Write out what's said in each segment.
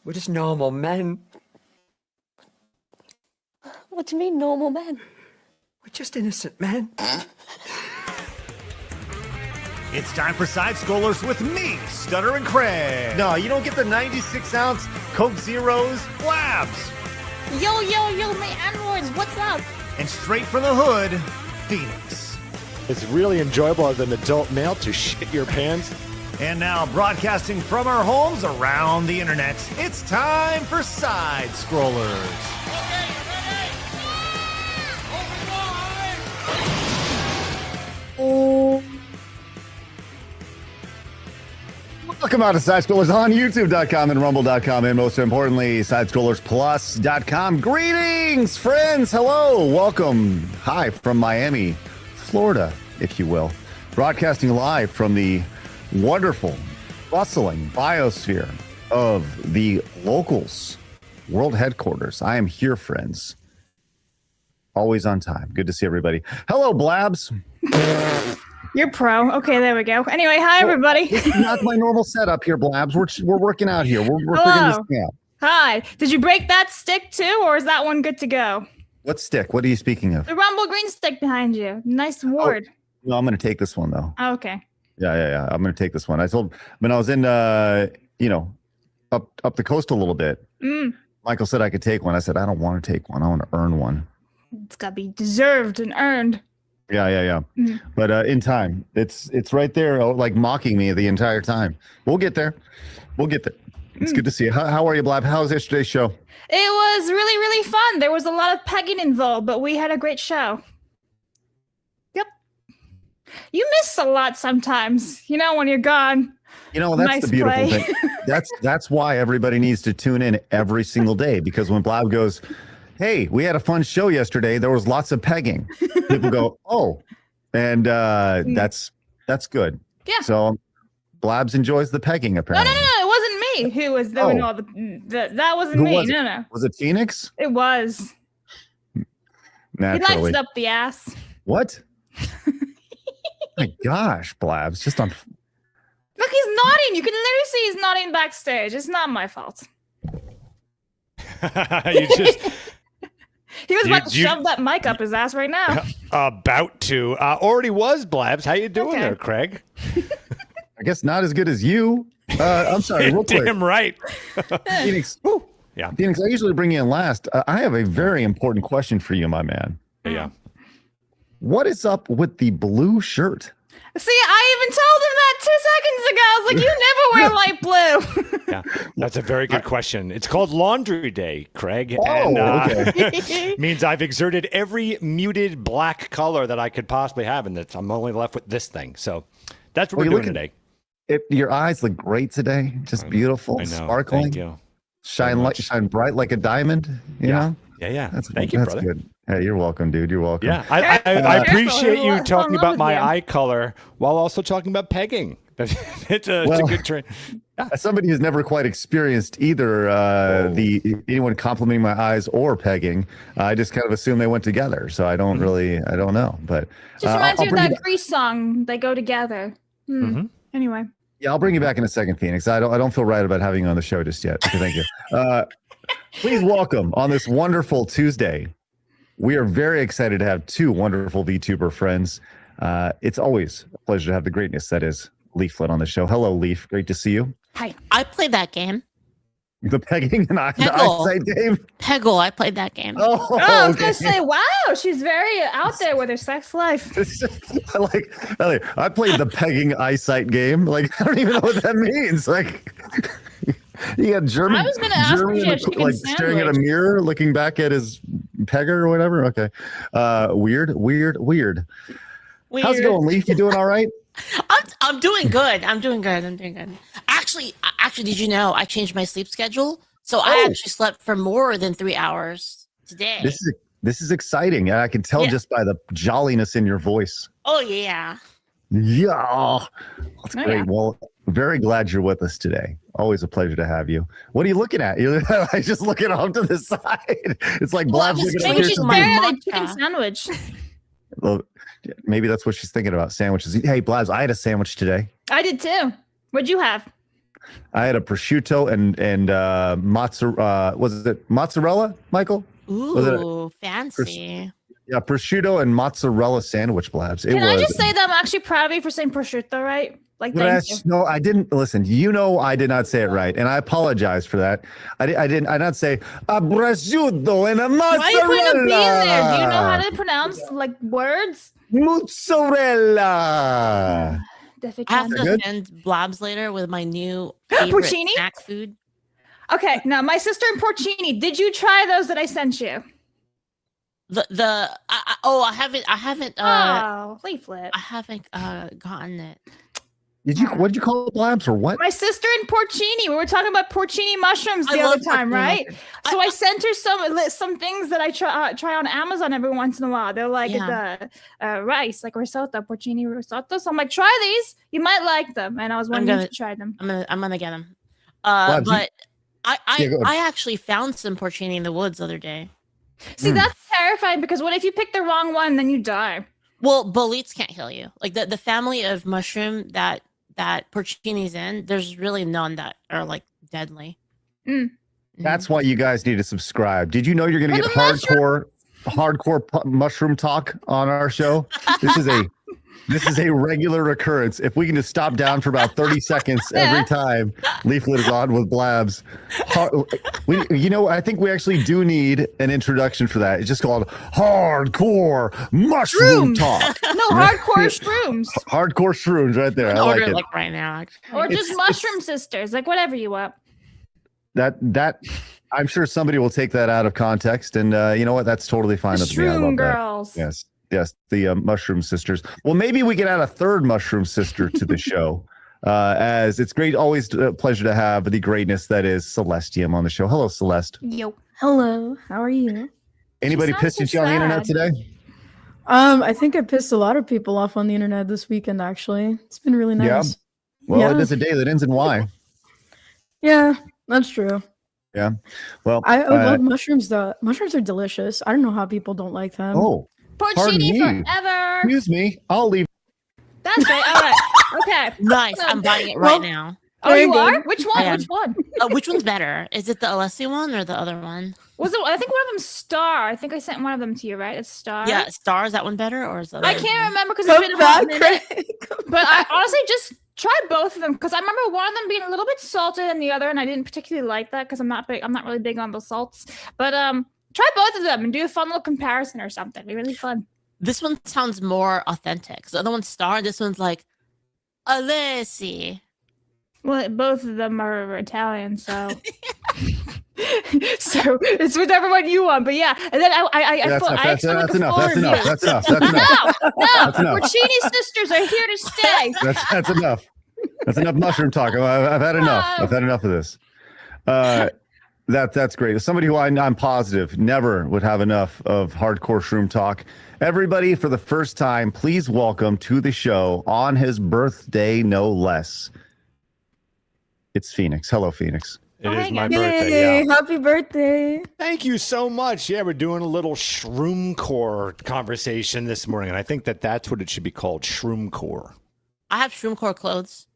We're just normal men. What do you mean, normal men? We're just innocent men. It's time for Side Scrollers with me, Stutter and Craig. No, you don't get the 96-ounce Coke Zeros, Blabs. Yo, my androids, what's up? And straight from the hood, Phoenix. It's really enjoyable as an adult male to shit your pants. And now, broadcasting from our homes around the internet, it's time for Side Scrollers. Okay, ready? Open wide. Welcome out to Side Scrollers on YouTube.com and Rumble.com, and most importantly, SideScrollersPlus.com. Greetings, friends. Hello. Welcome. Hi from Miami, Florida, if you will. Broadcasting live from the wonderful, bustling biosphere of the Locals World Headquarters. I am here, friends. Always on time. Good to see everybody. Hello, Blabs. You're pro. Okay, there we go. Anyway, hi, everybody. This is not my normal setup here, Blabs. We're working out here. We're figuring Hello. this out. Hi. Did you break that stick too, or is that one good to go? What stick? What are you speaking of? The Rumble Green stick behind you. Nice award. No, I'm going to take this one, though. Oh, okay. Yeah. I'm going to take this one. I told when I was in, up the coast a little bit. Michael said I could take one. I said, I don't want to take one. I want to earn one. It's got to be deserved and earned. Yeah. But in time, it's right there, like mocking me the entire time. We'll get there. It's good to see you. How are you, Blab? How was yesterday's show? It was really, really fun. There was a lot of pegging involved, but we had a great show. Yep. You miss a lot sometimes, when you're gone. That's Nice the beautiful play. thing. That's why everybody needs to tune in every single day, because when Blab goes, hey, we had a fun show yesterday, there was lots of pegging. People go, oh, and that's good. Yeah. So Blabs enjoys the pegging, apparently. No, it wasn't me who was doing all the that wasn't me. Was it? No. Was it Phoenix? It was. Naturally. He likes it up the ass. What? My gosh, Blabs, just on. Look, he's nodding. You can literally see he's nodding backstage. It's not my fault. He was about to shove that mic up his ass right now. About to. Already was, Blabs. How you doing there, Craig? I guess not as good as you. I'm sorry, real quick. Damn right. Phoenix. Yeah. Phoenix, I usually bring you in last. I have a very important question for you, my man. Yeah. What is up with the blue shirt? See, I even told him that 2 seconds ago. I was like, you never wear light blue. Yeah, that's a very good question. It's called Laundry Day, Craig. Okay. Means I've exerted every muted black color that I could possibly have, and I'm only left with this thing. So that's what we're doing today. Your eyes look great today. Just beautiful, sparkling. Thank you. Shine bright like a diamond. You know? Yeah. Thank you, brother. Good. Hey, you're welcome, dude. You're welcome. Yeah, I appreciate you talking about my eye color while also talking about pegging. It's a good trend. As somebody who's never quite experienced either anyone complimenting my eyes or pegging, I just kind of assume they went together. So I don't know. But Just reminds me of that Grease song. They go together. Anyway. Yeah, I'll bring you back in a second, Phoenix. I don't feel right about having you on the show just yet. So thank you. Please welcome on this wonderful Tuesday. We are very excited to have two wonderful VTuber friends. It's always a pleasure to have the greatness that is Leaflit on the show. Hello, Leaf. Great to see you. Hi. I played that game. The pegging and the eyesight game? Peggle, I played that game. I was going to say, wow, she's very out there with her sex life. I played the pegging eyesight game. Like, I don't even know what that means. Like, you got German. I was going to ask for a chicken sandwich. Staring at a mirror, looking back at his pegger or whatever. Okay. Weird. How's it going, Leaf? You doing all right? I'm doing good. I'm doing good. Actually, did you know I changed my sleep schedule? So I actually slept for more than 3 hours today. This is exciting. And I can tell just by the jolliness in your voice. Oh, yeah. Yeah. That's great. Yeah. Well, very glad you're with us today. Always a pleasure to have you. What are you looking at? I just looking off to the side. It's like Blab's looking at Maybe she's staring at a chicken sandwich. Well, maybe that's what she's thinking about, sandwiches. Hey, Blabs, I had a sandwich today. I did too. What'd you have? I had a prosciutto and mozzarella. Was it mozzarella, Michael? Ooh, fancy. Yeah, prosciutto and mozzarella sandwich, Blabs. Can I just say that I'm actually proud of you for saying prosciutto, right? Like, thank you. No, I didn't listen. You know, I did not say it right, and I apologize for that. I did not say a prosciutto and a mozzarella. Why are you putting a B in there? Do you know how to pronounce like words? Mozzarella. I have to offend Blobs later with my new favorite Porcini? snack food. Okay, now my sister and porcini. Did you try those that I sent you? I haven't Leaflit. I haven't gotten it. What did you call it, Blabs, or what? My sister and porcini. We were talking about porcini mushrooms the other time, right? So I sent her some things that I try on Amazon every once in a while. They're like the rice, like risotto, porcini risotto. So I'm like, try these. You might like them. And I was wanting you to try them. I'm gonna get them. Blabs, but I actually found some porcini in the woods the other day. See, that's terrifying because what if you pick the wrong one, then you die? Well, boletes can't heal you. Like the family of mushroom that porcini's in, there's really none that are like deadly. That's why you guys need to subscribe. Did you know you're going to get hardcore mushroom talk on our show? This is a regular occurrence. If we can just stop down for about 30 seconds every time Leaflit is on with Blabs. I think we actually do need an introduction for that. It's just called Hardcore Mushroom Talk. No, hardcore shrooms. Hardcore shrooms right there. I like it. Like right now, actually. Or just mushroom sisters, like whatever you want. That I'm sure somebody will take that out of context, and you know what? That's totally fine with me. I love Shroom girls. That. Yes, the mushroom sisters. Well, maybe we can add a third mushroom sister to the show, as it's great. Always a pleasure to have the greatness that is Celestium on the show. Hello, Celeste. Yo. Hello. How are you? Anybody pissed at you on the internet today? I think I pissed a lot of people off on the internet this weekend. Actually, it's been really nice. Yeah. Well, it is a day that ends in Y. Yeah, that's true. Yeah. Well, I love mushrooms. Though mushrooms are delicious. I don't know how people don't like them. Oh. Porcini forever. Excuse me. I'll leave. That's great. All right. Okay. Nice. I'm buying it right now. Oh, you are? Which one? I am. Which one? Which one's better? Is it the Alessi one or the other one? Was it? I think one of them's Star. I think I sent one of them to you, right? It's Star. Yeah, Star. Is that one better or is that? I can't remember because it's been a hot minute. But I honestly just try both of them because I remember one of them being a little bit salted than the other, and I didn't particularly like that because I'm not really big on the salts. But try both of them and do a fun little comparison or something. It'd be really fun. This one sounds more authentic. The other one's Star. This one's like Alessi. Well, both of them are Italian, so so it's whichever one you want. But yeah, and then That's enough. No, Porcini sisters are here to stay. That's enough. That's enough mushroom talk. I've had enough. I've had enough of this. That's great. As somebody who I'm positive never would have enough of hardcore shroom talk. Everybody, for the first time, please welcome to the show on his birthday, no less. It's Phoenix. Hello, Phoenix. It is my Yay, birthday. Yeah. Happy birthday. Thank you so much. Yeah, we're doing a little shroomcore conversation this morning, and I think that's what it should be called, shroomcore. I have shroomcore clothes.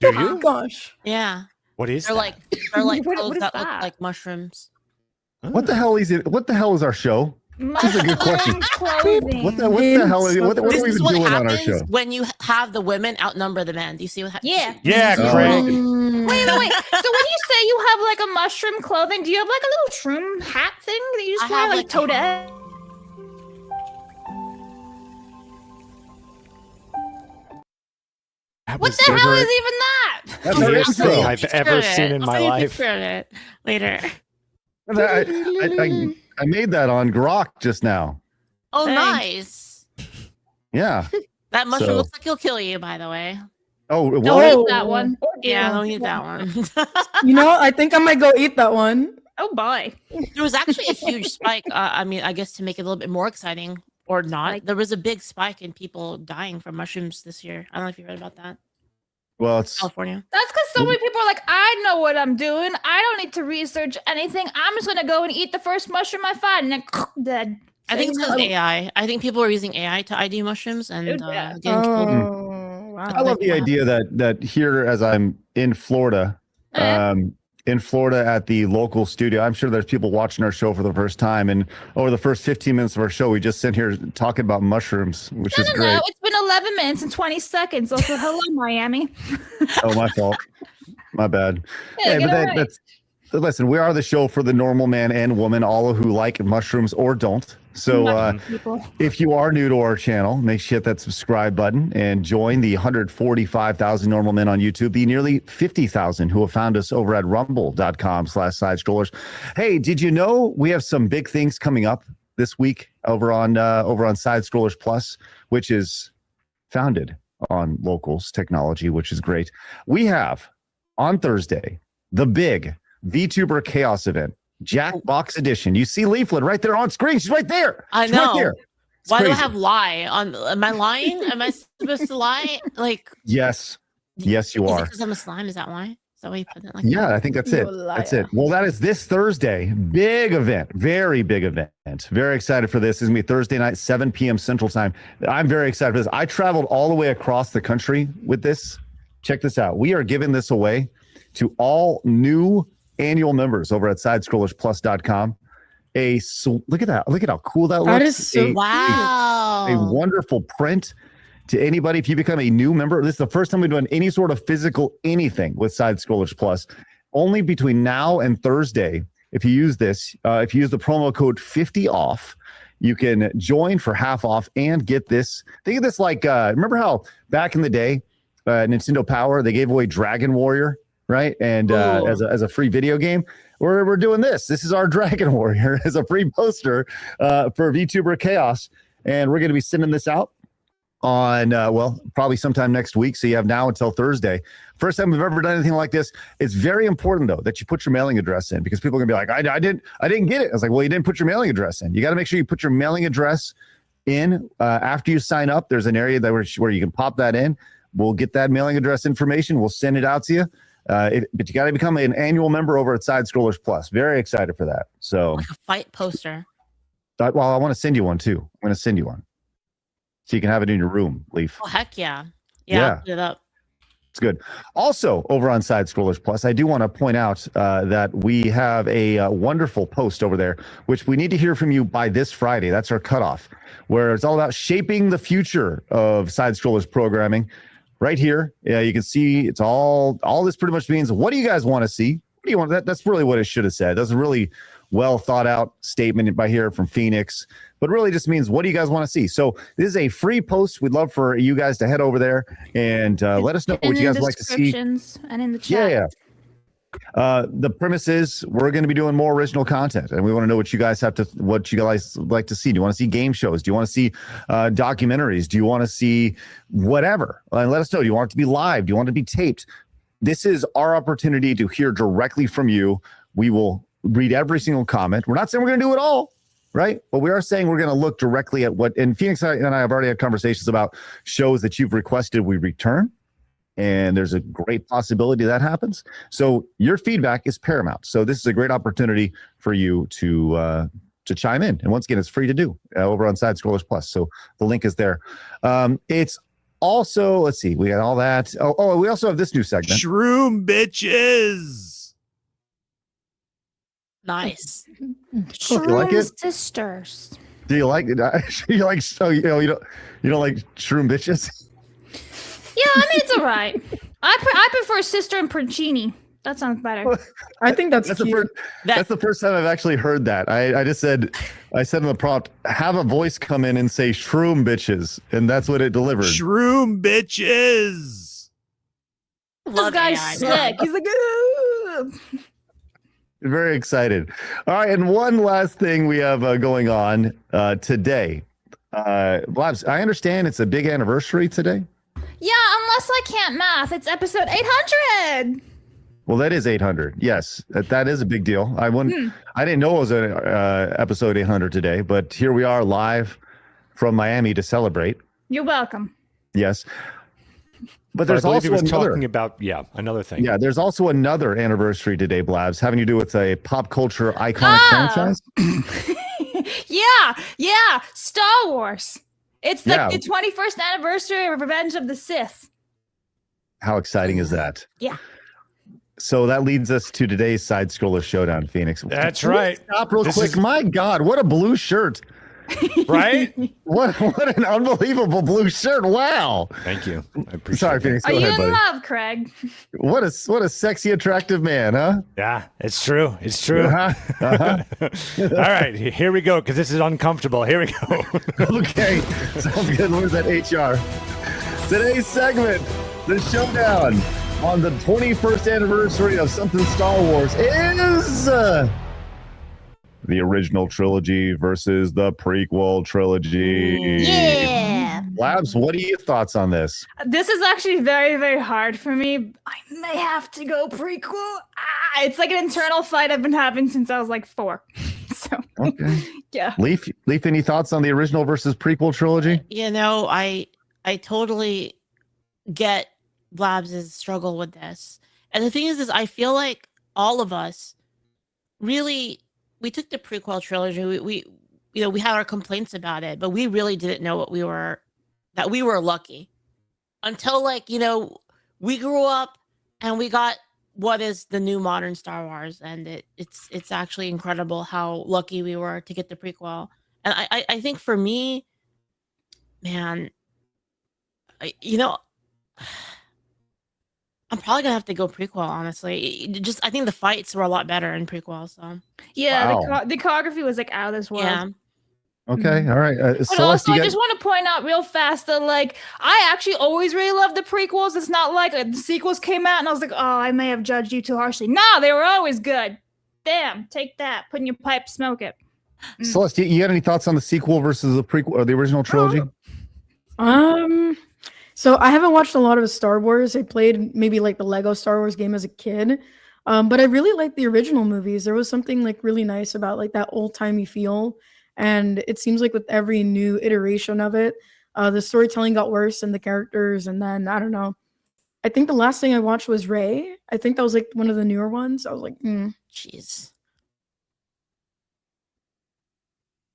Do Oh you? gosh. Yeah. What is They're that? like What clothes is that look that? like mushrooms. What the hell is it? What the hell is our show? This is a good question. Clothing. What the hell is it? What are This we is even what doing on our happens show? when you have the women outnumber the men. Do you see what happens? Yeah. Yeah, Oh. Craig. Wait. So when you say you have like a mushroom clothing, do you have like a little shroom hat thing that you just I wear have, like like, toadette? What the hell is even that? That's our Weirdest intro. thing I've ever seen in I'll my send you a life. picture of it later. I made that on Grok just now. Oh, Thanks. nice. Yeah. That mushroom So- looks like he'll kill you, by the way. Oh, Don't what? eat that one. Yeah, don't eat that one. You know, I think I might go eat that one. Oh boy. There was actually a huge spike. I mean, I guess to make it a little bit more exciting or not, Like- there was a big spike in people dying from mushrooms this year. I don't know if you heard about that. Well, it's California. That's because so many people are like, I know what I'm doing. I don't need to research anything. I'm just gonna go and eat the first mushroom I find, and then dead. I think it's because AI. I think people are using AI to ID mushrooms and Yeah. getting killed. Oh, wow. I love the idea that here, as I'm in Florida. In Florida at the local studio. I'm sure there's people watching our show for the first time. And over the first 15 minutes of our show, we just sit here talking about mushrooms, which is great. No, it's been 11 minutes and 20 seconds. Also, hello, Miami. Oh, my fault. My bad. Yeah, Hey, but that's listen, we are the show for the normal man and woman, all who like mushrooms or don't. So if you are new to our channel, make sure you hit that subscribe button and join the 145,000 normal men on YouTube, the nearly 50,000 who have found us over at rumble.com/sidescrollers. Hey, did you know we have some big things coming up this week over on Side Scrollers Plus, which is founded on locals technology, which is great. We have on Thursday the big VTuber Chaos event, Jackbox Edition. You see Leaflit right there on screen. She's right there. I She's know. Right there. Why crazy. do I have lie on? Am I lying? Am I supposed to lie? Like, Yes, you are. Because I'm a slime. Is that why? Is that why you put it like Yeah, that? I think that's it. That's it. Well, that is this Thursday. Big event. Very big event. Very excited for this. This is going to be Thursday night, 7 p.m. Central Time. I'm very excited for this. I traveled all the way across the country with this. Check this out. We are giving this away to all new annual members over at sidescrollersplus.com. Look at that. Look at how cool that looks. That is so Wow. A wonderful print to anybody. If you become a new member, this is the first time we've done any sort of physical anything with Side Scrollers Plus. Only between now and Thursday, if you use this, if you use the promo code 50OFF, you can join for half off and get this. Think of this like, remember how back in the day, Nintendo Power, they gave away Dragon Warrior, right? And as a free video game, we're doing this. This is our Dragon Warrior as a free poster for VTuber Chaos. And we're going to be sending this out on, probably sometime next week. So you have now until Thursday. First time we've ever done anything like this. It's very important, though, that you put your mailing address in, because people are going to be like, I didn't get it. I was like, well, you didn't put your mailing address in. You got to make sure you put your mailing address in after you sign up. There's an area where you can pop that in. We'll get that mailing address information. We'll send it out to you. But you got to become an annual member over at Side Scrollers Plus. Very excited for that. So, Like a fight poster. I want to send you one too. I'm going to send you one so you can have it in your room, Leaf. Oh, heck yeah. Yeah. I'll put it up. It's good. Also, over on Side Scrollers Plus, I do want to point out that we have a wonderful post over there, which we need to hear from you by this Friday. That's our cutoff, where it's all about shaping the future of Side Scrollers programming. Right here, you can see it's all this pretty much means, what do you guys want to see? What do you want? That's really what it should have said. That's a really well thought out statement by here from Phoenix, but really just means, what do you guys want to see? So this is a free post. We'd love for you guys to head over there and let us know what you guys would like to see. And in the chat. Yeah. The premise is we're going to be doing more original content, and we want to know what you guys like to see. Do you want to see game shows? Do you want to see documentaries? Do you want to see whatever? Let us know. Do you want it to be live? Do you want it to be taped? This is our opportunity to hear directly from you. We will read every single comment. We're not saying we're going to do it all, right? But we are saying we're going to look directly at what, and Phoenix and I have already had conversations about shows that you've requested we return. And there's a great possibility that happens. So your feedback is paramount. So this is a great opportunity for you to chime in. And once again, it's free to do over on Side Scrollers Plus. So the link is there. It's also, let's see, we got all that. Oh, we also have this new segment. Shroom bitches. Nice. You like it? Sisters. Do you like it? You like, so you don't like shroom bitches? Yeah, I mean, it's all right. I prefer Sister and Porcini. That sounds better. I think that's cute. That's the first time I've actually heard that. I said in the prompt, have a voice come in and say shroom bitches, and that's what it delivered. Shroom bitches. This guy's sick. He's like, "Ugh." Very excited. All right, and one last thing we have going on today. Blabs, I understand it's a big anniversary today. Yeah, unless I can't math. It's episode 800. Well, that is 800. Yes, that is a big deal. I didn't know it was episode 800 today, but here we are live from Miami to celebrate. You're welcome. Yes. But there's I believe also he was another talking about another thing. Yeah, there's also another anniversary today, Blabs, having to do with a pop culture iconic franchise. Yeah, Star Wars. It's like the 21st anniversary of Revenge of the Sith. How exciting is that? Yeah. So that leads us to today's side scroller showdown, Phoenix. That's Can we right. Stop real quick. My God, what a blue shirt. Right? What an unbelievable blue shirt. Wow. Thank you. I appreciate Sorry, that. Phoenix. Are Go you ahead, in buddy. love, Craig? What a sexy, attractive man, huh? Yeah, it's true. It's true. Uh-huh. All right, here we go, because this is uncomfortable. Here we go. Okay. Sounds good. Where's that HR? Today's segment, the showdown on the 21st anniversary of something Star Wars is the original trilogy versus the prequel trilogy. Yeah. Labs, what are your thoughts on this? This is actually very, very hard for me. I may have to go prequel. It's like an internal fight I've been having since I was like 4. So, Okay. yeah. Leaf, any thoughts on the original versus prequel trilogy? You know, I totally get Blabs' struggle with this. And the thing is I feel like all of us really, we took the prequel trilogy. We you know, we had our complaints about it, but we really didn't know that we were lucky until, like, you know, we grew up and we got what is the new modern Star Wars, and it's actually incredible how lucky we were to get the prequel. And I think for me, man, you know, I'm probably gonna have to go prequel, honestly. I think the fights were a lot better in prequel. So Yeah, Wow. the choreography was like out of this world. yeah, Okay, all right. But Celeste, also, you I got- just want to point out real fast that, like, I actually always really loved the prequels. It's not like the sequels came out and I was like, oh, I may have judged you too harshly. No, they were always good. Damn, take that. Put in your pipe, smoke it. Celeste, you got any thoughts on the sequel versus the prequel or the original trilogy? So I haven't watched a lot of Star Wars. I played maybe like the Lego Star Wars game as a kid. But I really liked the original movies. There was something like really nice about like that old-timey feel. And it seems like with every new iteration of it, the storytelling got worse and the characters. And then, I don't know. I think the last thing I watched was Rey. I think that was like one of the newer ones. I was like, jeez.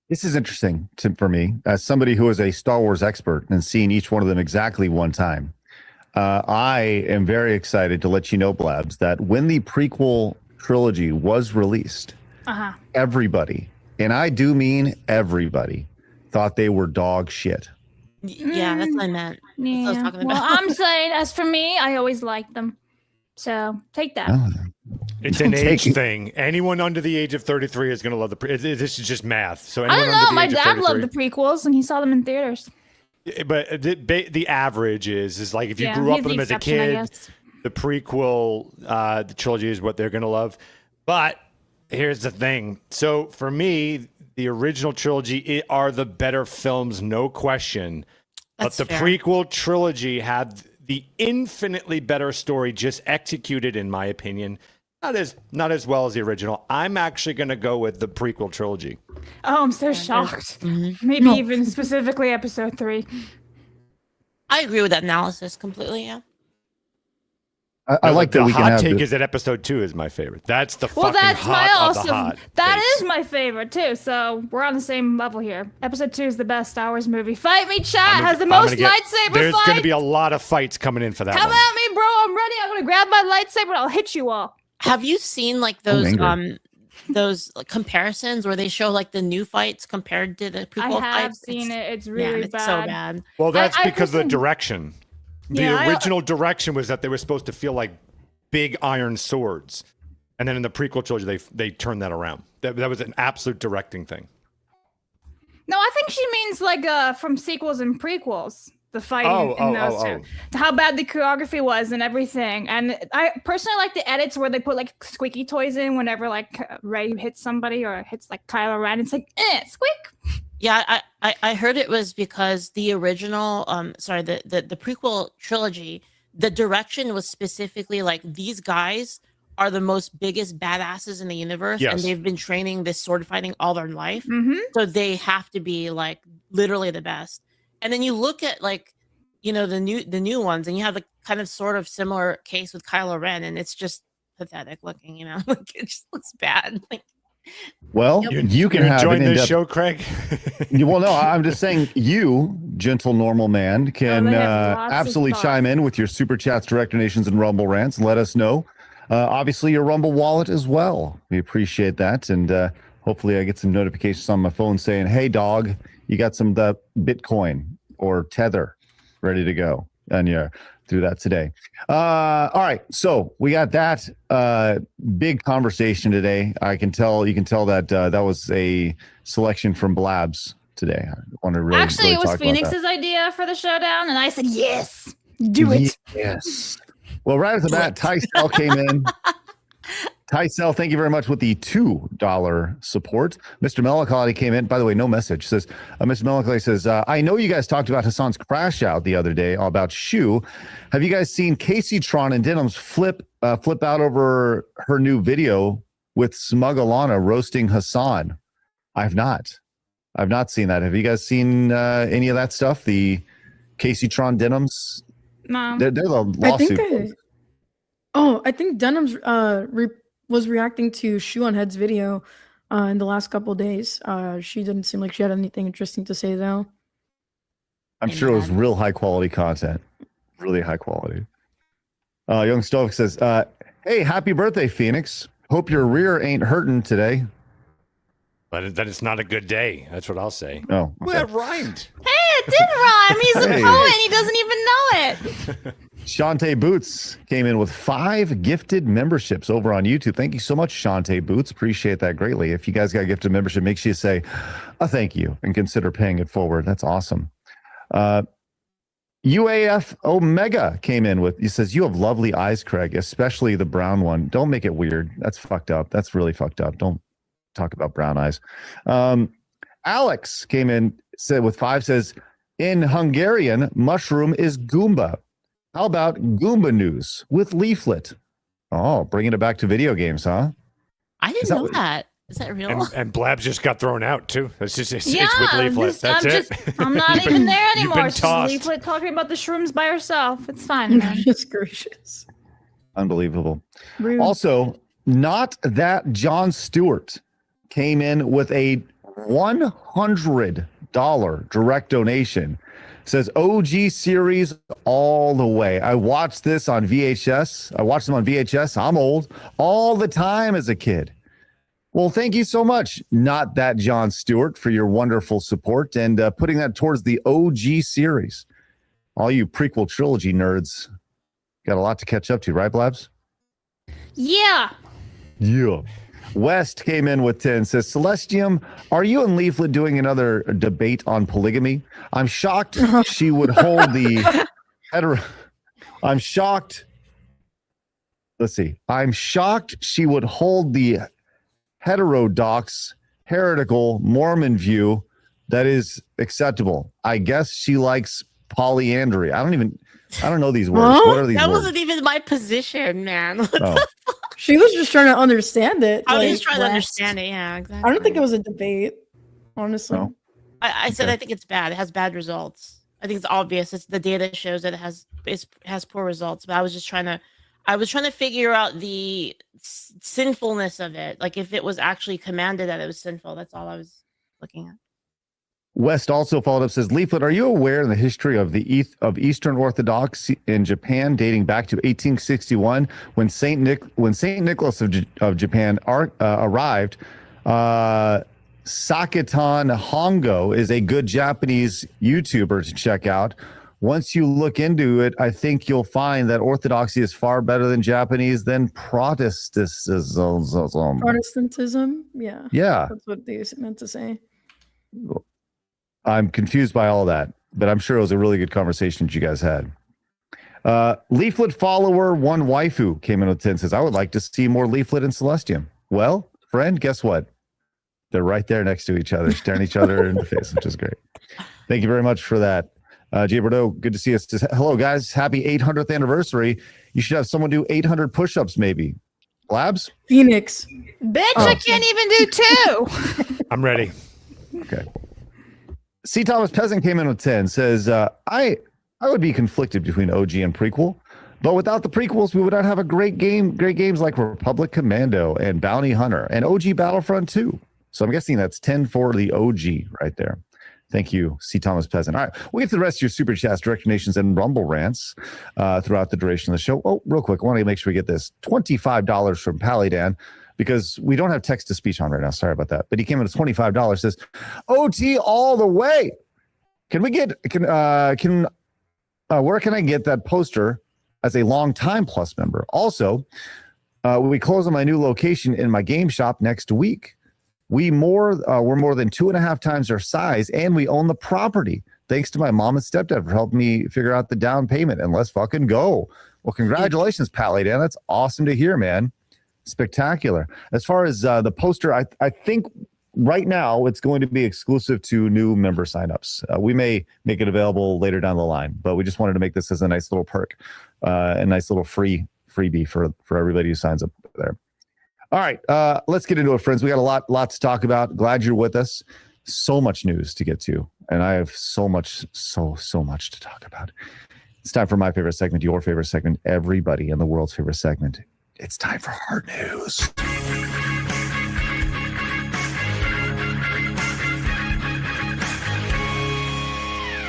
This is interesting for me as somebody who is a Star Wars expert and seeing each one of them exactly one time. I am very excited to let you know, Blabs, that when the prequel trilogy was released, everybody, and I do mean everybody, thought they were dog shit. Yeah, that's what I meant. That's what I was talking Well, about. I'm saying, as for me, I always liked them. So take that. Oh, It's an Take age it. thing. Anyone under the age of 33 is going to love this is just math. So I anyone don't know. under the My age of dad loved 33 the prequels and he saw them in theaters. But the average is like if you Yeah, grew up he's with the them as a exception, I kid, guess. the prequel, the trilogy is what they're going to love. But here's the thing. So for me, the original trilogy are the better films, no question. That's But the fair. prequel trilogy had the infinitely better story, just executed, in my opinion, not as well as the original. I'm actually going to go with the prequel trilogy. Oh, I'm so shocked. Mm-hmm. Maybe even specifically episode 3. I agree with that analysis completely. Yeah. I like that the we can hot have take this. is that episode 2 is my favorite. That's the Well, fucking that's my hot of the also. hot. That takes. is my favorite too. So we're on the same level here. Episode 2 is the best Star Wars movie. Fight me, chat. I'm gonna- Has the I'm most gonna get- lightsaber There's fights. going to be a lot of fights coming in for that Come one. at me, bro. I'm ready. I'm gonna grab my lightsaber and I'll hit you all. Have you seen like those like, comparisons where they show like the new fights compared to the prequel I have fights? seen it. It's Man, really it's bad. so bad. Well, that's I because of the personally- direction. The Yeah, I- original direction was that they were supposed to feel like big iron swords. And then in the prequel trilogy, they turned that around. That was an absolute directing thing. No, I think she means like from sequels and prequels. The fighting Oh, in those two. How bad the choreography was and everything. And I personally like the edits where they put like squeaky toys in whenever like Rey hits somebody or hits like Kylo Ren. It's like, squeak. Yeah, I heard it was because the original, the prequel trilogy, the direction was specifically like these guys are the most biggest badasses in the universe, Yes. and they've been training this sword fighting all their life, Mm-hmm. so they have to be like literally the best. And then you look at like, you know, the new ones, and you have the kind of sort of similar case with Kylo Ren, and it's just pathetic looking, you know, like it just looks bad. Like, Well, you can You have enjoying an this in-depth. show, Craig? Well, no, I'm just saying you, gentle normal man, can they have lots of absolutely thoughts. chime in with your super chats, direct donations, and Rumble rants. Let us know Obviously, your Rumble wallet as well. We appreciate that. And hopefully I get some notifications on my phone saying, hey, dog, you got some of the Bitcoin or Tether ready to go. And yeah, through that today. All right. So we got that big conversation today. You can tell that that was a selection from Blabs today. I want to really Actually, really it was talk about that. Phoenix's idea for the showdown, and I said, yes, do it. Yes. Well, right after that, Tycel came in. Tycel, thank you very much with the $2 support. Mr. Melancholy came in. By the way, no message. Says, Mr. Melancholy says, I know you guys talked about Hassan's crash out the other day about Shu. Have you guys seen Casey Tron and Denim's flip out over her new video with Smuggalana roasting Hassan? I've not seen that. Have you guys seen any of that stuff? The Casey Tron Denims? No. They're the lawsuit. I think Denim's was reacting to Shu on Head's video in the last couple of days. She didn't seem like she had anything interesting to say, though. I'm sure it was real high quality content. Really high quality. Young Stoic says, hey, happy birthday, Phoenix. Hope your rear ain't hurting today. But then it's not a good day. That's what I'll say. Oh, okay. Well, it rhymed. Hey, it did rhyme. He's a Hey. poet. He doesn't even know it. Shantae Boots came in with 5 gifted memberships over on YouTube. Thank you so much, Shantae Boots. Appreciate that greatly. If you guys got a gifted membership, make sure you say a thank you and consider paying it forward. That's awesome. UAF Omega came in with, he says, you have lovely eyes, Craig, especially the brown one. Don't make it weird. That's fucked up. That's really fucked up. Don't talk about brown eyes. Alex came in with 5, says, in Hungarian, mushroom is Goomba. How about Goomba news with Leaflit? Oh, bringing it back to video games, huh? I didn't know that. Is that real? And Blabs just got thrown out too. It's with Yeah, Leaflit. That's it. I'm not even there You've anymore. been It's just tossed. Leaflit talking about the shrooms by herself. It's fine, man. Goodness gracious. Unbelievable. Rude. Also, not that John Stewart came in with a $100 direct donation. Says OG series all the way. I watched this on VHS. I watched them on VHS. I'm old all the time as a kid. Well, thank you so much, not that John Stewart, for your wonderful support and putting that towards the OG series. All you prequel trilogy nerds got a lot to catch up to, right, Blabs? Yeah. Yeah. West came in with 10, says, Celestium, are you and Leaflet doing another debate on polygamy? I'm shocked she would hold the I'm shocked. Let's see. I'm shocked she would hold the heterodox, heretical Mormon view that is acceptable. I guess she likes polyandry. I don't know these words. Huh? What are these That words? wasn't even my position, man. Oh. She was just trying to understand it. I was like, just trying to rest. understand it. Yeah, exactly. I don't think it was a debate, honestly. No. I said Okay. I think it's bad. It has bad results. I think it's obvious. It's the data shows that it has poor results. But I was trying to figure out the sinfulness of it. Like if it was actually commanded that it was sinful. That's all I was looking at. West also followed up, says, Leaflet, are you aware of the history of of Eastern Orthodoxy in Japan dating back to 1861 when Saint Nicholas of Japan arrived? Sakitan Hongo is a good Japanese YouTuber to check out. Once you look into it, I think you'll find that Orthodoxy is far better than Japanese than Protestantism. Protestantism? Yeah. Yeah. That's what they meant to say. I'm confused by all that, but I'm sure it was a really good conversation that you guys had. Leaflet follower one waifu came in with 10, says, I would like to see more Leaflet and Celestium. Well, friend, guess what? They're right there next to each other, staring each other in the face, which is great. Thank you very much for that. Jay Bordeaux, good to see us. Hello, guys. Happy 800th anniversary. You should have someone do 800 push-ups, maybe. Labs? Phoenix. Bitch, I can't even do 2. I'm ready. Okay. C. Thomas Peasant came in with 10, says, I would be conflicted between OG and prequel, but without the prequels, we would not have a great games like Republic Commando and Bounty Hunter and OG Battlefront 2. So I'm guessing that's 10 for the OG right there. Thank you, C. Thomas Peasant. All right, we'll get to the rest of your super chats, direct donations, and Rumble rants throughout the duration of the show. Oh, real quick, I want to make sure we get this $25 from Palydan because we don't have text to speech on right now. Sorry about that, but he came in with $25. Says OT all the way. Can we get where can I get that poster as a long time plus member? Also, we close on my new location in my game shop next week. We're more than 2.5 times our size, and we own the property. Thanks to my mom and stepdad for helping me figure out the down payment. And let's fucking go. Well, congratulations, Palydan. That's awesome to hear, man. Spectacular. As far as the poster, I think right now it's going to be exclusive to new member signups. We may make it available later down the line, but we just wanted to make this as a nice little perk, a nice little freebie for everybody who signs up there. All right, let's get into it, friends. We got a lot to talk about. Glad you're with us. So much news to get to, and I have so much to talk about. It's time for my favorite segment, your favorite segment, everybody in the world's favorite segment. It's time for hard news.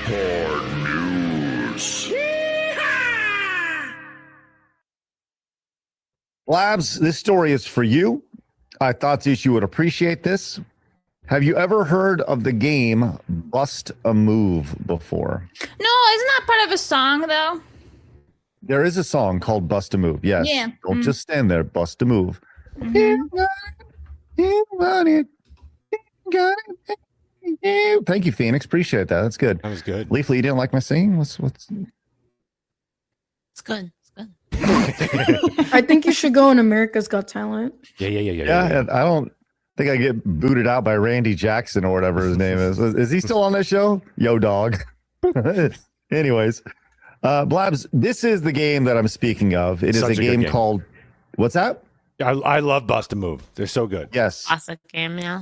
Hard news. Labs, this story is for you. I thought that you would appreciate this. Have you ever heard of the game Bust a Move before? No, isn't that part of a song though? There is a song called Bust a Move. Yes. Yeah. Don't just stand there. Bust a move. Thank you, Phoenix. Appreciate that. That's good. That was good. Leaflit, you didn't like my singing? What's It's good. I think you should go on America's Got Talent. Yeah, and I don't think I get booted out by Randy Jackson or whatever his name is. Is he still on that show? Yo, dog. Anyways, Blabs, this is the game that I'm speaking of. It is Such a game game. called, what's that? I love Bust a Move. They're so good. Yes. Classic game, yeah.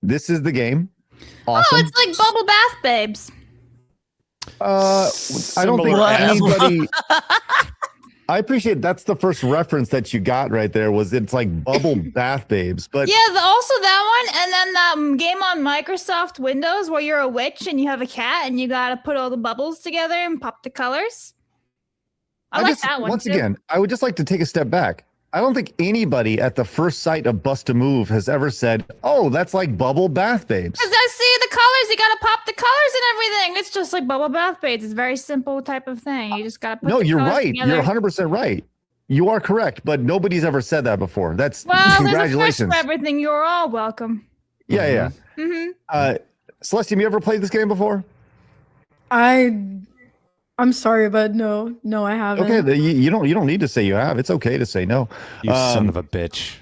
This is the game. Awesome. Oh, it's like Bubble Bath Babes. I don't think Similar as- anybody. I appreciate that's the first reference that you got right there. Was it's like Bubble Bath Babes, but Yeah, also that one, and then that game on Microsoft Windows where you're a witch and you have a cat and you gotta put all the bubbles together and pop the colors. I like that one once too. again, I would just like to take a step back. I don't think anybody at the first sight of Bust a Move has ever said, "Oh, that's like Bubble Bath Babes." Because I see the colors, you gotta pop the colors and everything. It's just like Bubble Bath Babes. It's a very simple type of thing. You just gotta put No, the you're colors right. together. You're 100% right. You are correct, but nobody's ever said that before. That's Well, there's a first congratulations. for everything. You're all welcome. Yeah. Mm-hmm. Celestium, you ever played this game before? I'm sorry, but no, I haven't. Okay, you don't need to say you have. It's okay to say no. You son of a bitch.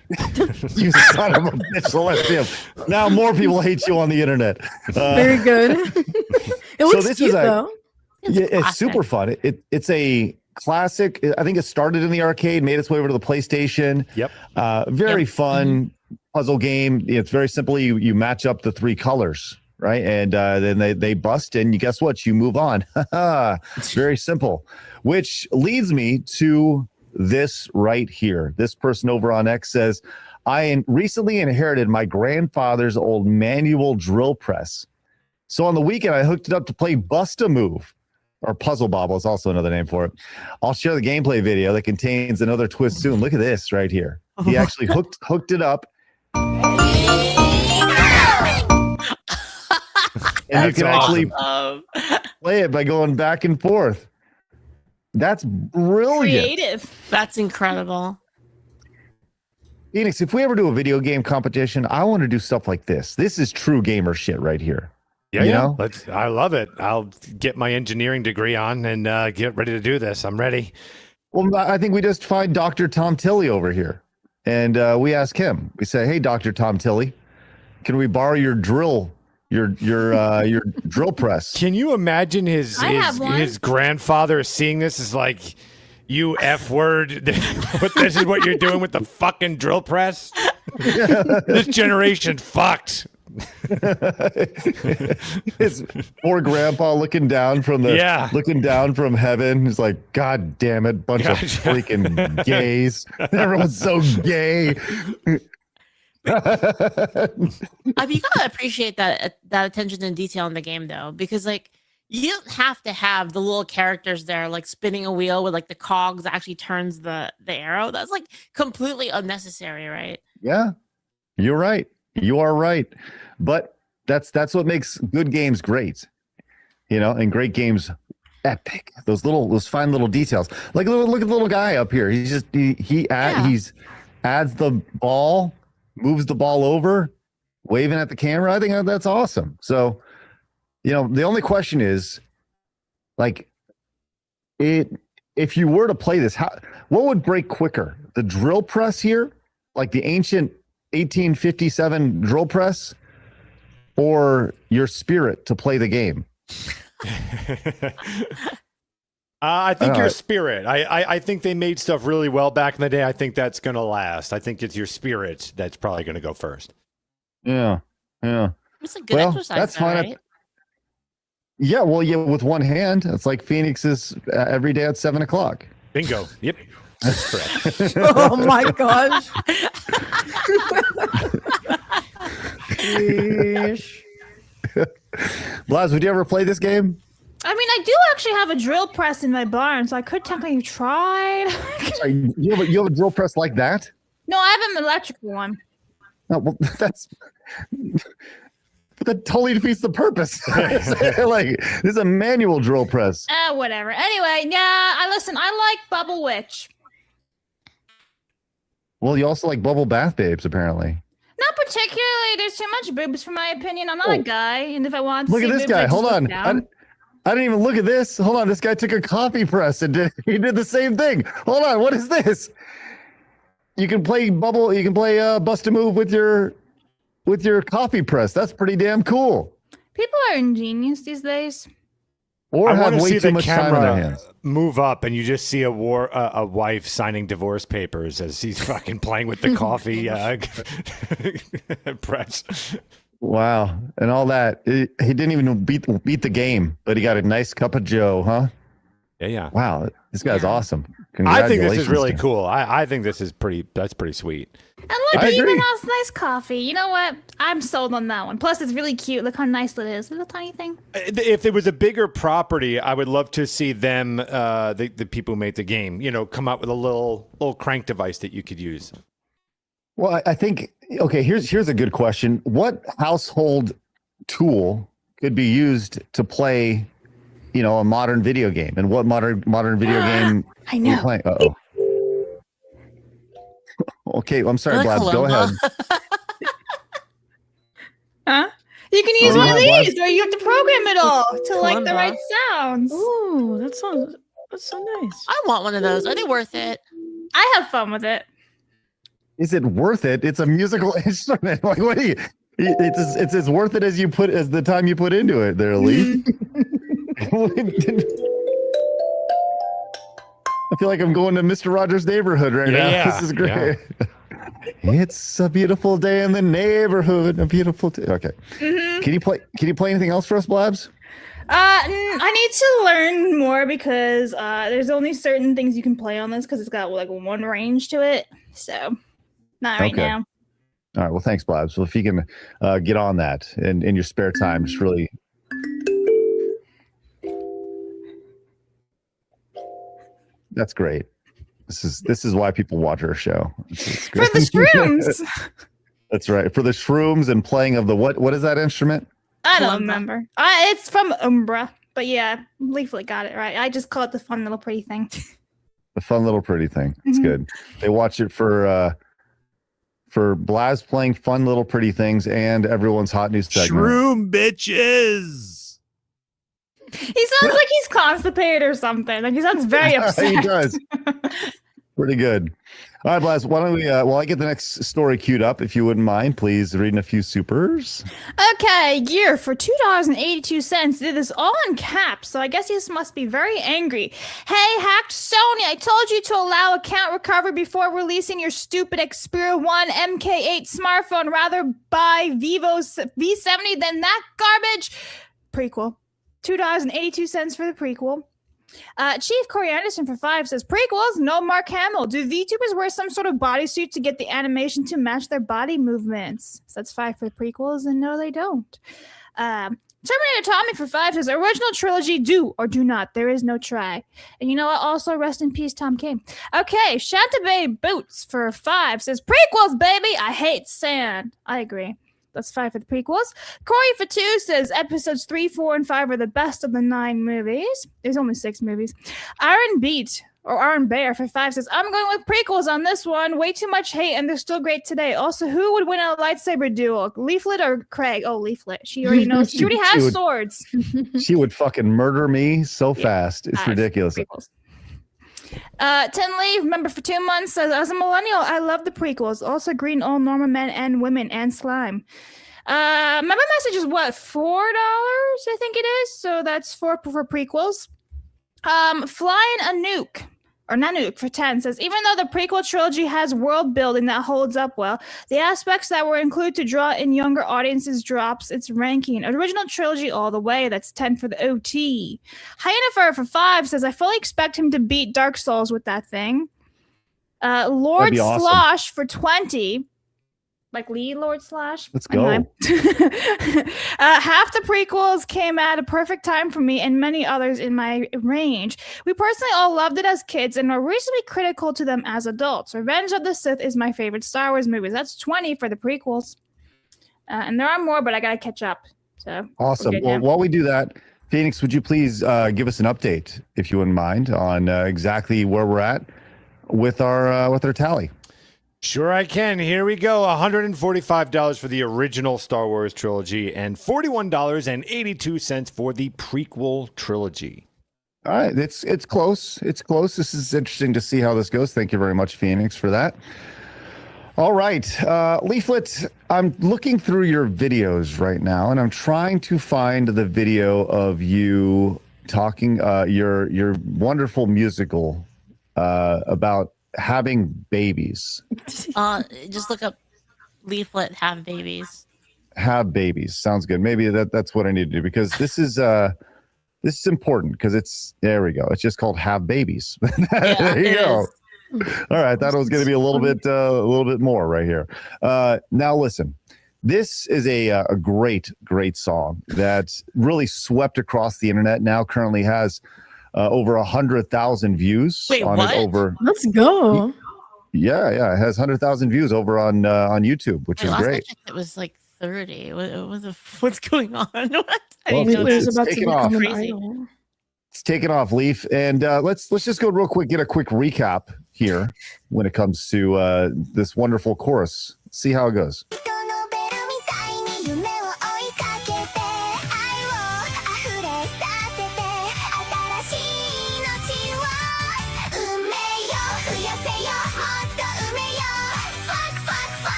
You son of a bitch, Celestium. Now more people hate you on the internet. Very good. It looks this cute is though. It's super fun. It's a classic. I think it started in the arcade, made its way over to the PlayStation. Yep. Very fun puzzle game. It's very simple. You match up the three colors, right? And then they bust, and guess what? You move on. It's very simple. Which leads me to this right here. This person over on X says, I recently inherited my grandfather's old manual drill press. So on the weekend, I hooked it up to play Bust a Move. Or Puzzle Bobble is also another name for it. I'll share the gameplay video that contains another twist soon. Look at this right here. He actually hooked it up. And you can actually play it by going back and forth. That's brilliant. Creative. That's incredible. Phoenix, if we ever do a video game competition, I want to do stuff like this. This is true gamer shit right here. Yeah, You yeah. know? I love it. I'll get my engineering degree on and get ready to do this. I'm ready. Well, I think we just find Dr. Tom Tilley over here, and we ask him. We say, "Hey, Dr. Tom Tilley, can we borrow your drill, your drill press?" Can you imagine I have one. his grandfather seeing this is like, you F word, this is what you're doing with the fucking drill press? This generation fucked. His poor grandpa looking down from heaven. He's like, God damn it, bunch of freaking gays. Everyone's so gay. I mean, you gotta appreciate that attention to detail in the game, though, because like you don't have to have the little characters there like spinning a wheel with like the cogs actually turns the arrow. That's like completely unnecessary, right? Yeah, you're right. You are right. But that's what makes good games great, and great games epic. Those fine little details. Like look at the little guy up here. He's just he adds the ball, moves the ball over, waving at the camera. I think that's awesome. So, the only question is, like, if you were to play this, what would break quicker? The drill press here, like the ancient 1857 drill press, or your spirit to play the game? I think your spirit. I think they made stuff really well back in the day. I think that's going to last. I think it's your spirit that's probably going to go first. Yeah. It's a good exercise. That's though, fine. right? Yeah, well, with one hand. It's like Phoenix's every day at 7:00. Bingo. Yep. That's correct. Oh my gosh. Blaz, would you ever play this game? I mean, I do actually have a drill press in my barn, so I could technically try. Sorry, you have a drill press like that? No, I have an electrical one. No, well, that totally defeats the purpose. Like, this is a manual drill press. Whatever. Anyway, yeah, I like Bubble Witch. Well, you also like Bubble Bath Babes, apparently. Not particularly. There's too much boobs for my opinion. I'm not a guy, and if I want to Look see at this boobs, guy. I just Hold look on. down. I didn't even look at this. Hold on. This guy took a coffee press and he did the same thing. Hold on. What is this? You can play Bust a Move with your coffee press. That's pretty damn cool. People are ingenious these days. Or I have want to way see too the much time on their camera hands. move up, and you just see a wife signing divorce papers as he's fucking playing with the coffee press. Wow, and all that. He didn't even beat the game, but he got a nice cup of Joe, huh? Yeah. Wow, this guy's awesome. I think this is Congratulations really to him. cool. I think this is that's pretty sweet. And look, I he even agree. has nice coffee. You know what? I'm sold on that one. Plus, it's really cute. Look how nice it is. Little tiny thing. If it was a bigger property, I would love to see them, the people who made the game, come out with a little crank device that you could use. Well, I think here's a good question. What household tool could be used to play, a modern video game? And what modern video game I are you know. playing? Uh-oh. Okay, I'm sorry, Like Blabs. Go Columba. ahead. Huh? You can use Oh, one yeah, of what? these, or you have to program it all to like the Columba. right sounds. Ooh, that's so nice. I want one of those. Are they worth it? I have fun with it. Is it worth it? It's a musical instrument. Like, what do you? It's as worth it as the time you put into it, there, Leaf. I feel like I'm going to Mr. Rogers' neighborhood right now. Yeah, This is great. It's a beautiful day in the neighborhood. A beautiful day. Okay. Mm-hmm. Can you play anything else for us, Blabs? I need to learn more because there's only certain things you can play on this because it's got like one range to it. So, not right Okay. now. All right. Well, thanks, Blabs. Well, if you can get on that in your spare time, just really. That's great. This is why people watch our show. For the shrooms. That's right. For the shrooms and playing of the what is that instrument? I don't Columba. remember. It's from Umbra. But yeah, Leaflit got it right. I just call it the fun little pretty thing. The fun little pretty thing. It's Mhm. good. They watch it for Blaz playing fun little pretty things and everyone's hot news segment. Shroom bitches. He sounds like he's constipated or something. Like he sounds very upset. He does. Pretty good. All right, Blaz, why don't we while I get the next story queued up, if you wouldn't mind, please reading a few supers. Okay, gear for $2.82. Did this all in caps, so I guess he just must be very angry. Hey, hacked Sony, I told you to allow account recovery before releasing your stupid Xperia 1 MK8 smartphone. Rather buy Vivo's V70 than that garbage. Prequel. $2.82 for the prequel. Chief Corey Anderson for 5 says, prequels, no Mark Hamill. Do VTubers wear some sort of bodysuit to get the animation to match their body movements? So that's 5 for the prequels, and no, they don't. Terminator Tommy for 5 says, original trilogy, do or do not. There is no try. And you know what? Also, rest in peace, Tom King. Okay, Shantabay Boots for 5 says, prequels, baby. I hate sand. I agree. That's 5 for the prequels. Corey for 2 says, episodes 3, 4, and 5 are the best of the 9 movies. There's only 6 movies. Aaron Bear for 5 says, I'm going with prequels on this one. Way too much hate, and they're still great today. Also, who would win a lightsaber duel? Leaflit or Craig? Oh, Leaflit. She already knows. She already has swords. She would fucking murder me so fast. It's ridiculous. Prequels. 10 Leave, member for 2 months, says, as a millennial, I love the prequels. Also, green all normal men and women and slime. My message is what, $4? I think it is. So that's 4 for prequels. Flying a nuke. Or Nanook for 10 says, even though the prequel trilogy has world building that holds up well, the aspects that were included to draw in younger audiences drops its ranking. Original trilogy all the way. That's 10 for the OT. Hyenafer for 5 says, I fully expect him to beat Dark Souls with that thing. Lord awesome. Slosh for 20. Like Lee Lord Slash. Let's go. Half the prequels came at a perfect time for me and many others in my range. We personally all loved it as kids and are reasonably critical to them as adults. Revenge of the Sith is my favorite Star Wars movie. That's 20 for the prequels. And there are more, but I got to catch up. So awesome. Well, while we do that, Phoenix, would you please give us an update, if you wouldn't mind, on exactly where we're at with our tally? Sure I can. Here we go. $145 for the original Star Wars trilogy and $41.82 for the prequel trilogy. All right. It's close. It's close. This is interesting to see how this goes. Thank you very much, Phoenix, for that. All right. Leaflet, I'm looking through your videos right now, and I'm trying to find the video of you talking your wonderful musical about having babies. Just look up Leaflet have babies. Have babies sounds good. Maybe that's what I need to do, because this is important, because there we go. It's just called Have Babies. There you go. All right, I thought it was going to be a little bit more right here. Now listen, this is a great song that really swept across the internet. Now currently has over 100,000 views. Wait, on what? it over. Let's go. Yeah, it has 100,000 views over on YouTube, which is great. It was like 30. What's going on? What? I Well, didn't know it's that. about to taken off. become an Crazy. idol. It's taken off, Leaf, and let's just go real quick, get a quick recap here when it comes to this wonderful chorus. Let's see how it goes.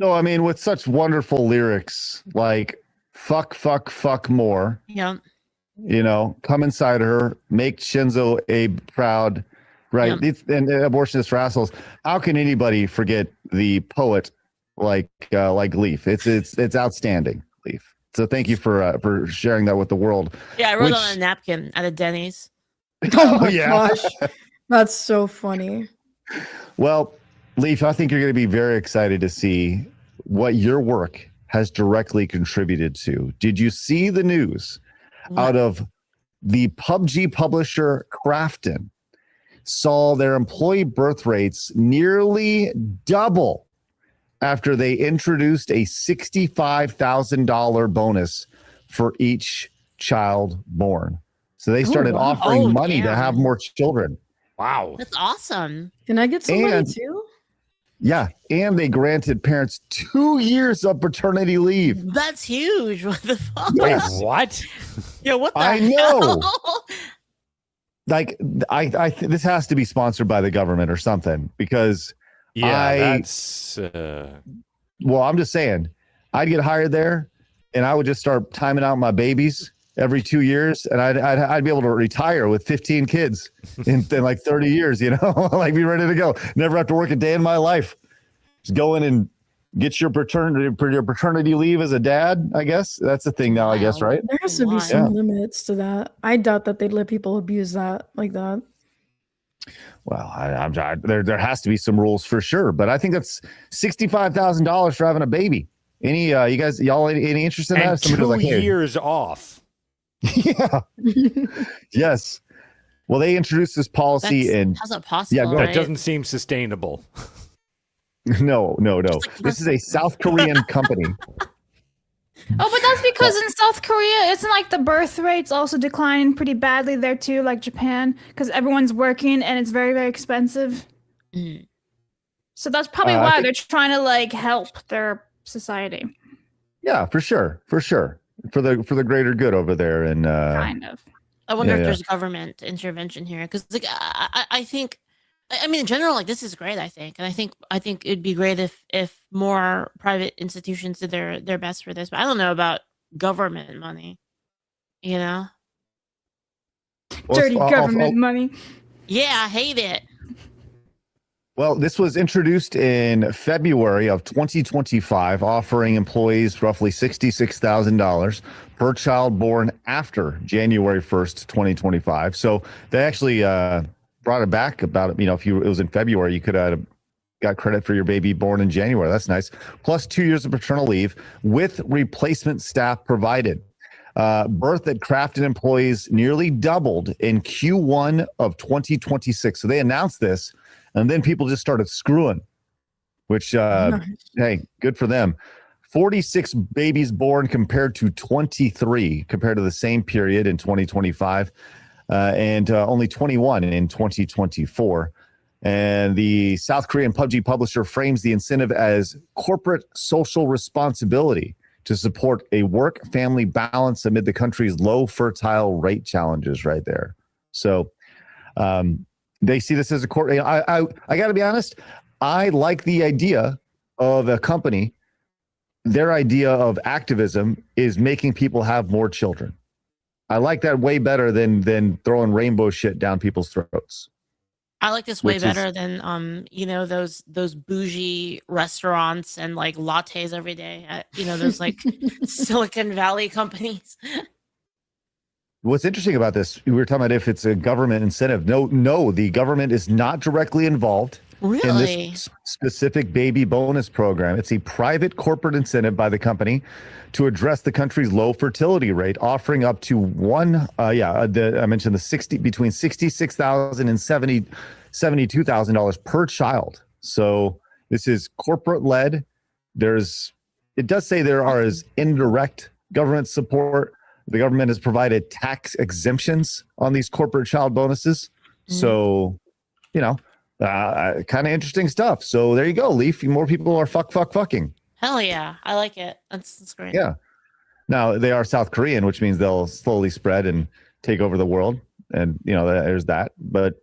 No, I mean, with such wonderful lyrics like fuck, fuck, fuck more. Yeah. You know, come inside her, make Shinzo Abe proud, right? Yeah. And abortionist for assholes. How can anybody forget the poet like Leaf? It's outstanding, Leaf. So thank you for sharing that with the world. Yeah, I wrote on a napkin at a Denny's. Oh yeah, Gosh, that's so funny. Well, Leaf, I think you're going to be very excited to see what your work has directly contributed to. Did you see the news out of the PubG publisher Krafton saw their employee birth rates nearly double after they introduced a $65,000 bonus for each child born? So they started offering money to have more children. Wow. That's awesome. Can I get some money And- too? Yeah, and they granted parents 2 years of paternity leave. That's huge. What the fuck? Yes. What? Yeah, what the I know. hell? Like, this has to be sponsored by the government or something, because That's well, I'm just saying, I'd get hired there and I would just start timing out my babies every 2 years, and I'd be able to retire with 15 kids in like 30 years, you know, like be ready to go. Never have to work a day in my life. Just go in and get your paternity leave as a dad, I guess. That's the thing now, I guess, right? There has to be some limits to that. I doubt that they'd let people abuse that like that. Well, there has to be some rules for sure, but I think that's $65,000 for having a baby. Any y'all any interest in that? And 2 years off. Yeah. Yes. Well, they introduced this policy how's that possible? Yeah, That doesn't seem sustainable. No. This is a South Korean company. Oh, but that's because in South Korea, isn't like the birth rates also declining pretty badly there too, like Japan, because everyone's working and it's very, very expensive. So that's probably why they're trying to like help their society. Yeah, for sure. For the greater good over there, and kind of. I wonder if there's government intervention here, because like I think, I mean, in general, like this is great. I think it'd be great if more private institutions did their best for this. But I don't know about government money. You know, dirty government money. Yeah, I hate it. Well, this was introduced in February of 2025, offering employees roughly $66,000 per child born after January 1st, 2025. So they actually brought it back about, you know, it was in February, you could have got credit for your baby born in January. That's nice. Plus 2 years of paternal leave with replacement staff provided. Birth at Crafton employees nearly doubled in Q1 of 2026. So they announced this, and then people just started screwing, which, hey, good for them. 46 babies born compared to 23 compared to the same period in 2025, and only 21 in 2024. And the South Korean PubG publisher frames the incentive as corporate social responsibility to support a work-family balance amid the country's low fertile rate challenges right there. So they see this as a court. I got to be honest, I like the idea of a company. Their idea of activism is making people have more children. I like that way better than throwing rainbow shit down people's throats. I like this way better than you know, those bougie restaurants and like lattes every day at, you know, those like Silicon Valley companies. What's interesting about this, we were talking about if it's a government incentive. No, the government is not directly involved in this specific baby bonus program. It's a private corporate incentive by the company to address the country's low fertility rate, offering up to I mentioned between $66,000 and $72,000 per child. So this is corporate led. It does say there is indirect government support. The government has provided tax exemptions on these corporate child bonuses. So, you know, kind of interesting stuff. So there you go, Leaf. More people are fucking. Hell yeah. I like it. That's great. Yeah. Now they are South Korean, which means they'll slowly spread and take over the world. And, you know, there's that. But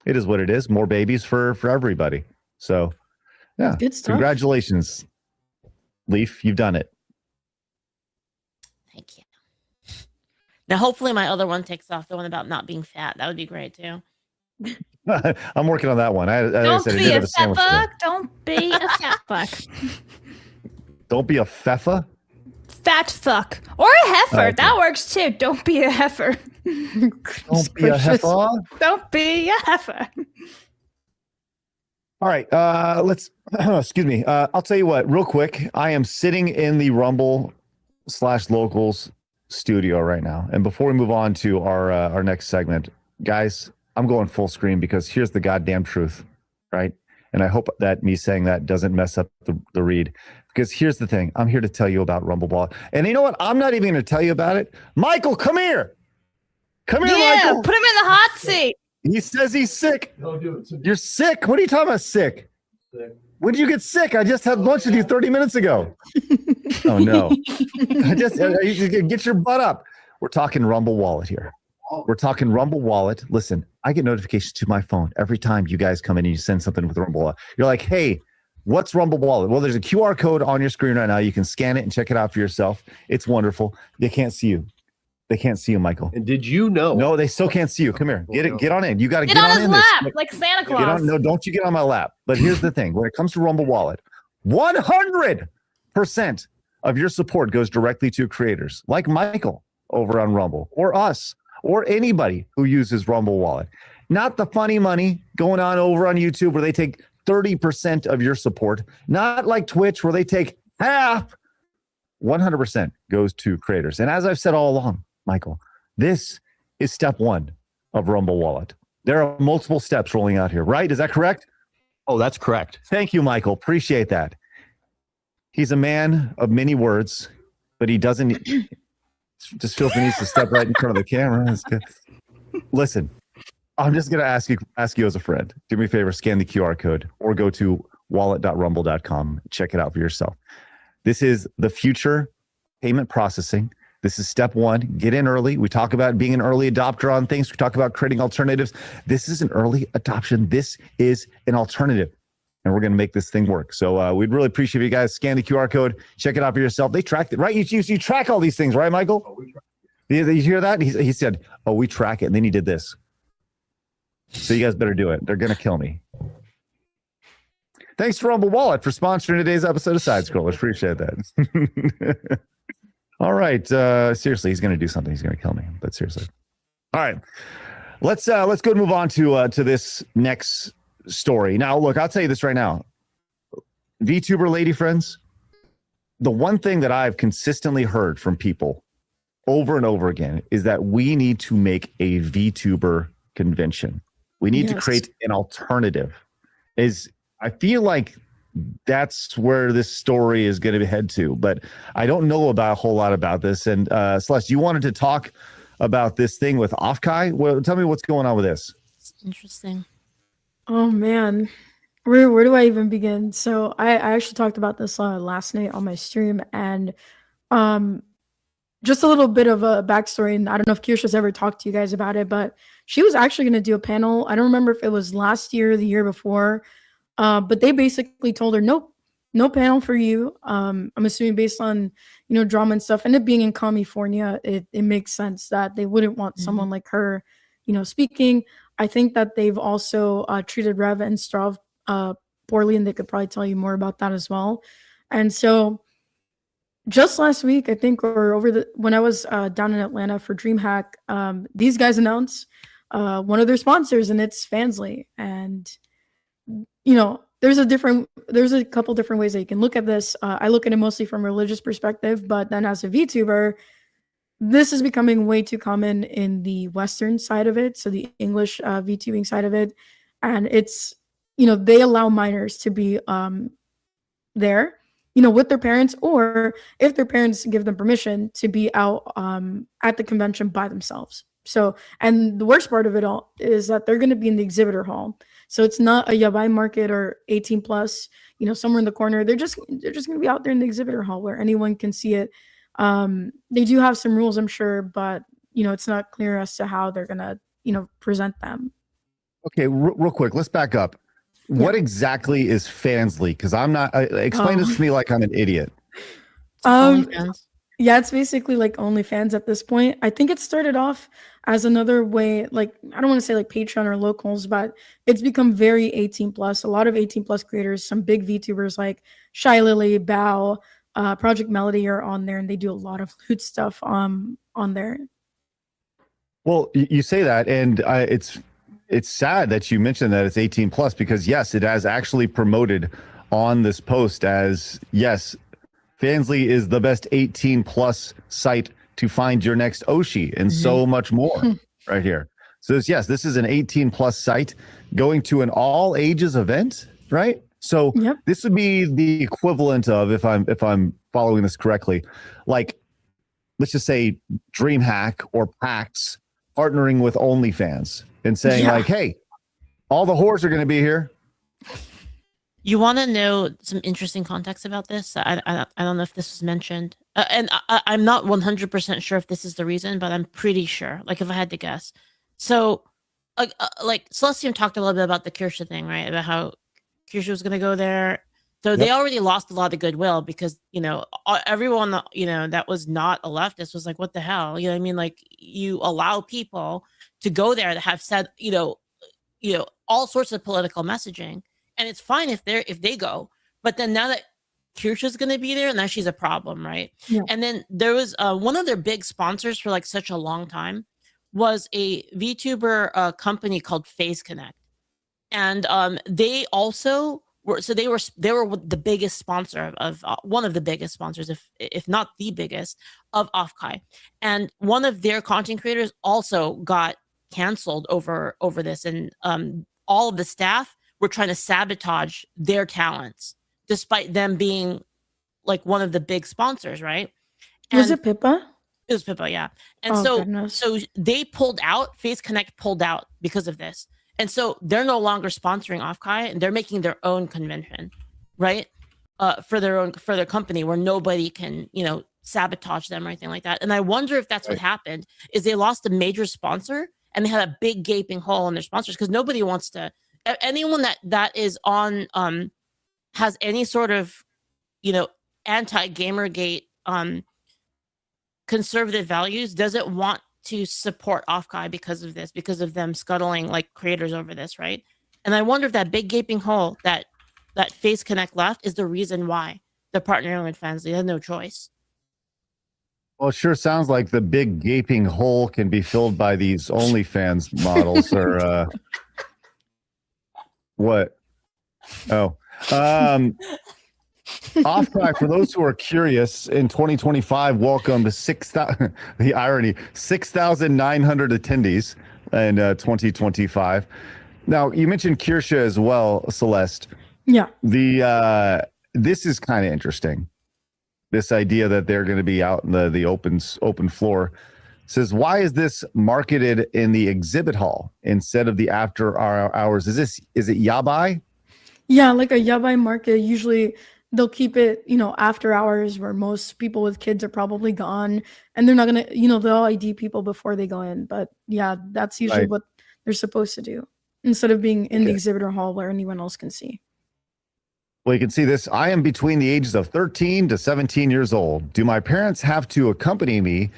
it is what it is. More babies for everybody. So, yeah. Good stuff. Congratulations, Leaf. You've done it. Thank you. Now, hopefully my other one takes off, the one about not being fat. That would be great, too. I'm working on that one. Don't be a fat fuck. Don't be a fat fuck. Don't be a feffa? Fat fuck. Or a heifer. Okay. That works, too. Don't be a heifer. Don't be a heifer? Don't be a heifer. All right. Let's, excuse me. I'll tell you what, real quick. I am sitting in the Rumble/Locals studio right now. And before we move on to our next segment, guys, I'm going full screen because here's the goddamn truth, right? And I hope that me saying that doesn't mess up the read. Because here's the thing. I'm here to tell you about Rumble Ball. And you know what? I'm not even going to tell you about it. Michael, come here. Come here, Michael. Put him in the hot seat. He says he's sick. You're sick? What are you talking about sick? When did you get sick? I just had lunch with you 30 minutes ago. Oh, no. Get your butt up. We're talking Rumble Wallet here. We're talking Rumble Wallet. Listen, I get notifications to my phone every time you guys come in and you send something with Rumble Wallet. You're like, hey, what's Rumble Wallet? Well, there's a QR code on your screen right now. You can scan it and check it out for yourself. It's wonderful. They can't see you. They can't see you, Michael. And did you know? No, they still can't see you. Come here. Get on in. You got to Get get on his in lap this. like Santa Get Claus. on, no, don't you get on my lap. But here's the thing. When it comes to Rumble Wallet, 100% of your support goes directly to creators like Michael over on Rumble, or us, or anybody who uses Rumble Wallet. Not the funny money going on over on YouTube where they take 30% of your support. Not like Twitch where they take half. 100% goes to creators. And as I've said all along, Michael, this is step one of Rumble Wallet. There are multiple steps rolling out here, right? Is that correct? Oh, that's correct. Thank you, Michael. Appreciate that. He's a man of many words, but he doesn't just feels he needs to step right in front of the camera. That's good. Listen, I'm just going to ask you as a friend. Do me a favor, scan the QR code or go to wallet.rumble.com. Check it out for yourself. This is the future payment processing. This is step one. Get in early. We talk about being an early adopter on things. We talk about creating alternatives. This is an early adoption. This is an alternative. And we're going to make this thing work. So we'd really appreciate you guys scan the QR code. Check it out for yourself. They track it, right? You track all these things, right, Michael? Oh, you hear that? He said, oh, we track it. And then he did this. So you guys better do it. They're going to kill me. Thanks to Rumble Wallet for sponsoring today's episode of Side Scrollers. Appreciate that. All right. Seriously, he's going to do something. He's going to kill me. But seriously. All right. Let's go and move on to this next story. Now, look, I'll tell you this right now. VTuber lady friends, the one thing that I've consistently heard from people over and over again is that we need to make a VTuber convention. We need to create an alternative. I feel like that's where this story is going to head to, but I don't know about a whole lot about this. And Celeste, you wanted to talk about this thing with Offkai. Well, tell me what's going on with this. It's interesting. Oh man, where do I even begin? So I actually talked about this last night on my stream, and just a little bit of a backstory. And I don't know if Kirsha's ever talked to you guys about it, but she was actually going to do a panel. I don't remember if it was last year or the year before, but they basically told her, nope, no panel for you. I'm assuming based on drama and stuff, and it being in California, it makes sense that they wouldn't want someone like her, speaking. I think that they've also treated Rev and Strav poorly, and they could probably tell you more about that as well. And so just last week, I think, or when I was down in Atlanta for DreamHack, these guys announced one of their sponsors, and it's Fansly. And there's a couple different ways that you can look at this. I look at it mostly from a religious perspective, but then as a VTuber, this is becoming way too common in the Western side of it, so the English VTubing side of it. And it's, they allow minors to be there, with their parents, or if their parents give them permission to be out at the convention by themselves. So, and the worst part of it all is that they're going to be in the exhibitor hall. So it's not a Yabai market or 18 plus, somewhere in the corner. They're just going to be out there in the exhibitor hall where anyone can see it. They do have some rules, I'm sure, but it's not clear as to how they're gonna present them. Okay, real quick, let's back up. What exactly is Fansly? Because I'm not. Explain this to me like I'm an idiot. Yeah, it's basically like OnlyFans at this point. I think it started off as another way, like, I don't want to say like Patreon or locals, but it's become very 18 plus. A lot of 18 plus creators, some big VTubers like Shy Lily, Bao, Project Melody are on there, and they do a lot of loot stuff on there. Well, you say that, and it's sad that you mentioned that it's 18 plus, because yes, it has actually promoted on this post as, yes, Fansly is the best 18 plus site to find your next Oshi, and so much more right here. So yes, this is an 18 plus site going to an all ages event, right? So this would be the equivalent of, if I'm following this correctly, like, let's just say DreamHack or PAX partnering with OnlyFans and saying like, hey, all the whores are going to be here. You want to know some interesting context about this? I don't know if this was mentioned, and I'm not 100% sure if this is the reason, but I'm pretty sure. Like, if I had to guess, so like Celestium talked a little bit about the Kirsha thing, right? About how Kirsha was going to go there, So they already lost a lot of goodwill because, everyone, that was not a leftist was like, what the hell? You know what I mean? Like, you allow people to go there that have said, all sorts of political messaging. And it's fine if they go. But then now that Kirsha's going to be there, now she's a problem, right? Yeah. And then there was one of their big sponsors for like such a long time was a VTuber company called Phase Connect. And they also were the biggest sponsor of one of the biggest sponsors, if not the biggest, of Offkai. And one of their content creators also got canceled over this, and all of the staff were trying to sabotage their talents, despite them being like one of the big sponsors, right? And was it Pippa? It was Pippa, yeah. And goodness. so they pulled out. Phase Connect pulled out because of this. And so they're no longer sponsoring Offkai, and they're making their own convention, right? For their company, where nobody can, sabotage them or anything like that. And I wonder if that's what happened, is they lost a major sponsor and they had a big gaping hole in their sponsors, because nobody wants to, anyone that is on, has any sort of, anti-Gamergate, conservative values, doesn't want to support Offkai because of this, because of them scuttling like creators over this, right? And I wonder if that big gaping hole that Phase Connect left is the reason why they're partnering with fans. They had no choice. Well, it sure sounds like the big gaping hole can be filled by these OnlyFans models, or what? Oh, Offkai, for those who are curious, in 2025, welcome to 6,000. The irony: 6,900 attendees in 2025. Now, you mentioned Kirsha as well, Celeste. Yeah. This is kind of interesting. This idea that they're going to be out in the open floor. Says, why is this marketed in the exhibit hall instead of the after hours? Is it yabai? Yeah, like a yabai market. Usually they'll keep it, after hours, where most people with kids are probably gone, and they're not gonna, they'll ID people before they go in. But yeah, that's usually what they're supposed to do, instead of being in the exhibitor hall where anyone else can see. Well, you can see this. I am between the ages of 13 to 17 years old. Do my parents have to accompany me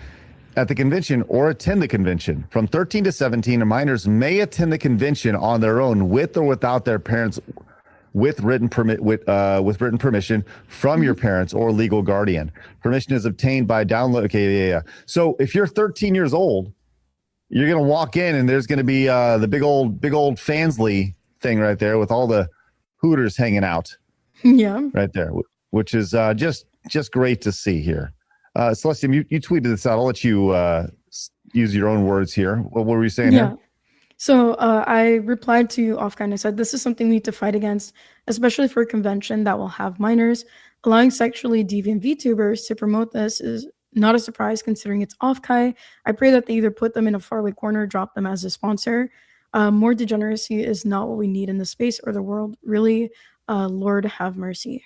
at the convention or attend the convention? From 13 to 17, minors may attend the convention on their own, with or without their parents, with written permission from your parents or legal guardian. Permission is obtained by download. Okay, yeah. So if you're 13 years old, you're gonna walk in and there's gonna be the big old Fansly thing right there with all the Hooters hanging out. Yeah, right there, which is just great to see here. Celestium, you tweeted this out. I'll let you use your own words here. What were you saying here? So I replied to Offkai and I said, this is something we need to fight against, especially for a convention that will have minors. Allowing sexually deviant VTubers to promote this is not a surprise, considering it's Offkai. I pray that they either put them in a faraway corner, drop them as a sponsor. More degeneracy is not what we need in the space or the world. Really, Lord have mercy.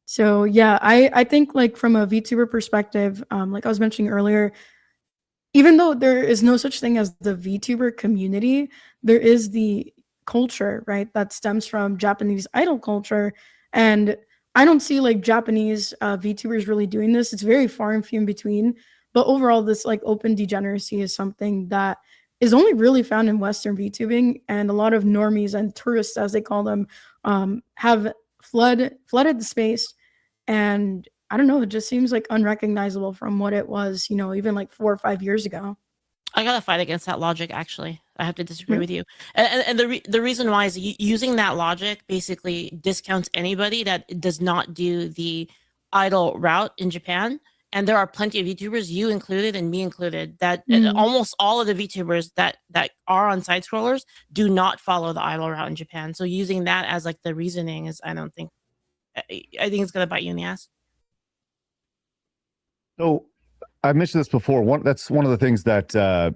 So yeah, I think, like, from a VTuber perspective, like I was mentioning earlier, even though there is no such thing as the VTuber community, there is the culture, right, that stems from Japanese idol culture. And I don't see like Japanese VTubers really doing this. It's very far and few in between. But overall, this like open degeneracy is something that is only really found in Western VTubing, and a lot of normies and tourists, as they call them, have flooded the space. And I don't know, it just seems like unrecognizable from what it was, even like 4 or 5 years ago. I gotta fight against that logic, actually. I have to disagree with you. And the reason why is using that logic basically discounts anybody that does not do the idol route in Japan. And there are plenty of VTubers, you included and me included, that almost all of the VTubers that are on side scrollers do not follow the idol route in Japan. So using that as like the reasoning is, I think it's gonna bite you in the ass. So I mentioned this before. That's one of the things that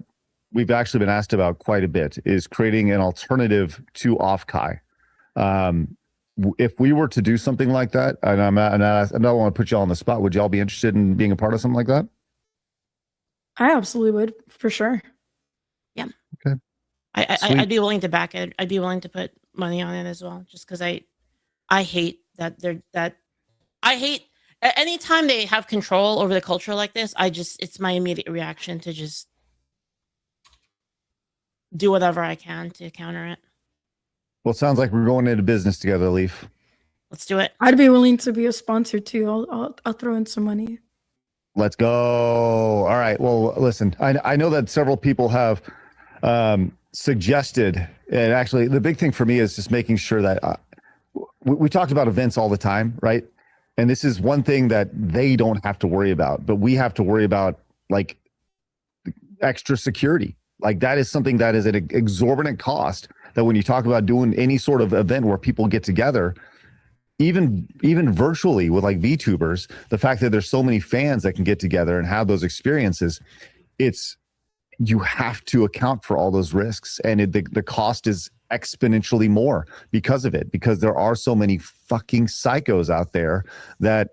we've actually been asked about quite a bit, is creating an alternative to Offkai. If we were to do something like that, and I don't want to put y'all on the spot, would y'all be interested in being a part of something like that? I absolutely would, for sure. Yeah. Okay. I'd be willing to back it. I'd be willing to put money on it as well, just because I I hate that I hate anytime they have control over the culture like this. It's my immediate reaction to just do whatever I can to counter it. Well, it sounds like we're going into business together, Leaf. Let's do it. I'd be willing to be a sponsor too. I'll throw in some money. Let's go. All right. Well, listen, I know that several people have suggested, and actually the big thing for me is just making sure that we talked about events all the time, right? And this is one thing that they don't have to worry about, but we have to worry about, like, extra security. Like, that is something that is an exorbitant cost, that when you talk about doing any sort of event where people get together, even virtually with like VTubers, the fact that there's so many fans that can get together and have those experiences, you have to account for all those risks, and the cost is exponentially more because of it, because there are so many fucking psychos out there that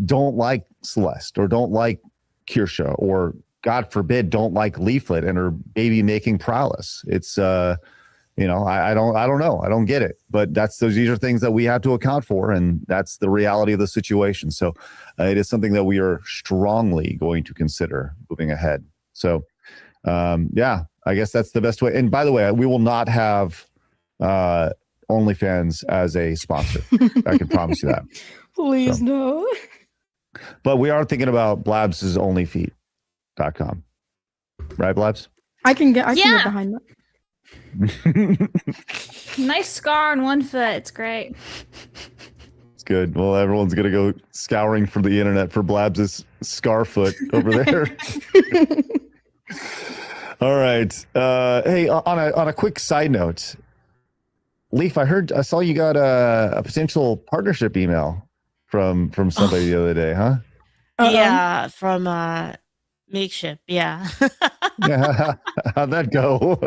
don't like Celeste or don't like Kirsha, or God forbid don't like Leaflit and are baby making prowess. It's I don't know, I don't get it, but these are things that we have to account for, and that's the reality of the situation. So it is something that we are strongly going to consider moving ahead. So I guess that's the best way. And by the way, we will not have OnlyFans as a sponsor. I can promise you that. Please, no. But we are thinking about Blabs' OnlyFeet.com. Right, Blabs? I can get behind that. Nice scar on one foot. It's great. It's good. Well, everyone's going to go scouring for the internet for Blabs' scar foot over there. All right. Hey, on a quick side note, Leaf, I saw you got a potential partnership email from somebody the other day, huh? Yeah, from Makeshift. Yeah. Yeah. How'd that go?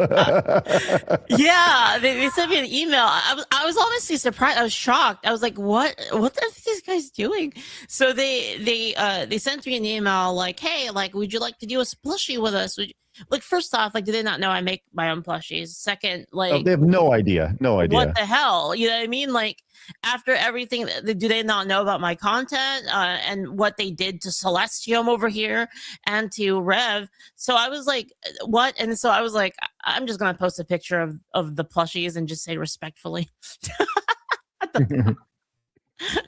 Yeah, they sent me an email. I was honestly surprised. I was shocked. I was like, what are these guys doing? So they sent me an email like, hey, like, would you like to do a plushie with us? Like, first off, like, do they not know I make my own plushies? Second, like, they have no idea. What the hell? You know what I mean? Like, after everything, do they not know about my content and what they did to Celestium over here and to Rev? So I was like, what? And so I was like, I'm just going to post a picture of the plushies and just say respectfully. You're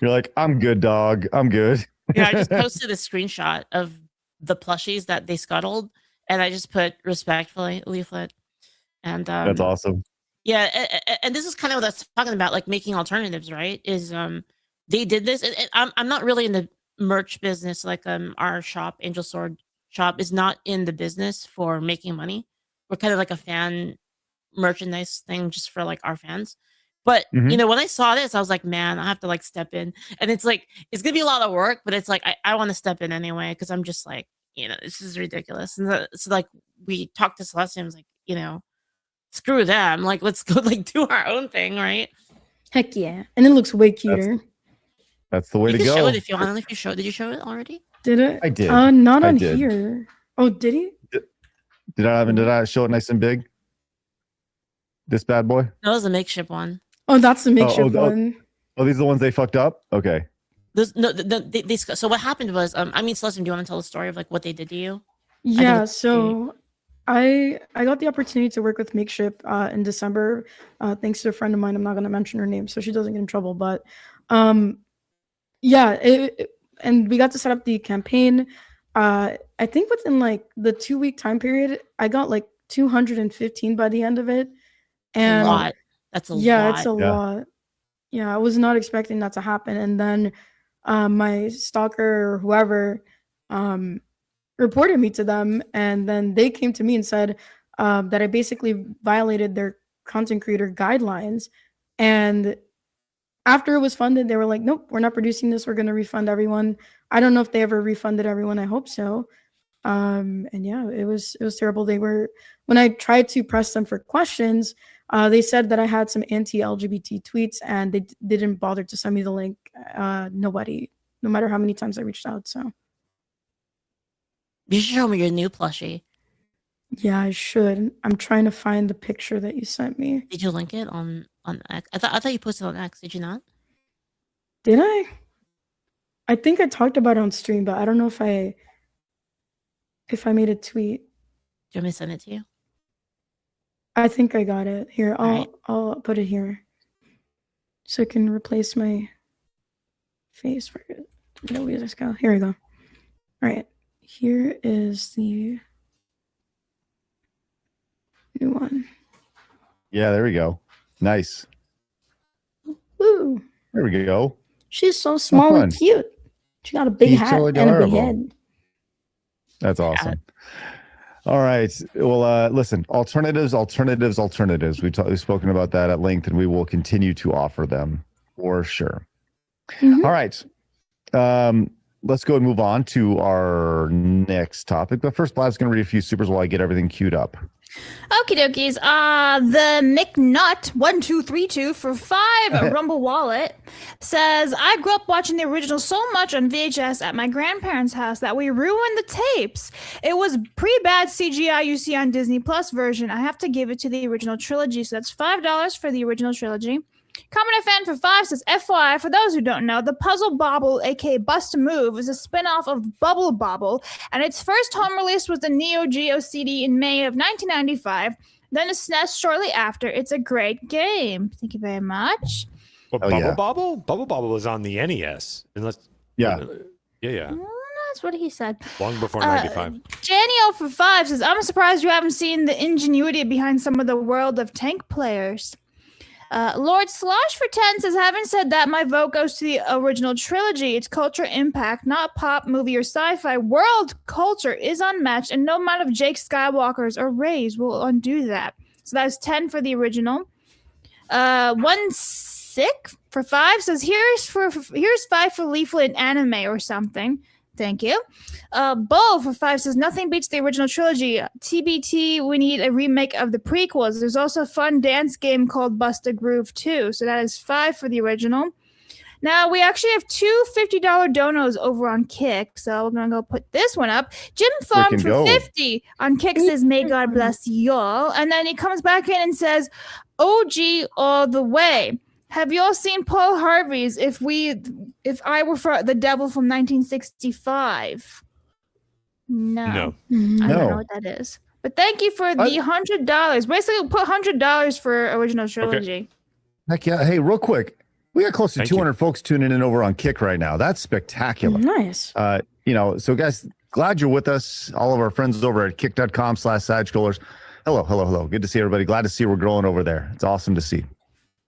like, I'm good, dog. I'm good. Yeah, I just posted a screenshot of the plushies that they scuttled, and I just put respectfully Leaflit. And that's awesome. Yeah, and this is kind of what I was talking about, like making alternatives, right? Is they did this. I'm not really in the merch business. Like our shop, Angel Sword shop, is not in the business for making money. We're kind of like a fan merchandise thing just for like our fans. But you know, when I saw this, I was like, man, I have to like step in. And it's like, it's gonna be a lot of work, but it's like I want to step in anyway, because I'm just like, you know, this is ridiculous. And so like we talked to Celestium, like, you know, screw them, like let's go like do our own thing, right? Heck yeah. And it looks way cuter. That's the way to go. Show it if you want. I don't know if you showed. Did you show it already? Did it? I did. Not on here. Oh, did he? Did I show it nice and big? This bad boy? No, it was a makeshift one. Oh, that's the makeshift one. Oh, these are the ones they fucked up? Okay. So what happened was, I mean, Celestium, do you want to tell the story of like what they did to you? Yeah, so I got the opportunity to work with Makeshift in December, thanks to a friend of mine. I'm not going to mention her name so she doesn't get in trouble, but yeah, and we got to set up the campaign. I think within like the 2-week time period, I got like 215 by the end of it. And a lot. That's a lot. Yeah, it's a lot. Yeah, I was not expecting that to happen. And then my stalker or whoever reported me to them, and then they came to me and said that I basically violated their content creator guidelines. And after it was funded, they were like, nope, we're not producing this. We're going to refund everyone. I don't know if they ever refunded everyone. I hope so. And yeah, it was terrible. When I tried to press them for questions, they said that I had some anti-LGBT tweets, and they didn't bother to send me the link. Nobody, no matter how many times I reached out. So you should show me your new plushie. Yeah, I should. I'm trying to find the picture that you sent me. Did you link it on X? I thought you posted on X. Did you not? Did I? I think I talked about it on stream, but I don't know if I made a tweet. Do you want me to send it to you? I think I got it. Here, Alright. I'll put it here. So I can replace my face for it. No, we just go. Here we go. All right. Here is the new one. Yeah, there we go. Nice. Woo. There we go. She's so small and fun. cute. She got a big She's hat so and a big adorable. head. That's awesome. All right. Well, listen, alternatives. We've spoken about that at length, and we will continue to offer them for sure. Mhm. All right. Let's go and move on to our next topic. But first, Blav's going to read a few supers while I get everything queued up. Okie dokies. The McNut1232 for 5 Rumble Wallet says, I grew up watching the original so much on VHS at my grandparents' house that we ruined the tapes. It was pretty bad CGI you see on Disney Plus version. I have to give it to the original trilogy. So that's $5 for the original trilogy. Commenter fan for 5 says, FYI, for those who don't know, the Puzzle Bobble, aka Bust a Move, is a spin-off of Bubble Bobble, and its first home release was the Neo Geo CD in May of 1995, then a SNES shortly after. It's a great game. Thank you very much. Well, Oh, Bubble yeah. Bobble? Bubble Bobble was on the NES. Yeah. Yeah. That's what he said. Long before 95. Daniel for 5 says, I'm surprised you haven't seen the ingenuity behind some of the World of Tank players. Lord Slosh for 10 says, having said that, my vote goes to the original trilogy. Its culture impact, not pop, movie, or sci-fi. World culture is unmatched, and no amount of Jake Skywalkers or Rays will undo that. So that's 10 for the original. One sick for 5 says, here's 5 for Leaflit anime or something. Thank you. Bull for 5 says, nothing beats the original trilogy. TBT, we need a remake of the prequels. There's also a fun dance game called Bust a Groove too. So that is 5 for the original. Now, we actually have 2 $50 donos over on Kick. So we're going to go put this one up. Jim Farm Freaking for go. 50 on Kick says, may God bless y'all. And then he comes back in and says, OG all the way. Have you all seen Paul Harvey's If I Were for the Devil from 1965? No. Mm-hmm. No. I No. don't know what that is. But thank you for the $100. Basically, put $100 for original trilogy. Heck yeah. Hey, real quick. We got close to Thank you. 200 folks tuning in over on Kick right now. That's spectacular. Nice. So guys, glad you're with us. All of our friends over at kick.com/sidescrollers. Hello. Good to see everybody. Glad to see we're growing over there. It's awesome to see.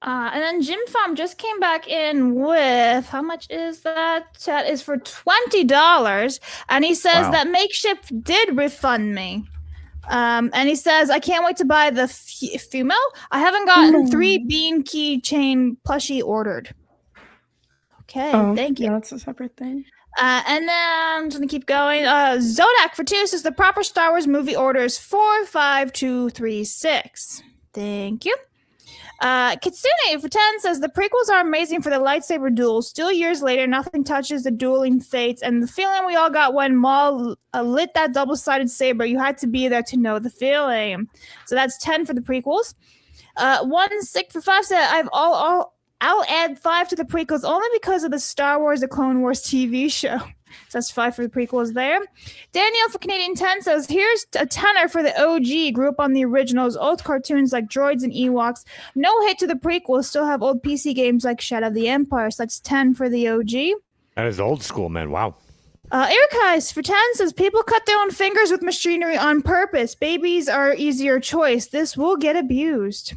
And then Jim Farm just came back in with, how much is that? That is for $20. And he says Wow. that Makeshift did refund me. And he says, I can't wait to buy the Fumo. I haven't gotten 3 Bean Keychain plushie ordered. Okay, thank you. Yeah, that's a separate thing. And then I'm just going to keep going. Zodak for 2 says the proper Star Wars movie order is 45236. Thank you. Kitsune for 10 says the prequels are amazing for the lightsaber duels. Still years later, nothing touches the dueling fates and the feeling we all got when Maul lit that double-sided saber. You had to be there to know the feeling. So that's 10 for the prequels. One sick for 5 said I'll add 5 to the prequels only because of the Star Wars: The Clone Wars TV show. So that's 5 for the prequels there. Daniel for Canadian 10 says, here's a tenner for the OG. Grew up on the originals, old cartoons like Droids and Ewoks. No hit to the prequels. Still have old PC games like Shadow of the Empire. So that's 10 for the OG. That is old school, man. Wow. Ericais for 10 says, people cut their own fingers with machinery on purpose. Babies are easier choice. This will get abused.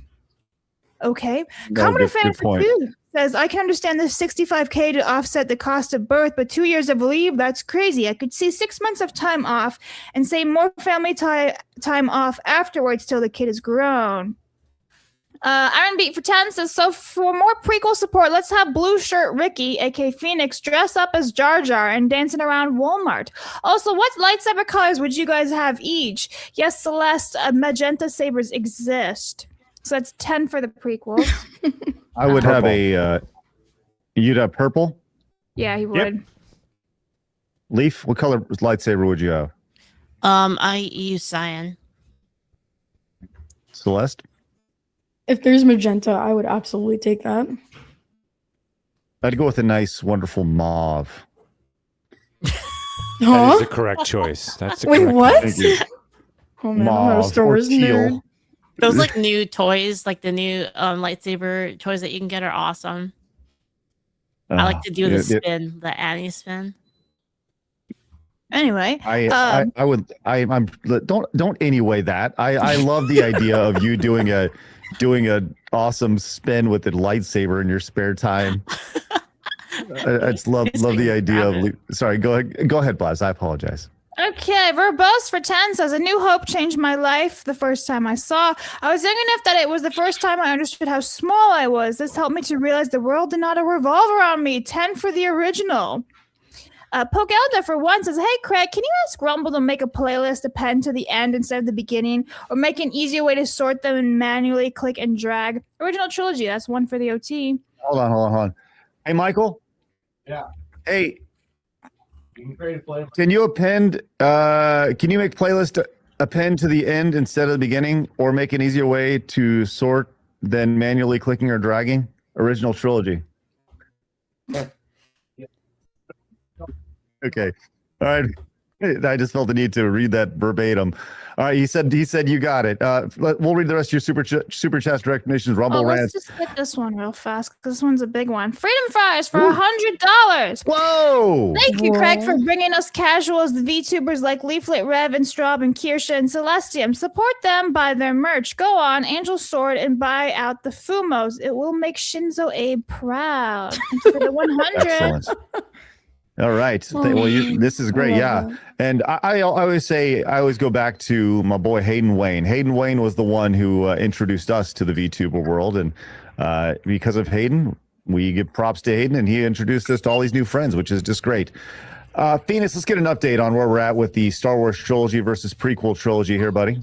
Okay. No, Commodore good fan for point. 2 says, I can understand the $65K to offset the cost of birth, but 2 years of leave, that's crazy. I could see 6 months of time off and say more family time off afterwards till the kid is grown. Iron Beat for 10 says, so for more prequel support, let's have Blue Shirt Ricky, aka Phoenix, dress up as Jar Jar and dancing around Walmart. Also, what lightsaber colors would you guys have each? Yes, Celeste, magenta sabers exist. So that's 10 for the prequels. I would have you'd have purple. Yeah, he would. Leaf, what color lightsaber would you have? I use cyan. Celeste? If there's magenta, I would absolutely take that. I'd go with a nice, wonderful mauve. That is the correct choice. That's the Wait, correct what? Thank you. Oh man, I'm not a Mauve Star or Wars nerd. teal. Those like new toys, like the new lightsaber toys that you can get are awesome. I like to do the spin, the Annie spin. Anyway, I'm don't anyway that. I love the idea of you doing a awesome spin with the lightsaber in your spare time. I just love the idea of. Sorry, go ahead, Blaz. I apologize. okay, Verbose for 10 says, A New Hope changed my life the first time I saw. I was young enough that it was the first time I understood how small I was. This helped me to realize the world did not revolve around me. 10 for the original. Poke Elder for 1 says, Hey, Craig, can you ask Rumble to make a playlist append to the end instead of the beginning, or make an easier way to sort them and manually click and drag? Original trilogy, that's 1 for the OT. Hold on. Hey, Michael. Yeah. Hey, can you append? Can you make playlist append to the end instead of the beginning, or make an easier way to sort than manually clicking or dragging? Original trilogy. Okay. All right. I just felt the need to read that verbatim. All right. He said you got it. We'll read the rest of your super chat recommendations. Rumble let's rants. just get this one real fast because this one's a big one. Freedom Fries for $100. Whoa! Thank you, Craig, for bringing us casuals, the VTubers like Leaflit, Rev, and Straub, and Kirsha, and Celestium. Support them, buy their merch. Go on, Angel Sword, and buy out the Fumos. It will make Shinzo Abe proud. Thanks for the 100. Excellent. All right. This is great. Yeah. And I always go back to my boy Hayden Wayne. Hayden Wayne was the one who introduced us to the VTuber world. And because of Hayden, we give props to Hayden, and he introduced us to all these new friends, which is just great. Phoenix, let's get an update on where we're at with the Star Wars trilogy versus prequel trilogy here, buddy.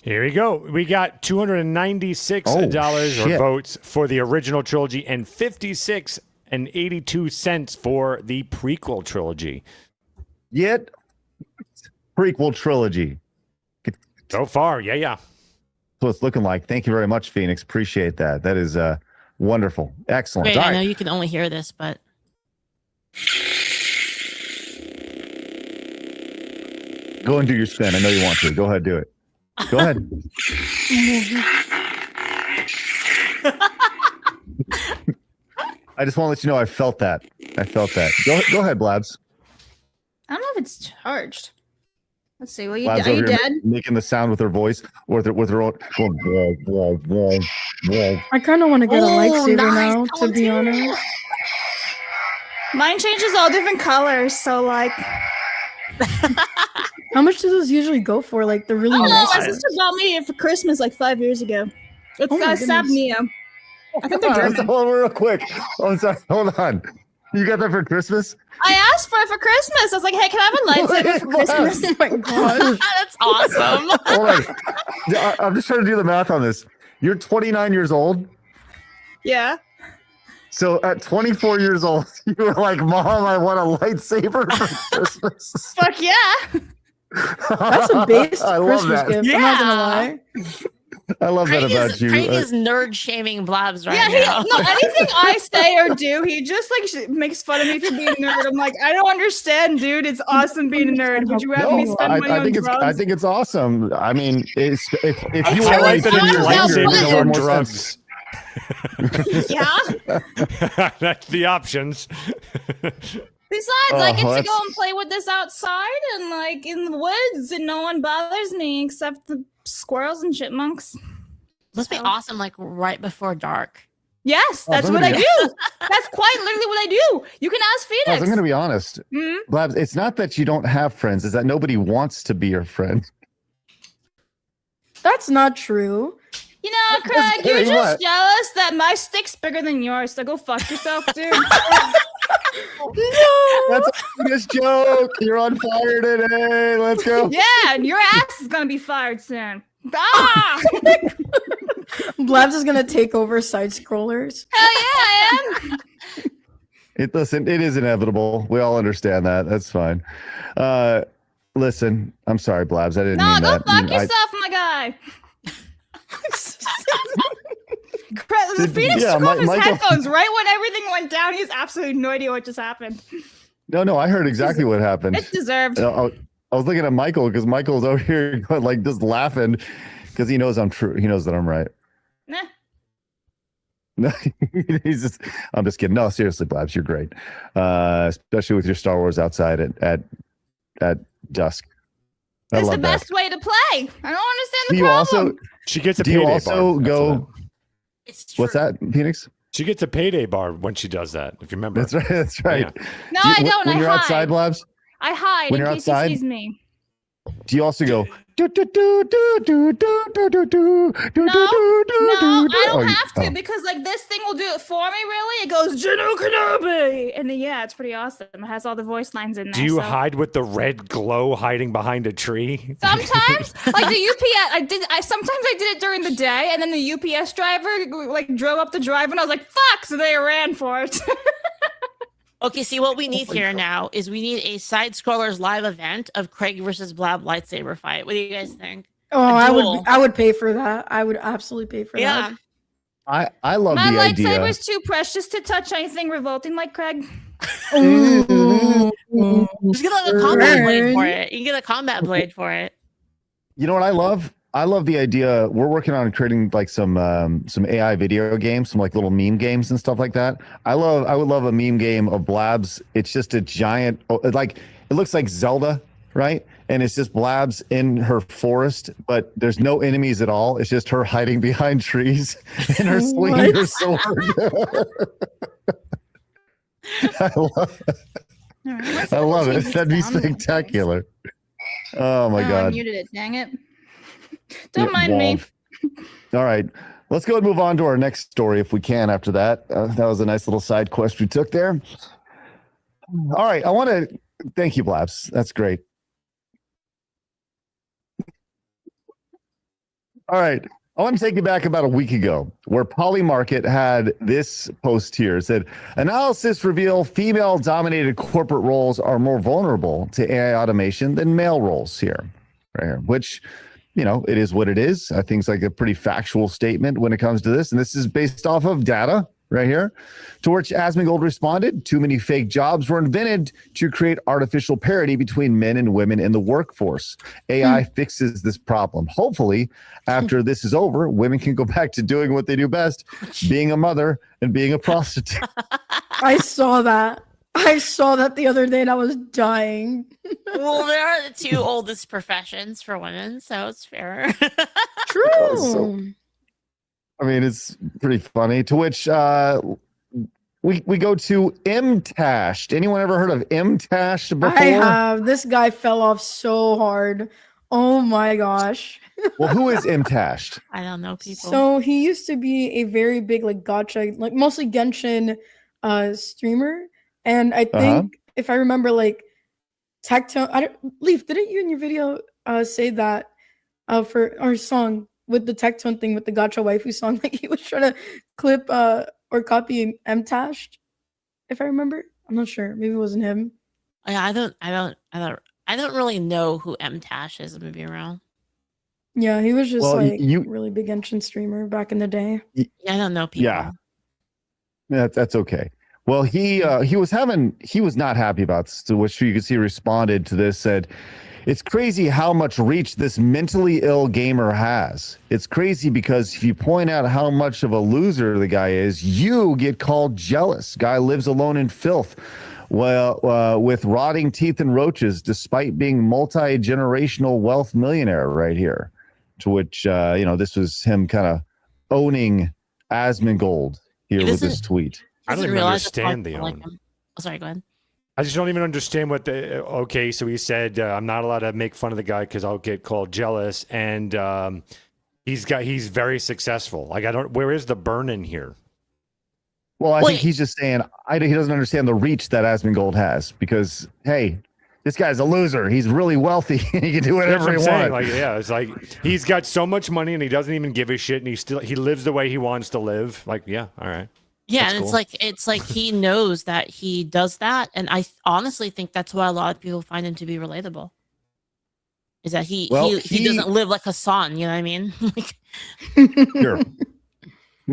Here we go. We got $296 votes for the original trilogy and 56.82 cents for the prequel trilogy. Yet, prequel trilogy. So far, yeah. That's what it's looking like. Thank you very much, Phoenix. Appreciate that. That is wonderful. Excellent. Wait, I know you can only hear this, but... Go and do your spin. I know you want to. Go ahead, do it. Go ahead. I just want to let you know I felt that. Go ahead, Blabs. I don't know if it's charged. Let's see. Well, Blabs are you over here dead? making the sound with her voice or with her own. Going, wah, wah, wah. I kind of want to get a lightsaber now, to be honest. Mine changes all different colors, so like. How much do those usually go for? Like the really Oh, nice my ones? sister bought me it for Christmas like 5 years ago. It's Oh my goodness. Sabneo. I think they're German. Hold on real quick. Oh, I'm sorry. Hold on. You got that for Christmas? I asked for it for Christmas. I was like, hey, can I have a lightsaber for Christmas? Oh my god. That's awesome. Hold on. I'm just trying to do the math on this. You're 29 years old. Yeah. So at 24 years old, you were like, Mom, I want a lightsaber for Christmas. Fuck yeah. That's a base I love Christmas that. gift. I'm not gonna lie. I love that about you. Craig is nerd shaming Blabs right Yeah, now. no, anything I say or do, he just like makes fun of me for being a nerd. I'm like, I don't understand, dude. It's awesome being a nerd. Would you rather me spend money on drugs? I think it's awesome. I mean, if you I were like that like it's 10 years younger, it makes a lot lightsabers or more drugs. sense. Yeah. That's the options. Besides, I get to that's- go and play with this outside and like in the woods, and no one bothers me except the squirrels and chipmunks. Must be awesome, like right before dark. Yes, that's what I do. That's quite literally what I do. You can ask Phoenix. I'm going to be honest. Blabs, it's not that you don't have friends, it's that nobody wants to be your friend. That's not true. You know, Craig, you're just jealous that my stick's bigger than yours, so go fuck yourself, dude. No. That's a biggest joke. You're on fire today. Let's go. Yeah, and your ass is gonna be fired soon. Ah! Blabs is gonna take over side scrollers. Hell yeah, I am. Listen, it is inevitable. We all understand that. That's fine. Listen, I'm sorry, Blabs. I didn't mean No, go that. fuck yourself, my guy. The Phoenix yeah, took off his Michael- headphones right when everything went down. He has absolutely no idea what just happened. No, I heard exactly what happened. It's deserved. I was looking at Michael because Michael's over here going, like just laughing because he knows I'm true. He knows that I'm right. Nah. No, I'm just kidding. No, seriously, Blabs, you're great. Especially with your Star Wars outside at dusk. It's the best way to play. I don't understand the problem. She gets a do payday you also bar. go? It's true. What's that, Phoenix? She gets a payday bar when she does that. If you remember, That's right. That's right. Yeah. No, I don't. When I you're hide. outside, Blabs, I hide when in you're case outside? he sees me. do you also go? Do, do, do, do, do, do, do, do, do, do, No, do, do, no, do. I don't Oh, have to oh. because like this thing will do it for me. Really, it goes Jinu Kenobi, and then yeah, it's pretty awesome. It has all the voice lines in there. Do you so. hide with the red glow hiding behind a tree? Sometimes, like the UPS, sometimes I did it during the day, and then the UPS driver like drove up the drive, and I was like, "Fuck!" So they ran for it. Okay, see what we need here now is we need a side scrollers live event of Craig versus Blab lightsaber fight. What do you guys think? Oh, I would pay for that. I would absolutely pay for Yeah. that. I love My the idea. lightsaber's too precious to touch anything revolting like Craig. Ooh. Just get like a combat blade for it. You can get a combat blade for it. You know what I love? I love the idea. We're working on creating like some AI video games, some like little meme games and stuff like that. I would love a meme game of Blabs. It's just a giant, like it looks like Zelda, right? And it's just Blabs in her forest, but there's no enemies at all. It's just her hiding behind trees and her swinging her sword. I love it. That'd be spectacular. Oh my God. I muted it. Dang it. Don't Yeah, mind me. All right. Let's go and move on to our next story if we can after that. That was a nice little side quest we took there. All right. I want to thank you, Blabs. That's great. All right. I want to take you back about a week ago where Polymarket had this post here. It said, analysis reveal female-dominated corporate roles are more vulnerable to AI automation than male roles here. Right here, which, you know, it is what it is. I think it's like a pretty factual statement when it comes to this. And this is based off of data right here, to which Asmongold responded, too many fake jobs were invented to create artificial parity between men and women in the workforce. AI fixes this problem. Hopefully, after this is over, women can go back to doing what they do best, being a mother and being a prostitute. I saw that. I saw that the other day and I was dying. Well, there are the two oldest professions for women, so it's fair. True. So, I mean, it's pretty funny. To which we go to MTashed. Anyone ever heard of MTashed before? I have. This guy fell off so hard. Oh my gosh. Well, who is MTashed? I don't know people. So he used to be a very big like gacha, like mostly Genshin streamer. And I think if I remember like Tectone, Leaf, didn't you in your video say that for our song with the Tectone thing with the gacha waifu song, like he was trying to clip or copy MTashed, if I remember. I'm not sure. Maybe it wasn't him. Yeah, I don't really know who MTash is. Maybe around. Yeah, he was just Well, like you- really big Genshin streamer back in the day. Yeah, I don't know people. Yeah. That's okay. Well, he was not happy about this, to which you can see responded to this, said, it's crazy how much reach this mentally ill gamer has. It's crazy because if you point out how much of a loser the guy is, you get called jealous. Guy lives alone in filth, well, with rotting teeth and roaches, despite being multi-generational wealth millionaire right here. To which, this was him kind of owning Asmongold here with this tweet. I don't even understand the own. Oh, sorry, go ahead. I just don't even understand what the. Okay, so he said I'm not allowed to make fun of the guy because I'll get called jealous, and he's very successful. Like where is the burn in here? Well, I think he's just saying he doesn't understand the reach that Asmongold has because hey, this guy's a loser. He's really wealthy and he can do whatever he wants. Like, yeah, it's like he's got so much money and he doesn't even give a shit, and he lives the way he wants to live. Like, yeah, all right. Yeah, That's and cool. it's like he knows that he does that, and I honestly think that's why a lot of people find him to be relatable. Is that he doesn't live like Hassan, you know what I mean? Sure.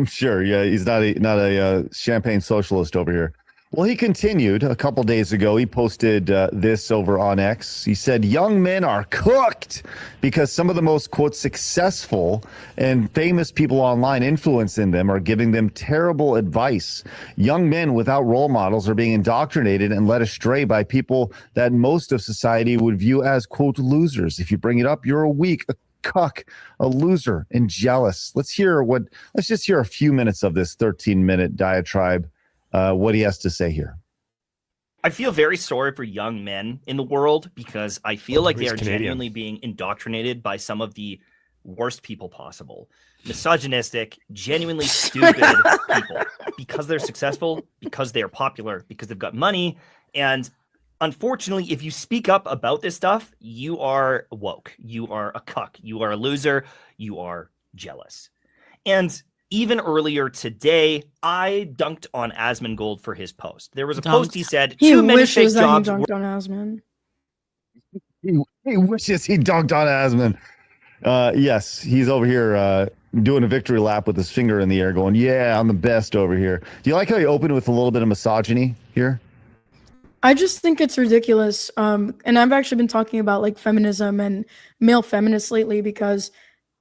Sure. Yeah, he's not a champagne socialist over here. Well, he continued a couple days ago. He posted this over on X. He said, young men are cooked because some of the most, quote, successful and famous people online influencing them are giving them terrible advice. Young men without role models are being indoctrinated and led astray by people that most of society would view as, quote, losers. If you bring it up, you're a weak, a cuck, a loser, and jealous. Let's just hear a few minutes of this 13-minute diatribe. What he has to say here. I feel very sorry for young men in the world because I feel like they are genuinely being indoctrinated by some of the worst people possible. Misogynistic, genuinely stupid people because they're successful, because they're popular, because they've got money. And unfortunately, if you speak up about this stuff, you are woke. You are a cuck. You are a loser. You are jealous. And even earlier today, I dunked on Asmongold for his post. There was a post he said, too many fake jobs. He dunked on Asmon. He wishes he dunked on Asmon. Yes, he's over here doing a victory lap with his finger in the air going, yeah, I'm the best over here. Do you like how he opened with a little bit of misogyny here? I just think it's ridiculous. And I've actually been talking about like feminism and male feminists lately because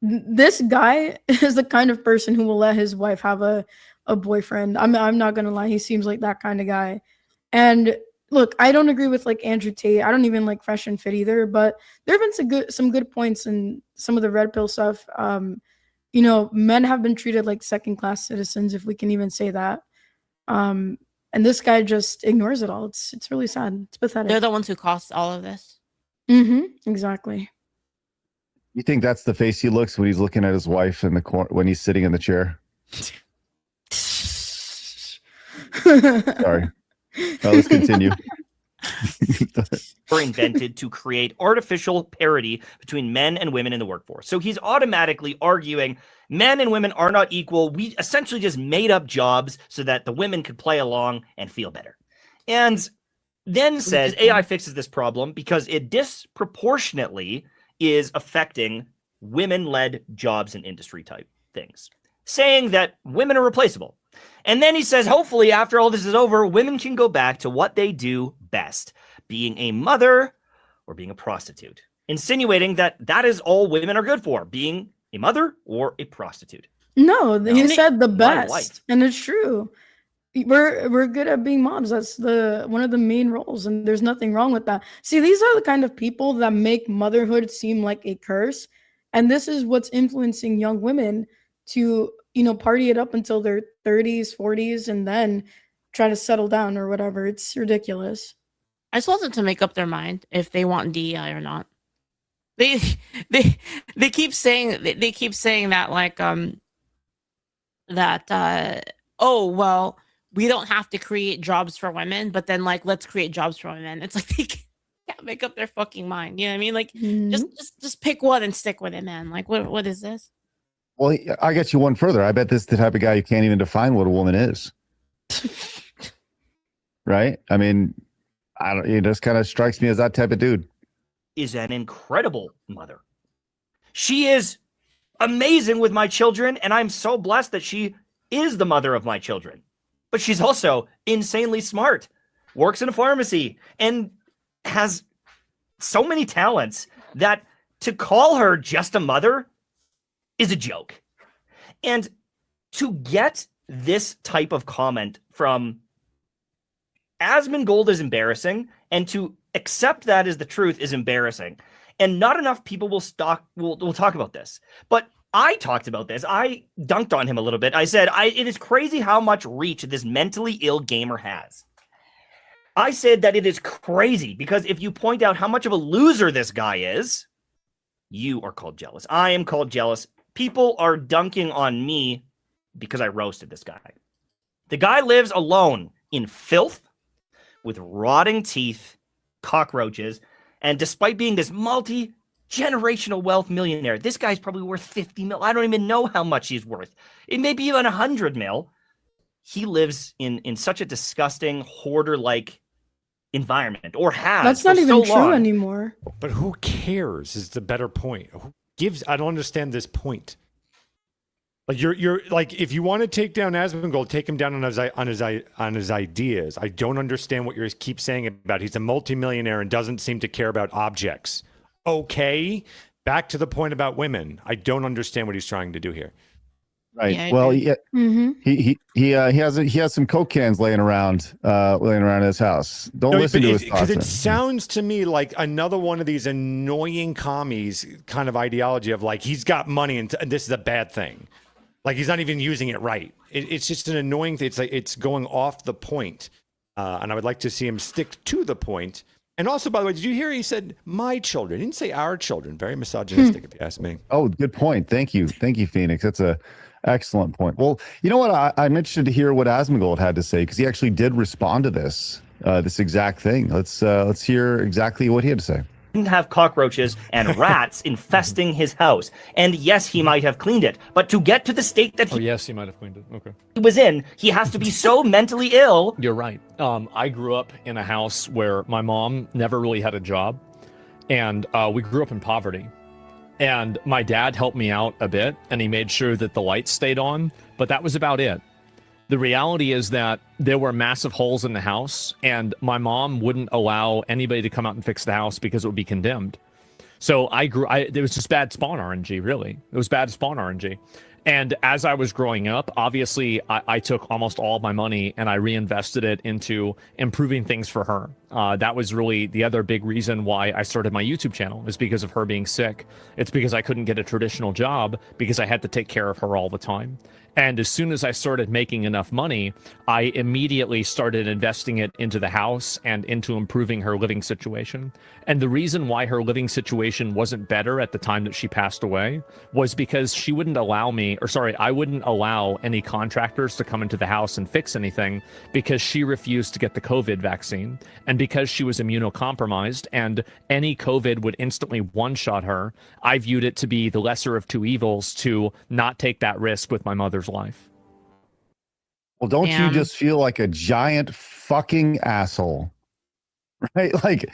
this guy is the kind of person who will let his wife have a boyfriend. I'm not gonna lie, he seems like that kind of guy. And look, I don't agree with like Andrew Tate. I don't even like Fresh and Fit either. But there have been some good points in some of the red pill stuff. Men have been treated like second-class citizens, if we can even say that. And this guy just ignores it all. It's really sad. It's pathetic. They're the ones who caused all of this. Exactly. You think that's the face he looks when he's looking at his wife in the corner when he's sitting in the chair? Sorry. Let's continue. Were invented to create artificial parity between men and women in the workforce. So he's automatically arguing men and women are not equal. We essentially just made up jobs so that the women could play along and feel better. And then says AI fixes this problem because it disproportionately is affecting women-led jobs and industry type things, saying that women are replaceable. And then he says, hopefully, after all this is over, women can go back to what they do best, being a mother or being a prostitute, insinuating that that is all women are good for, being a mother or a prostitute. No, he said the best, and it's true. We're good at being moms. That's one of the main roles, and there's nothing wrong with that. See, these are the kind of people that make motherhood seem like a curse, and this is what's influencing young women to, party it up until their 30s, 40s, and then try to settle down or whatever. It's ridiculous. I just want them to make up their mind if they want DEI or not. They keep saying that like oh well, we don't have to create jobs for women, but then like let's create jobs for women. It's like they can't make up their fucking mind. You know what I mean? Like just pick one and stick with it, man. Like what is this? Well, I get you one further. I bet this is the type of guy who can't even define what a woman is. Right? I mean, it just kind of strikes me as that type of dude. Is an incredible mother. She is amazing with my children, and I'm so blessed that she is the mother of my children. But she's also insanely smart, works in a pharmacy, and has so many talents that to call her just a mother is a joke. And to get this type of comment from Asmongold is embarrassing, and to accept that as the truth is embarrassing. And not enough people will talk about this. But I talked about this. I dunked on him a little bit. I said, it is crazy how much reach this mentally ill gamer has. I said that it is crazy because if you point out how much of a loser this guy is, you are called jealous. I am called jealous. People are dunking on me because I roasted this guy. The guy lives alone in filth with rotting teeth, cockroaches, and despite being this multi-generational wealth millionaire, this guy's probably worth 50 mil. I don't even know how much he's worth. It may be even 100 mil. He lives in such a disgusting hoarder-like environment, or has. That's not even true anymore. But who cares is the better point. Who gives? I don't understand this point. Like you're like, if you want to take down Asmongold, take him down on his ideas. I don't understand what you keep saying about he's a multimillionaire and doesn't seem to care about objects. Okay, back to the point about women. I don't understand what he's trying to do here. Right. Yeah, Well, Mm-hmm. he has some Coke cans laying around his house. Don't listen to his thoughts. Because it sounds to me like another one of these annoying commies kind of ideology of like he's got money and this is a bad thing. Like he's not even using it right. It's just an annoying thing. It's like it's going off the point. And I would like to see him stick to the point. And also, by the way, did you hear he said my children? He didn't say our children. Very misogynistic, if you ask me. Oh, good point. Thank you, Phoenix. That's a excellent point. Well, you know what? I'm interested to hear what Asmongold had to say because he actually did respond to this exact thing. Let's hear exactly what he had to say. Didn't have cockroaches and rats infesting his house. And yes, he might have cleaned it, but to get to the state that yes, he might have cleaned it. Okay. he was in, he has to be so mentally ill. You're right. I grew up in a house where my mom never really had a job, and we grew up in poverty. And my dad helped me out a bit, and he made sure that the lights stayed on, but that was about it. The reality is that there were massive holes in the house, and my mom wouldn't allow anybody to come out and fix the house because it would be condemned. So there was just bad spawn RNG, really. It was bad spawn RNG. And as I was growing up, obviously, I took almost all of my money and I reinvested it into improving things for her. That was really the other big reason why I started my YouTube channel, is because of her being sick. It's because I couldn't get a traditional job because I had to take care of her all the time. And as soon as I started making enough money, I immediately started investing it into the house and into improving her living situation. And the reason why her living situation wasn't better at the time that she passed away was because she wouldn't allow me, I wouldn't allow any contractors to come into the house and fix anything because she refused to get the COVID vaccine. And because she was immunocompromised and any COVID would instantly one-shot her, I viewed it to be the lesser of two evils to not take that risk with my mother's life. Well, don't you just feel like a giant fucking asshole, right? Like,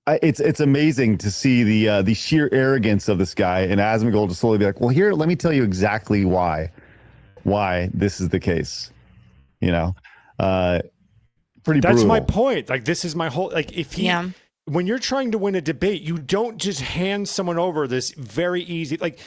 it's amazing to see the sheer arrogance of this guy, and Asmongold to slowly be like, well, here, let me tell you exactly why this is the case. You know, pretty. That's brutal. my point. Like, this is my whole, like, if he, when you're trying to win a debate, you don't just hand someone over this very easy, like,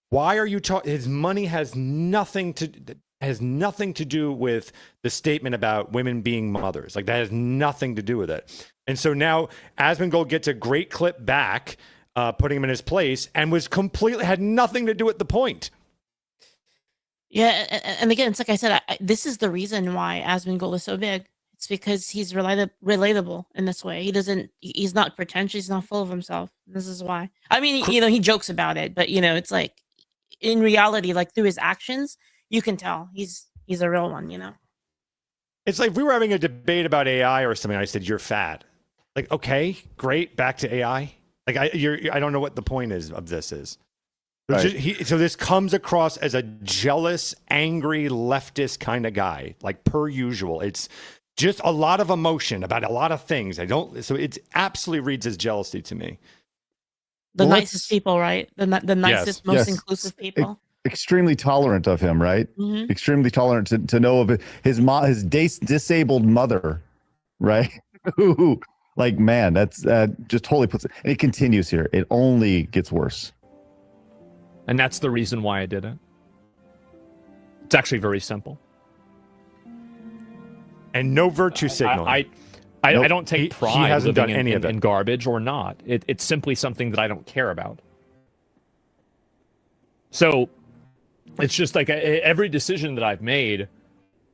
why are you talking? His money has nothing to do with the statement about women being mothers. Like, that has nothing to do with it. And so now Asmongold gets a great clip back, putting him in his place, and had nothing to do with the point. Yeah, and again, it's like I said, this is the reason why Asmongold is so big. It's because he's relatable in this way. He's not pretentious. He's not full of himself. This is why. I mean, he jokes about it, but it's like, in reality, like through his actions, you can tell he's a real one, It's like if we were having a debate about AI or something. I said, you're fat. Like, okay, great. Back to AI. Like, I don't know what the point of this is. Right. So this comes across as a jealous, angry, leftist kind of guy, like per usual. It's just a lot of emotion about a lot of things. So it absolutely reads as jealousy to me. The nicest people, right? The nicest, most inclusive people. Extremely tolerant of him, right? Mm-hmm. Extremely tolerant to know of his disabled mother, right? Like, man, that's just totally puts it. And it continues here. It only gets worse. And that's the reason why I did it. It's actually very simple. And no virtue signaling. I don't take pride he hasn't living done any of it. in garbage or not. It's simply something that I don't care about. So it's just like every decision that I've made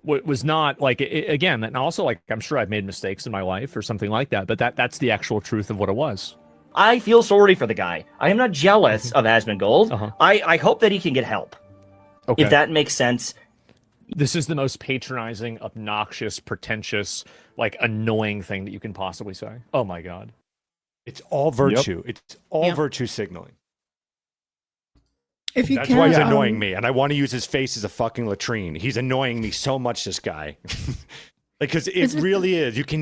was not like, again, and also like, I'm sure I've made mistakes in my life or something like that, but that's the actual truth of what it was. I feel sorry for the guy. I am not jealous of Asmongold. Uh-huh. I hope that he can get help. Okay. If that makes sense. This is the most patronizing, obnoxious, pretentious, like annoying thing that you can possibly say. Oh my God. It's all virtue. Yep. It's all virtue signaling. That's why it's annoying me. And I want to use his face as a fucking latrine. He's annoying me so much, this guy. Because it really is. You can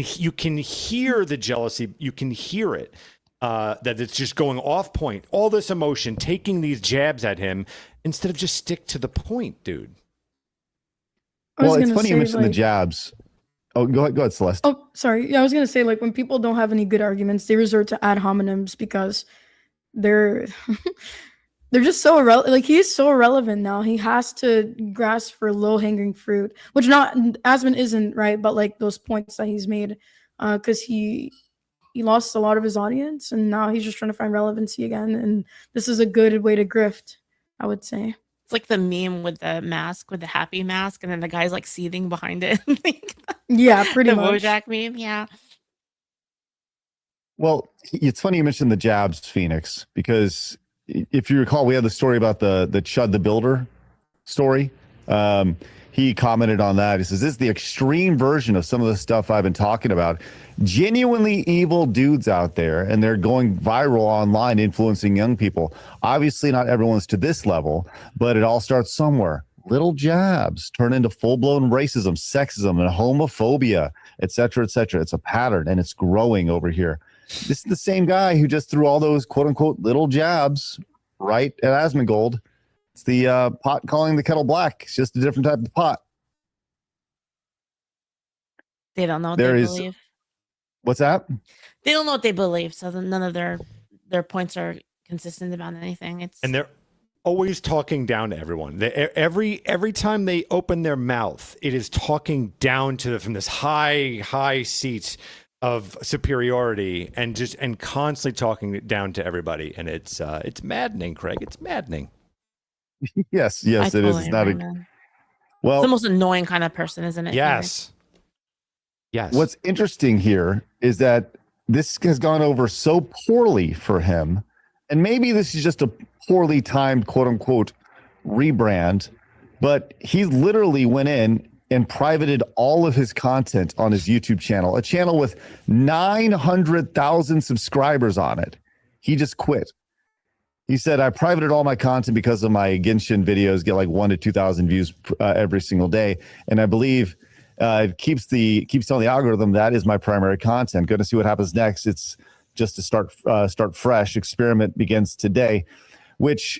hear the jealousy. You can hear it. that it's just going off point, all this emotion, taking these jabs at him instead of just stick to the point, dude. Well, it's funny you mentioned the jabs. Oh, go ahead, Celeste. Oh, sorry. Yeah, I was gonna say, like, when people don't have any good arguments, they resort to ad hominems because they're they're just so irrelevant. Like, he is so irrelevant now. He has to grasp for low hanging fruit, which not Asmon isn't, right? But like those points that he's made, because he lost a lot of his audience, and now he's just trying to find relevancy again. And this is a good way to grift, I would say. It's like the meme with the mask, with the happy mask, and then the guy's like seething behind it. Yeah, pretty the much. Bojack meme, yeah. Well, it's funny you mentioned the jabs, Phoenix, because if you recall, we had the story about the Chud the Builder story. He commented on that. He says, this is the extreme version of some of the stuff I've been talking about. Genuinely evil dudes out there, and they're going viral online, influencing young people. Obviously, not everyone's to this level, but it all starts somewhere. Little jabs turn into full-blown racism, sexism, and homophobia, et cetera, et cetera. It's a pattern, and it's growing over here. This is the same guy who just threw all those quote-unquote little jabs right at Asmongold. It's the pot calling the kettle black. It's just a different type of pot. They don't know what they believe. What's that? They don't know what they believe, so none of their points are consistent about anything. And they're always talking down to everyone. Every time they open their mouth, it is talking down to them from this high seat of superiority, and constantly talking down to everybody. And it's maddening, Craig. It's maddening. Yes, it is. It's not well. It's the most annoying kind of person, isn't it? Yes. Yes. What's interesting here is that this has gone over so poorly for him, and maybe this is just a poorly timed quote unquote rebrand, but he literally went in and privated all of his content on his YouTube channel, a channel with 900,000 subscribers on it. He just quit. He said, I privated all my content because of my Genshin videos get like 1,000 to 2,000 views every single day. And I believe it keeps telling the algorithm that is my primary content. Going to see what happens next. It's just to start fresh. Experiment begins today, which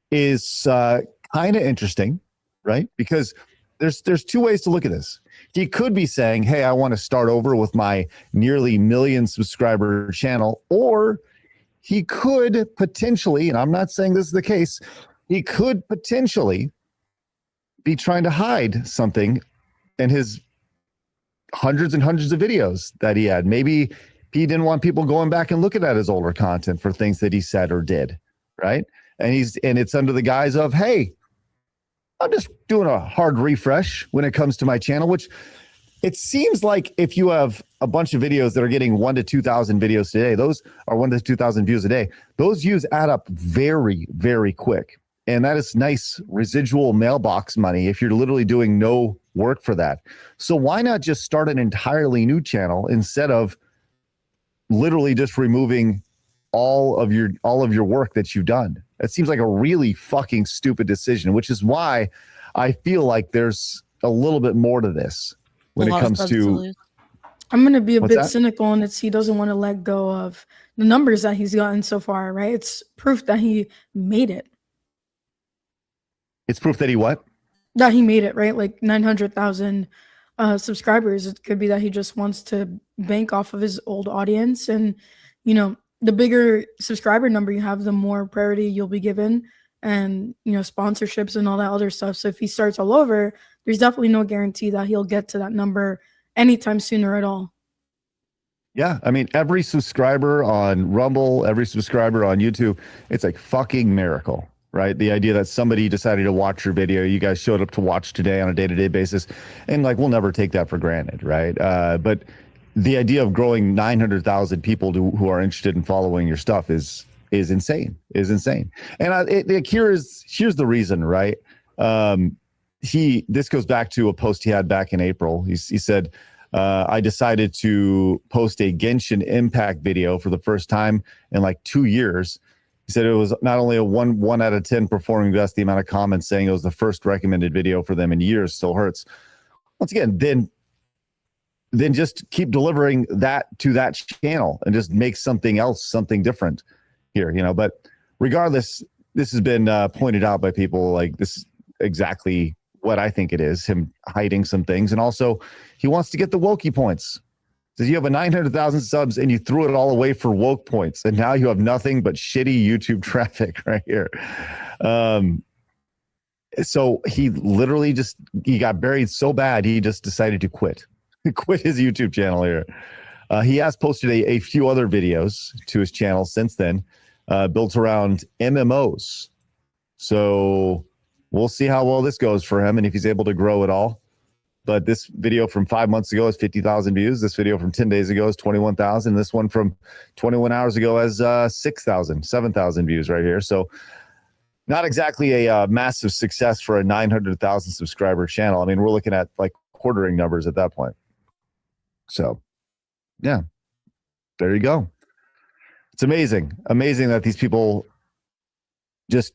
is kind of interesting, right? Because there's two ways to look at this. He could be saying, hey, I want to start over with my nearly 1 million subscriber channel, or he could potentially, and I'm not saying this is the case, he could potentially be trying to hide something in his hundreds and hundreds of videos that he had. Maybe he didn't want people going back and looking at his older content for things that he said or did, right? And it's under the guise of, hey, I'm just doing a hard refresh when it comes to my channel, which it seems like if you have a bunch of videos that are getting 1,000 to 2,000 videos today, those are 1,000 to 2,000 views a day. Those views add up very, very quick. And that is nice residual mailbox money if you're literally doing no work for that. So why not just start an entirely new channel instead of literally just removing all of your work that you've done? It seems like a really fucking stupid decision, which is why I feel like there's a little bit more to this when it comes to. I'm going to be a bit cynical, and he doesn't want to let go of the numbers that he's gotten so far, right? It's proof that he made it. It's proof that he what? That he made it, right? Like 900,000 subscribers. It could be that he just wants to bank off of his old audience. And, the bigger subscriber number you have, the more priority you'll be given, and, sponsorships and all that other stuff. So if he starts all over, there's definitely no guarantee that he'll get to that number anytime sooner at all. Yeah. I mean, every subscriber on Rumble, every subscriber on YouTube, it's like fucking miracle, right? The idea that somebody decided to watch your video, you guys showed up to watch today on a day-to-day basis, and like, we'll never take that for granted, right? But the idea of growing 900,000 people who are interested in following your stuff is insane. And here's the reason, right? This goes back to a post he had back in April. He said, I decided to post a Genshin Impact video for the first time in like 2 years. He said it was not only a 1 out of 10 performing best, the amount of comments saying it was the first recommended video for them in years still hurts. Once again, then then just keep delivering that to that channel and just make something else, something different here, But regardless, this has been pointed out by people like this is exactly what I think it is, him hiding some things. And also, he wants to get the wokey points. Says you have a 900,000 subs and you threw it all away for woke points. And now you have nothing but shitty YouTube traffic right here. So he literally he got buried so bad, he just decided to quit his YouTube channel here. He has posted a few other videos to his channel since then, built around MMOs. So we'll see how well this goes for him and if he's able to grow at all. But this video from 5 months ago has 50,000 views. This video from 10 days ago is 21,000. This one from 21 hours ago has 6,000, 7,000 views right here. So not exactly a massive success for a 900,000 subscriber channel. I mean, we're looking at like quartering numbers at that point. So, yeah, there you go. It's amazing that these people just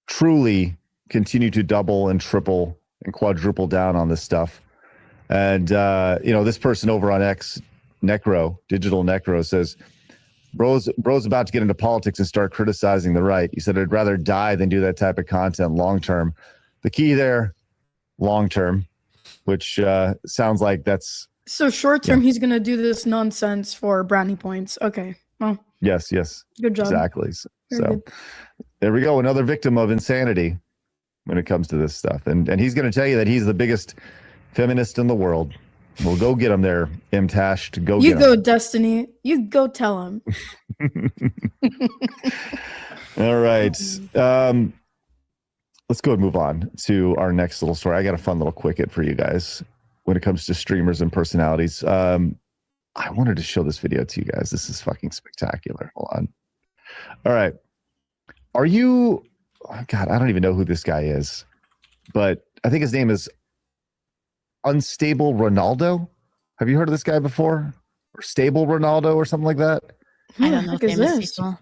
truly continue to double and triple and quadruple down on this stuff. And, this person over on X, Digital Necro says, bro's about to get into politics and start criticizing the right. He said, I'd rather die than do that type of content long-term. The key there, long-term, which sounds like that's... So short-term, he's going to do this nonsense for brownie points. Okay. Well. Yes. Good job. Exactly. So there we go. Another victim of insanity when it comes to this stuff. And he's going to tell you that he's the biggest feminist in the world. Well, go get him there, M-Tash. You go, Destiny. You go tell him. All right. Let's go and move on to our next little story. I got a fun little quick hit for you guys when it comes to streamers and personalities. I wanted to show this video to you guys. This is fucking spectacular. Hold on. All right. Are you... Oh, God, I don't even know who this guy is, but I think his name is Unstable Ronaldo. Have you heard of this guy before? Or Stable Ronaldo or something like that? I don't know if famous people.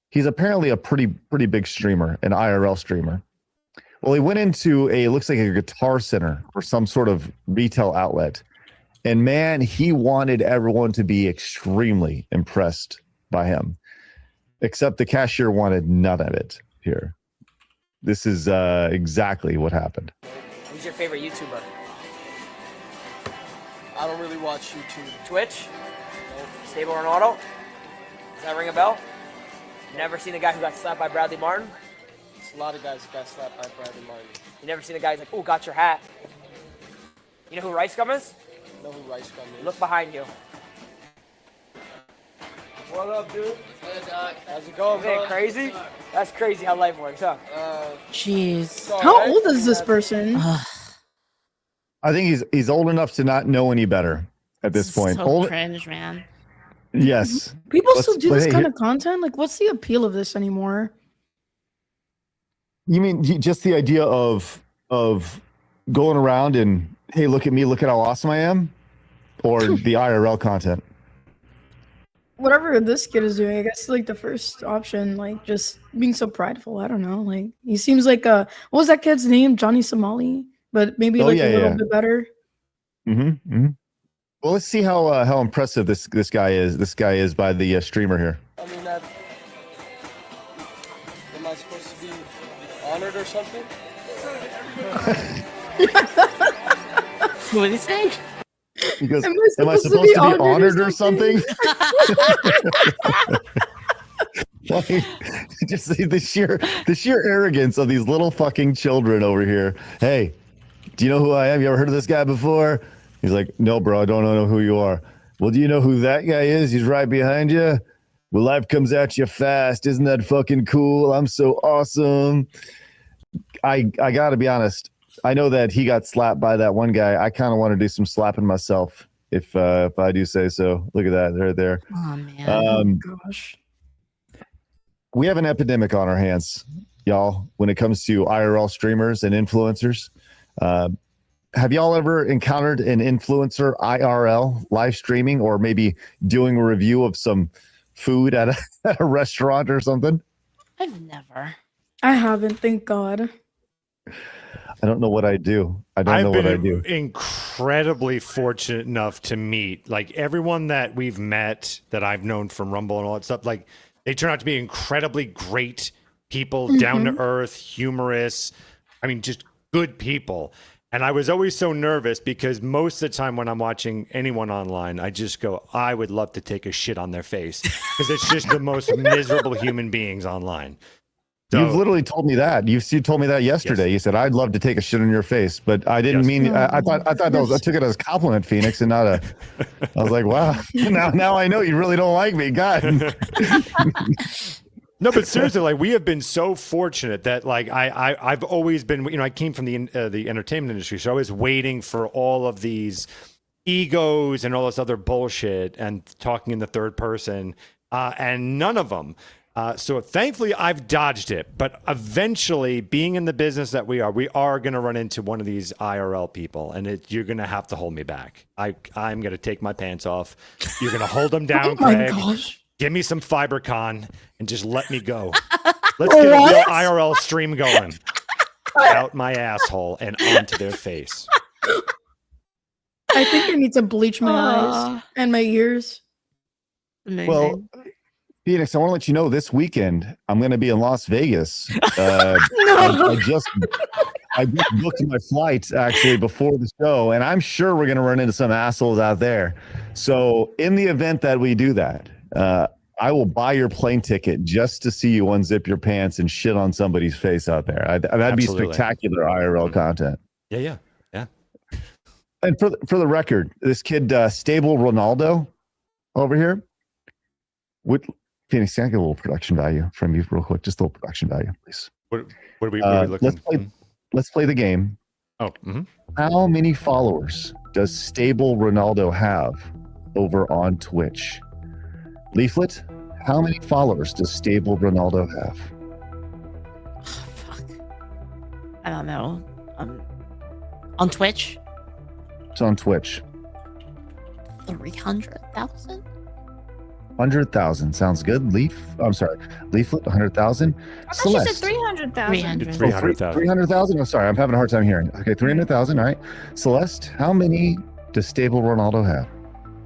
He's apparently a pretty big streamer, an IRL streamer. Well, he went into looks like a Guitar Center or some sort of retail outlet. And man, he wanted everyone to be extremely impressed by him. Except the cashier wanted none of it here. This is exactly what happened. Who's your favorite YouTuber? I don't really watch YouTube. Twitch? Nope. Stable Ronaldo? Does that ring a bell? Never seen a guy who got slapped by Bradley Martin? There's a lot of guys who got slapped by Bradley Martin. You never seen a guy who's like, oh, got your hat. You know who Rice Gum is? I know who Rice Gum is. Look behind you. What up, dude? Hey, Doc. How's it going, bro? Crazy? That's crazy how life works, huh? Jeez. How old is this person? I think he's old enough to not know any better at this point. So cringe, man. Yes. People still do this kind of content? Like, what's the appeal of this anymore? You mean just the idea of going around and, hey, look at me, look at how awesome I am? Or the IRL content? Whatever this kid is doing, I guess like the first option, like just being so prideful. I don't know. Like he seems like what was that kid's name? Johnny Somali, but maybe a little bit better. Well, let's see how impressive this guy is. This guy is by the streamer here. I mean, am I supposed to be honored or something? What did he say? He goes, am I supposed to be honored or something? Like, just the sheer arrogance of these little fucking children over here. Hey, do you know who I am? You ever heard of this guy before? He's like, no, bro, I don't know who you are. Well, do you know who that guy is? He's right behind you. Well, life comes at you fast. Isn't that fucking cool? I'm so awesome. I got to be honest. I know that he got slapped by that one guy. I kind of want to do some slapping myself, if I do say so. Look at that, right there. Oh man, gosh. We have an epidemic on our hands, y'all, when it comes to IRL streamers and influencers. Have y'all ever encountered an influencer IRL live streaming, or maybe doing a review of some food at a restaurant or something? I've never. I haven't, thank God. I don't know what I do. I don't know what I do. I've been incredibly fortunate enough to meet like everyone that we've met that I've known from Rumble and all that stuff. Like they turn out to be incredibly great people, down to earth, humorous. I mean, just good people. And I was always so nervous because most of the time when I'm watching anyone online, I just go, I would love to take a shit on their face because it's just the most miserable human beings online. So, You've literally told me that. You told me that yesterday. Yes. You said I'd love to take a shit on your face, but I didn't mean. I thought that was. I took it as a compliment, Phoenix, and not a. I was like, wow. Now I know you really don't like me, God. No, but seriously, like we have been so fortunate that like I've always been. You know, I came from the entertainment industry, so I was waiting for all of these egos and all this other bullshit and talking in the third person, and none of them. So thankfully I've dodged it, but eventually being in the business that we are going to run into one of these IRL people and you're going to have to hold me back. I'm going to take my pants off. You're going to hold them down, Craig. Gosh. Give me some FiberCon and just let me go. Let's get a real IRL stream going. Out my asshole and onto their face. I think I need to bleach my eyes and my ears. Amazing. Well, Phoenix, I want to let you know this weekend I'm going to be in Las Vegas. I just booked my flight actually before the show, and I'm sure we're going to run into some assholes out there. So in the event that we do that, I will buy your plane ticket just to see you unzip your pants and shit on somebody's face out there. That'd Absolutely. be spectacular IRL content. Yeah. And for the record, this kid, Stable Ronaldo over here, Phoenix, can I get a little production value from you real quick? Just a little production value, please. What are we looking? Let's play the game. Oh. How many followers does Stable Ronaldo have over on Twitch? Leaflet, how many followers does Stable Ronaldo have? Fuck. I don't know. On Twitch? It's on Twitch. 300,000? 100,000 sounds good. Leaflet 100,000. I thought you said 300,000. 300. 300,000. Oh, sorry, I'm having a hard time hearing. Okay, 300,000. All right. Celeste, how many does Stable Ronaldo have?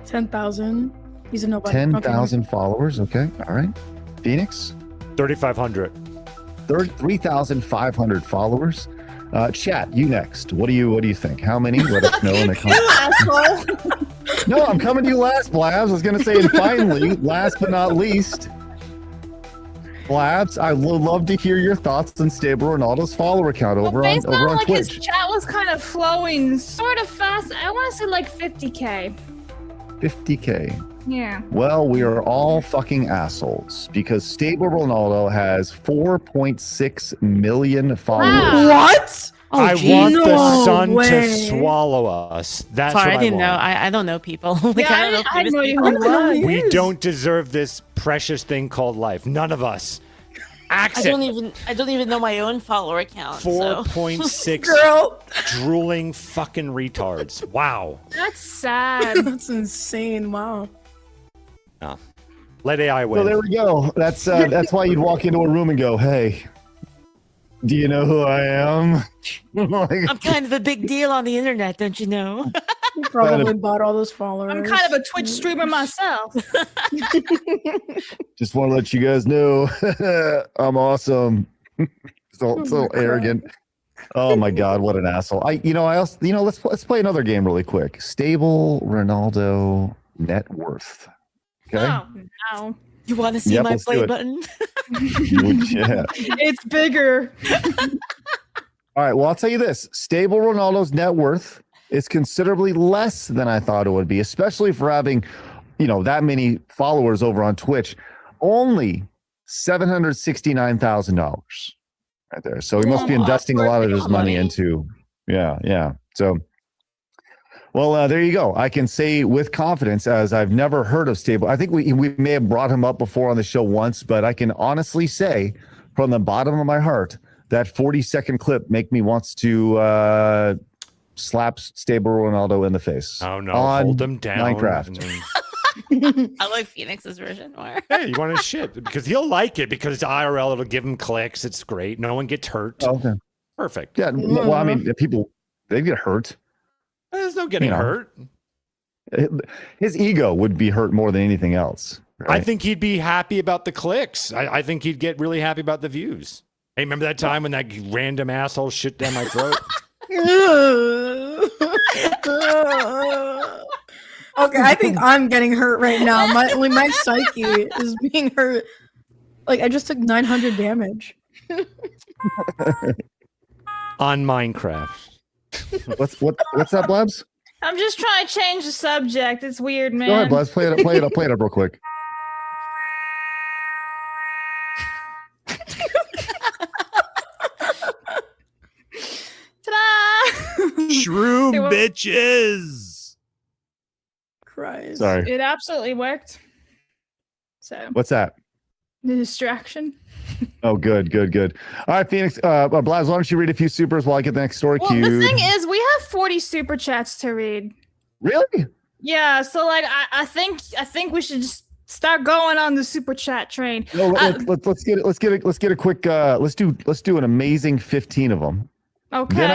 10,000. He's a nobody. 10,000 followers. Okay. All right. Phoenix, 3,500. 3,500 followers. Chat, you next. What do you think? How many? Let us know in the comments. No, I'm coming to you last, Blabs. I was going to say, and finally, last but not least, Blabs, I would love to hear your thoughts on Stable Ronaldo's follower count over on like Twitch. His chat was kind of flowing sort of fast. I want to say like 50K. 50K. Yeah. Well, we are all fucking assholes because Stable Ronaldo has 4.6 million followers. Wow. What? Oh, I geez. want the No sun way. to swallow us. That's Sorry, what I didn't know. want. I don't know people. Like, Yeah, I don't know I had no idea famous who people. he was. We don't deserve this precious thing called life. None of us. I Accent. don't even know my own follower count. 4.6 Girl. drooling fucking retards. Wow. That's sad. That's insane. Wow. No. Let AI win. So there we go. That's why you'd walk into a room and go, "Hey, do you know who I am?" Like, I'm kind of a big deal on the internet, don't you know? He probably bought all those followers. I'm kind of a Twitch streamer myself. just want to let you guys know I'm awesome. so arrogant. Oh my God, what an asshole! Let's play another game really quick. Stable Ronaldo net worth. Okay. Oh, no. You want to see Yep, my let's do play it. button? Yeah. It's bigger. All right. Well, I'll tell you this: Stable Ronaldo's net worth is considerably less than I thought it would be, especially for having, that many followers over on Twitch. Only $769,000 right there. So he must be investing a lot of his money into. Yeah. So. Well, there you go. I can say with confidence, as I've never heard of Stable. I think we may have brought him up before on the show once, but I can honestly say from the bottom of my heart that 40-second clip make me wants to slap Stable Ronaldo in the face. Oh, no. On Hold him down. Minecraft. I like Phoenix's version more. Hey, you want to shit because he'll like it because it's IRL. It'll give him clicks. It's great. No one gets hurt. Okay. Perfect. Yeah. Well, I mean, people they get hurt. There's no getting hurt. His ego would be hurt more than anything else. Right? I think he'd be happy about the clicks. I think he'd get really happy about the views. Hey, remember that time when that random asshole shit down my throat? Okay, I think I'm getting hurt right now. My psyche is being hurt. Like I just took 900 damage. On Minecraft. What's that, Blabs? I'm just trying to change the subject. It's weird, man. Go ahead, Blabs. Play it up real quick. Ta-da! Shroom bitches. Christ. Sorry. It absolutely worked. So What's that? the distraction. Oh, good. All right, Phoenix. Blaz, why don't you read a few supers while I get the next story Well, queued? the thing is, we have 40 super chats to read. Really? Yeah, so like I think we should just start going on the super chat train. No, let's get a quick. Let's do an amazing 15 of them. Okay. Then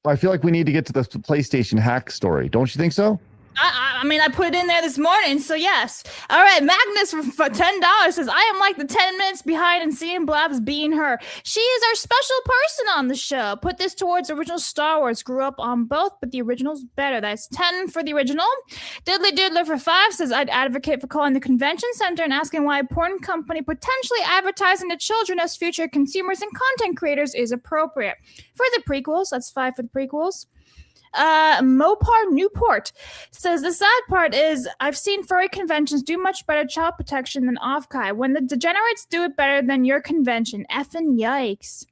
I feel like we need to get to the PlayStation hack story. Don't you think so? I mean, I put it in there this morning, so yes. All right, Magnus for $10 says, I am like the 10 minutes behind and seeing Blabs being her. She is our special person on the show. Put this towards original Star Wars. Grew up on both, but the original's better. That's 10 for the original. Diddly Doodler for 5 says, I'd advocate for calling the convention center and asking why a porn company potentially advertising to children as future consumers and content creators is appropriate. For the prequels, that's 5 for the prequels. Mopar Newport says the sad part is I've seen furry conventions do much better child protection than Offkai. When the degenerates do it better than your convention, effing yikes.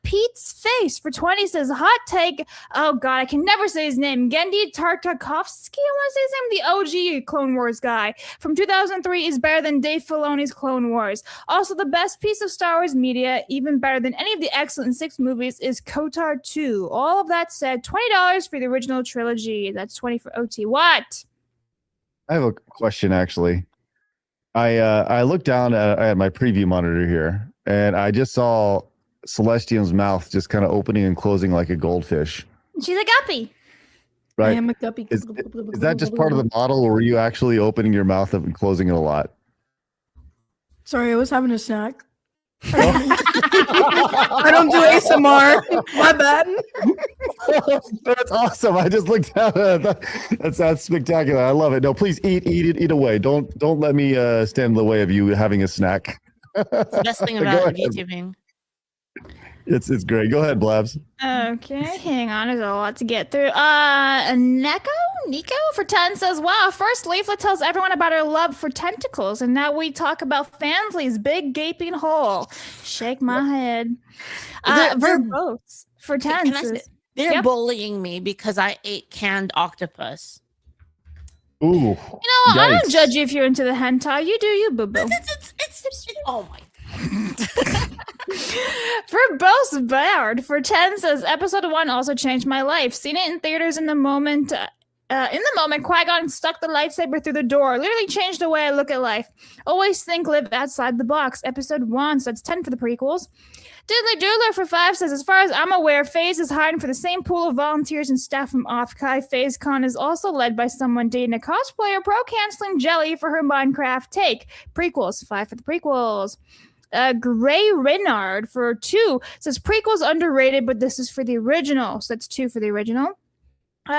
Pete's Face for 20 says hot take. Oh god, I can never say his name. Gendy Tartakovsky, I want to say his name. The OG Clone Wars guy from 2003 is better than Dave Filoni's Clone Wars. Also, the best piece of Star Wars media, even better than any of the excellent 6 movies, is KOTOR 2. All of that said, $20 for the original trilogy. That's 20 for OT. What? I have a question actually. I looked down at my preview monitor here, and I just saw Celestium's mouth just kind of opening and closing like a goldfish. She's a guppy. Right. I am a guppy. Is that just part of the model, or were you actually opening your mouth up and closing it a lot? Sorry, I was having a snack. I don't do ASMR. My bad. That's awesome. I just looked at it. That's spectacular. I love it. No, please eat away. Don't let me stand in the way of you having a snack. It's the best thing about YouTubing. It's great. Go ahead, Blabs. Okay, hang on. There's a lot to get through. Nico for 10 says, wow, first Leaflit tells everyone about her love for tentacles, and now we talk about Fansley's big gaping hole. Shake my head. Verbose for 10 says, they're bullying me because I ate canned octopus. Ooh. You know what? I don't judge you if you're into the hentai. You do you, boo-boo. Oh my Verbose Bard for 10 says, episode 1 also changed my life. Seen it in theaters in the moment. Qui-Gon stuck the lightsaber through the door. Literally changed the way I look at life. Always think, live outside the box. Episode 1, so that's 10 for the prequels. Diddly Doodler for 5 says, as far as I'm aware, FaZe is hiring for the same pool of volunteers and staff from Offkai. FaZeCon is also led by someone dating a cosplayer pro-canceling Jelly for her Minecraft take. Prequels, 5 for the prequels. Gray Renard for 2 says, prequels underrated, but this is for the original. So that's 2 for the original.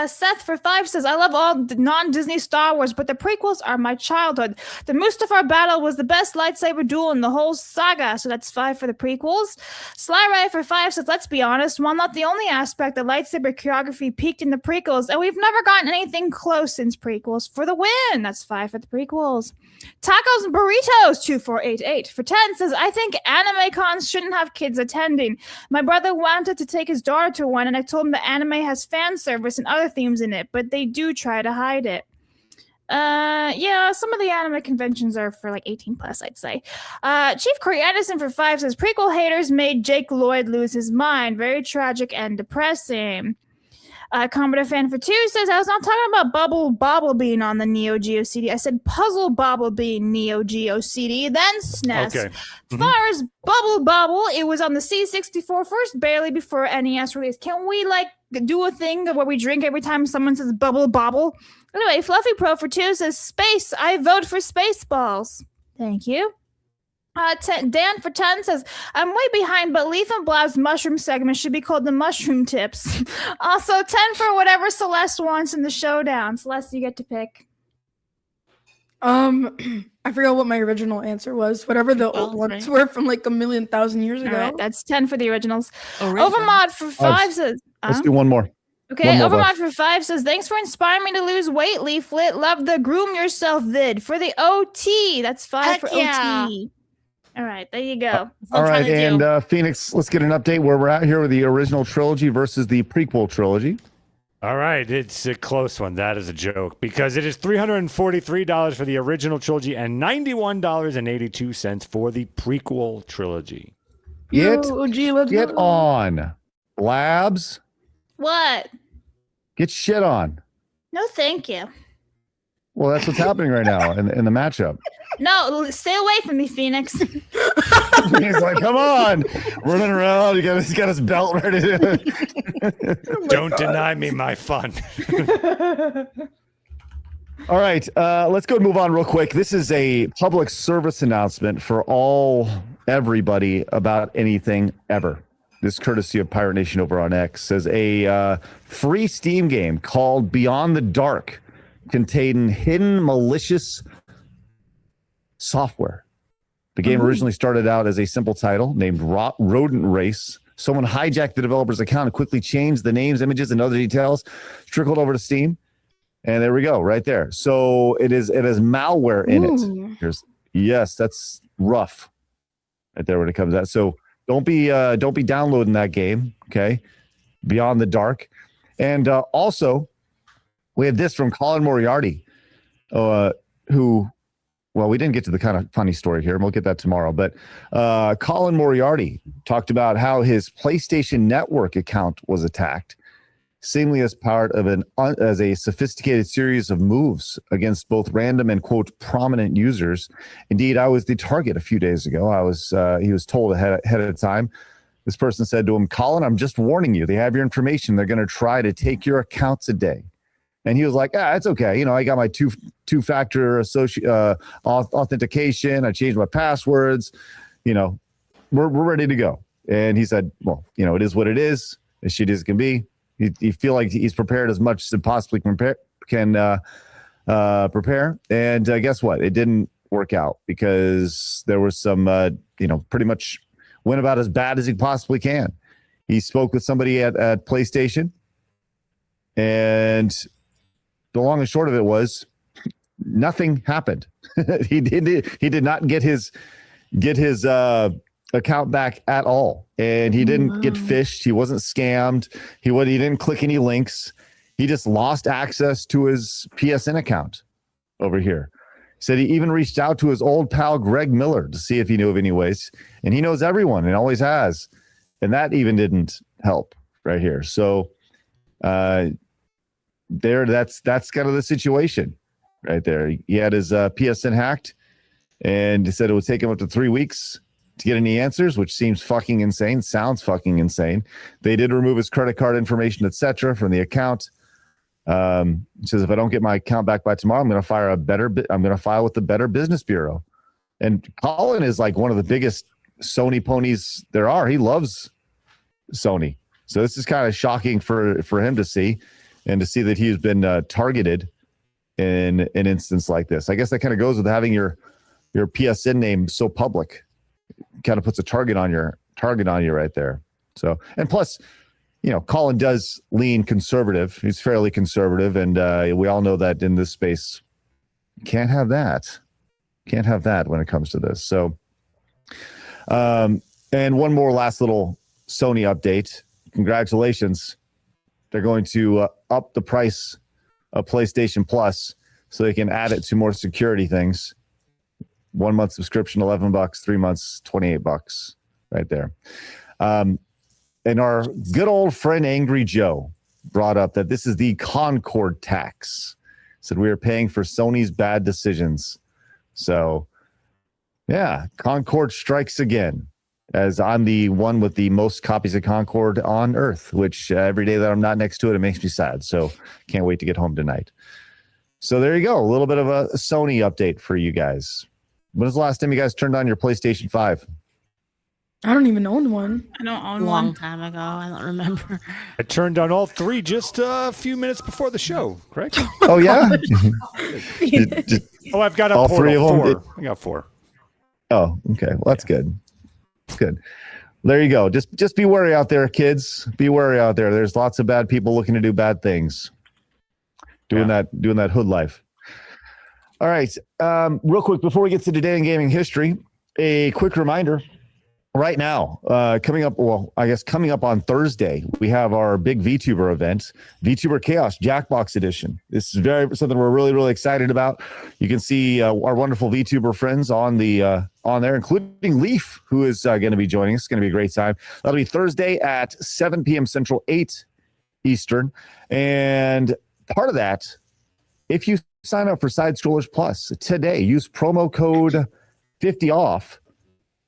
Seth for 5 says, I love all non-Disney Star Wars, but the prequels are my childhood. The Mustafar battle was the best lightsaber duel in the whole saga, so that's 5 for the prequels. Sly Ray for 5 says, let's be honest, while not the only aspect, the lightsaber choreography peaked in the prequels, and we've never gotten anything close since prequels. For the win, that's 5 for the prequels. Tacos and Burritos 2488 for 10 says, I think anime cons shouldn't have kids attending. My brother wanted to take his daughter to one, and I told him the anime has fan service and other themes in it, but they do try to hide it. Yeah, some of the anime conventions are for like 18 plus, I'd say. Chief Corey Anderson for 5 says, prequel haters made Jake Lloyd lose his mind. Very tragic and depressing. Commodore Fan for 2 says, I was not talking about Bubble Bobble being on the Neo Geo CD. I said Puzzle Bobble being Neo Geo CD, then SNES. Okay. As far as Bubble Bobble, it was on the C64 first, barely before NES release. Can we, like, do a thing where we drink every time someone says Bubble Bobble? Anyway, Fluffy Pro for 2 says, Space. I vote for Spaceballs. Thank you. Dan for 10 says, I'm way behind, but Leaf and Blab's mushroom segment should be called the Mushroom Tips. Also, 10 for whatever Celeste wants in the Showdown. Celeste, you get to pick. I forgot what my original answer was. Whatever the old ones were from like 1,000,000 years ago. All right, that's 10 for the originals. Overmod for 5 says... Let's do one more. Okay, Overmod for 5 says, thanks for inspiring me to lose weight, Leaflit. Love the Groom Yourself vid. For the OT, that's 5 for OT. All right, there you go. All right, and Phoenix, let's get an update where we're at here with the original trilogy versus the prequel trilogy. All right, it's a close one. That is a joke because it is $343 for the original trilogy and $91.82 for the prequel trilogy. Get on. Labs. What? Get shit on. No, thank you. Well, that's what's happening right now in the matchup. No, stay away from me, Phoenix. He's like, come on, running around. He's got his belt ready to. Don't deny me my fun. All right, let's go and move on real quick. This is a public service announcement for everybody about anything ever. This courtesy of Pirate Nation over on X says a free Steam game called Beyond the Dark containing hidden malicious software. The game originally started out as a simple title named Rodent Race. Someone hijacked the developer's account and quickly changed the names, images, and other details, trickled over to Steam. And there we go, right there. So it has malware in it. Yes, that's rough right there when it comes out. So don't be downloading that game, okay? Beyond the Dark. And also, we have this from Colin Moriarty, who, well, we didn't get to the kind of funny story here, and we'll get that tomorrow. But Colin Moriarty talked about how his PlayStation Network account was attacked, seemingly as part of as a sophisticated series of moves against both random and, quote, prominent users. Indeed, I was the target a few days ago. He was told ahead of time. This person said to him, Colin, I'm just warning you. They have your information. They're going to try to take your accounts a day. And he was like, it's okay. You know, I got my two-factor authentication. I changed my passwords. You know, we're ready to go. And he said, well, you know, it is what it is. As shitty as it can be. You feel like he's prepared as much as it possibly can prepare. And guess what? It didn't work out because there was some, pretty much went about as bad as he possibly can. He spoke with somebody at PlayStation, and the long and short of it was nothing happened. He did not get his account back at all, and he didn't get phished. He wasn't scammed. He didn't click any links. He just lost access to his PSN account over here. Said he even reached out to his old pal Greg Miller to see if he knew of any ways, and he knows everyone and always has, and that even didn't help right here. So that's kind of the situation right there. He had his PSN hacked, and he said it would take him up to 3 weeks to get any answers, which seems fucking insane. Sounds fucking insane. They did remove his credit card information, etc., from the account. He says, if I don't get my account back by tomorrow, I'm going to file with the Better Business Bureau. And Colin is like one of the biggest Sony ponies there are. He loves Sony. So this is kind of shocking for him to see, and to see that he's been targeted in an instance like this. I guess that kind of goes with having your PSN name so public. Kind of puts a target on you right there. So, and plus, you know, Colin does lean conservative. He's fairly conservative, and we all know that in this space, can't have that when it comes to this. So, and one more last little Sony update. Congratulations. They're going to up the price of PlayStation Plus so they can add it to more security things. 1 month subscription, $11, 3 months, $28 right there. And our good old friend Angry Joe brought up that this is the Concord tax. Said we are paying for Sony's bad decisions. So, yeah, Concord strikes again, as I'm the one with the most copies of Concord on Earth, which every day that I'm not next to it, it makes me sad. So can't wait to get home tonight. So there you go. A little bit of a Sony update for you guys. When was the last time you guys turned on your PlayStation 5? I don't even own one. I don't own A one. long time ago. I don't remember. I turned on all three just a few minutes before the show, correct? Oh, yeah? Oh, I've got all Portal three of them? 4. I got 4. Oh, okay. Well, that's good. That's good. There you go. Just be wary out there, kids. Be wary out there. There's lots of bad people looking to do bad things. Doing that hood life. All right. Real quick, before we get to today in gaming history, a quick reminder. Right now, coming up on Thursday, we have our big VTuber event, VTuber Chaos Jackbox Edition. This is something we're really, really excited about. You can see our wonderful VTuber friends on there, including Leaf, who is going to be joining us. It's going to be a great time. That'll be Thursday at 7 p.m. Central, 8 Eastern. And part of that, if you sign up for Side Scrollers Plus today, use promo code 50OFF.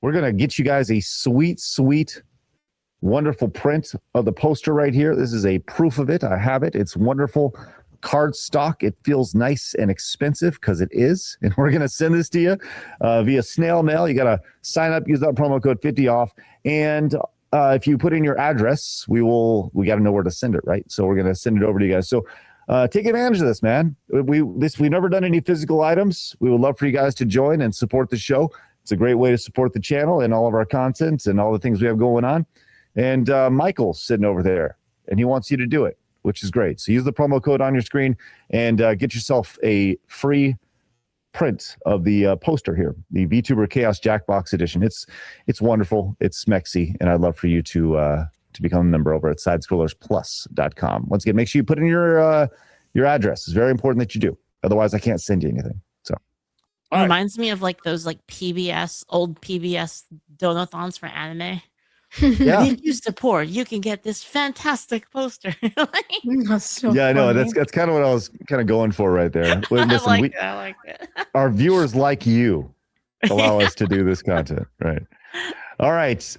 We're going to get you guys a sweet, sweet, wonderful print of the poster right here. This is a proof of it. I have it. It's wonderful card stock. It feels nice and expensive because it is. And we're going to send this to you via snail mail. You got to sign up, use that promo code 50OFF. And if you put in your address, we got to know where to send it, right? So we're going to send it over to you guys. So take advantage of this, man. We've never done any physical items. We would love for you guys to join and support the show. It's a great way to support the channel and all of our content and all the things we have going on. And Michael's sitting over there, and he wants you to do it, which is great. So use the promo code on your screen and get yourself a free print of the poster here, the VTuber Chaos Jackbox Edition. It's wonderful. It's smexy, and I'd love for you to become a member over at SidescrollersPlus.com. Once again, make sure you put in your address. It's very important that you do. Otherwise, I can't send you anything. So. It reminds me of like those old PBS donathons for anime. Yeah. If you support, you can get this fantastic poster. That's so Yeah, I know. funny. That's kind of what I was kind of going for right there. Listen, I like it. our viewers like you allow us to do this content, right? All right.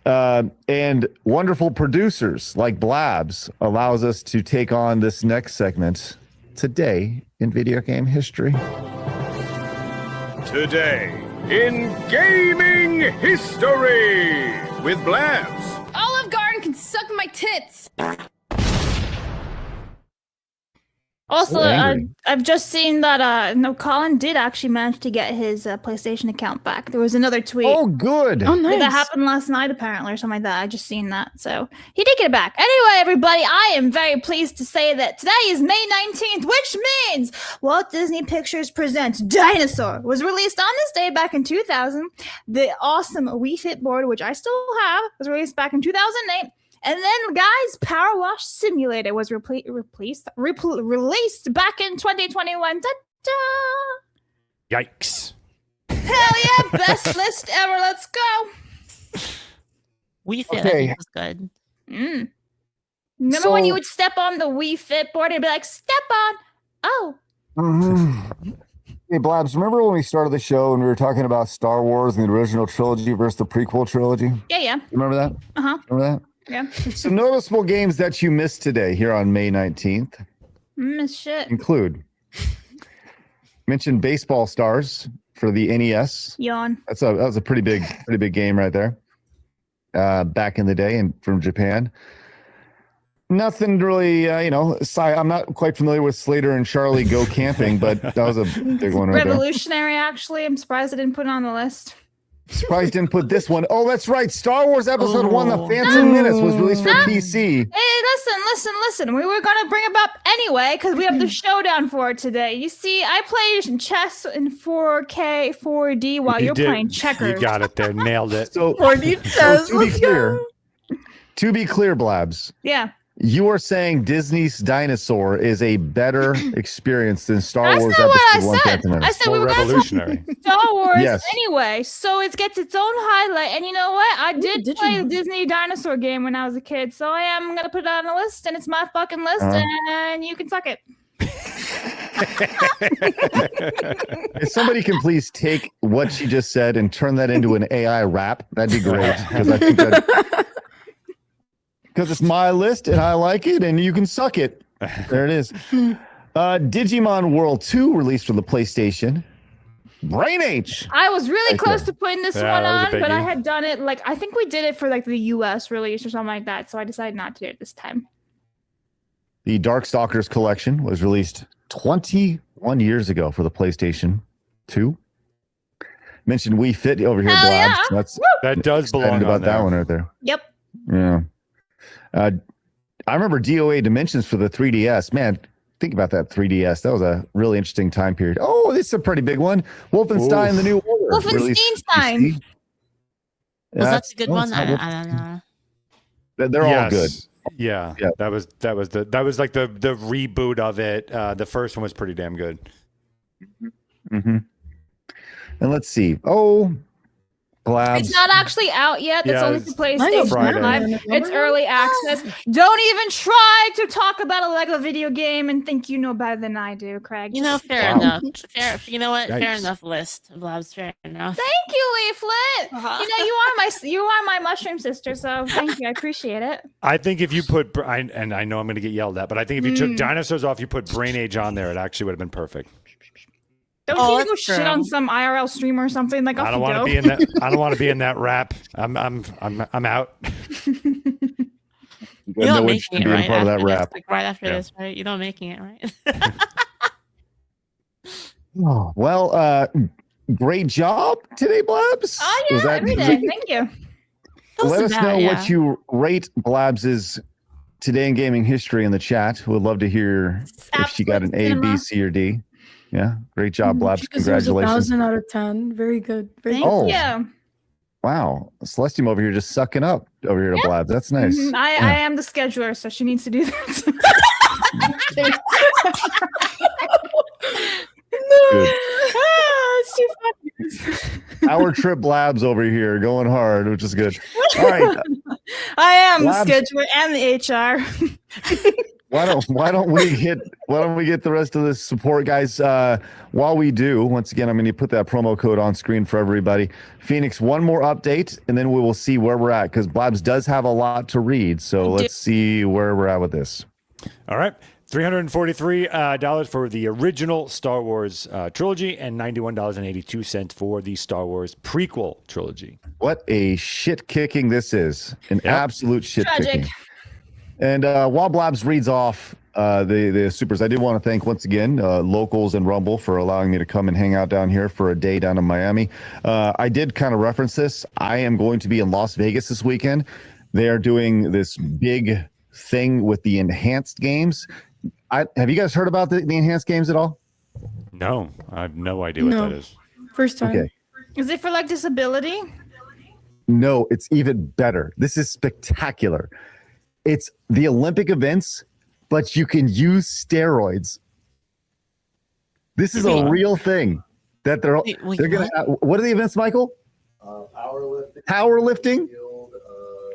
And wonderful producers like Blabs allows us to take on this next segment today in video game history. Today in gaming history with Blabs. Olive Garden can suck my tits. Also, So angry. I've just seen that Colin did actually manage to get his PlayStation account back. There was another tweet. Oh, good. Oh, nice. That happened last night, apparently, or something like that. I just seen that. So he did get it back. Anyway, everybody, I am very pleased to say that today is May 19th, which means Walt Disney Pictures Presents Dinosaur was released on this day back in 2000. The awesome Wii Fit board, which I still have, was released back in 2008. And then, guys, Power Wash Simulator was released back in 2021. Ta-da! Yikes. Hell yeah, best list ever. Let's go. Wii Fit, I Okay. think, was good. Remember when you would step on the Wii Fit board and be like, step on? Oh. Mm-hmm. Hey, Blabs, remember when we started the show and we were talking about Star Wars and the original trilogy versus the prequel trilogy? Yeah. Remember that? Uh-huh. Remember that? Yeah. Some noticeable games that you missed today here on May 19th Shit. include mentioned Baseball Stars for the NES. Yawn. That was a pretty big game right there. Back in the day and from Japan. Nothing really, I'm not quite familiar with Slater and Charlie Go Camping, but that was a big one right there. Revolutionary, actually. I'm surprised I didn't put it on the list. Surprised didn't put this one. Oh, that's right. Star Wars Episode 1, The Phantom Menace was released for PC. Hey, listen. We were going to bring it up anyway because we have the showdown for it today. You see, I played chess in 4K, 4D while you're playing checkers. You got it there. Nailed it. So, 4D chess. to be clear, Blabs, Yeah. You are saying Disney's Dinosaur is a better experience than Star That's Wars not what Episode 1 I said. Phantom Menace. I said we More were going to revolutionary. Star Wars Yes. anyway, so it gets its own highlight. And you know what? I did did play you? the Disney Dinosaur game when I was a kid, so I am going to put it on the list, and it's my fucking list, and you can suck it. If somebody can please take what she just said and turn that into an AI rap, that'd be great. Because I think that because it's my list and I like it, and you can suck it. There it is. Digimon World 2 released for the PlayStation. Brain H. I was really Right close there. to putting this Yeah, one that was a on, but I biggie. had done it I think we did it for the US release or something like that, so I decided not to do it this time. The Darkstalkers collection was released 21 years ago for the PlayStation 2. Mentioned Wii Fit over here, Hell Blabs. yeah. That's That does excited belong about on that there. one right there. Yep. Yeah. I remember DOA Dimensions for the 3DS. Man, think about that 3DS. That was a really interesting time period. Oh, this is a pretty big one. Wolfenstein: The New Order. released for Wolfenstein. PC. Was that a good no, one? it's not I don't know. They're all good. Yeah. Yeah. That was like the reboot of it. The first one was pretty damn good. Mm-hmm. And let's see. Oh, Blabs. It's not actually out yet. That's Yeah, only it's for PlayStation Friday. 5. It's early access. Don't even try to talk about a Lego video game and think you know better than I do, Craig. You know, fair Wow. enough. Fair. You know what? Fair Yikes. enough. List of labs. Fair enough. Thank you, Leaflit. Uh-huh. You know, you are my mushroom sister, so thank you. I appreciate it. I think if you put, and I know I'm going to get yelled at, but I think if you took dinosaurs off, you put Brain Age on there, it actually would have been perfect. Don't Oh, you need to go that's shit true. on some IRL streamer or something? Like, off I don't you want go. to be in that. I don't want to be in that rap. I'm out. You're not making it being right part of after that this. rap. Like right after Yeah. this, right? You're not making it right. Oh, well, great job today, Blabs. Oh, Was yeah, that- every day. Thank you. Let us know yeah. what you rate Blabs's today in gaming history in the chat. We'd love to hear if she got an A, B, C, or D. Yeah, great job, Blabs. She deserves Congratulations. 1,000 out of 10. Very good. Very Thank Oh. you. Wow, Celestium over here just sucking up over here to Blabs. That's nice. Mhm. I Yeah. am the scheduler, so she needs to do that. Good. It's too funny. Our trip Blabs over here going hard, which is good. All right, I am Labs- the scheduler and the HR. why don't we get the rest of this support, guys? While we do, once again, I'm going to put that promo code on screen for everybody. Phoenix, one more update, and then we will see where we're at because Blabs does have a lot to read. So let's see where we're at with this. All right. $343 for the original Star Wars trilogy and $91.82 for the Star Wars prequel trilogy. What a shit kicking this is! An absolute shit Tragic. kicking. And while Blabs reads off the supers, I did want to thank once again Locals and Rumble for allowing me to come and hang out down here for a day down in Miami. I did kind of reference this. I am going to be in Las Vegas this weekend. They are doing this big thing with the enhanced games. Have you guys heard about the enhanced games at all? No, I have no idea what No. that is. First time. Okay. Is it for disability? No, it's even better. This is spectacular. It's the Olympic events, but you can use steroids. This is a real thing that they're Wait, gonna. What are the events, Michael? Powerlifting,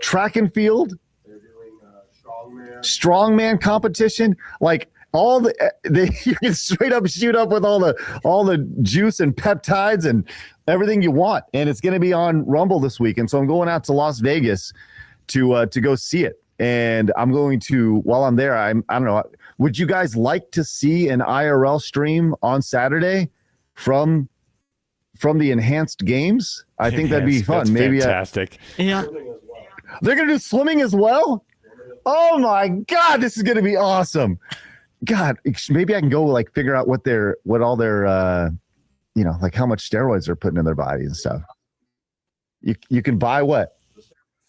track and field. They're doing strongman competition. Like all you can straight up shoot up with all the juice and peptides and everything you want, and it's going to be on Rumble this week. And so I'm going out to Las Vegas to go see it. And I'm going to, while I'm there, I don't know. Would you guys like to see an IRL stream on Saturday from the enhanced games? I think that'd be fun. That's Maybe fantastic. Yeah. they're gonna do swimming as well. Oh my God, this is gonna be awesome. God, maybe I can go figure out what all their like how much steroids they're putting in their bodies and stuff. You can buy what?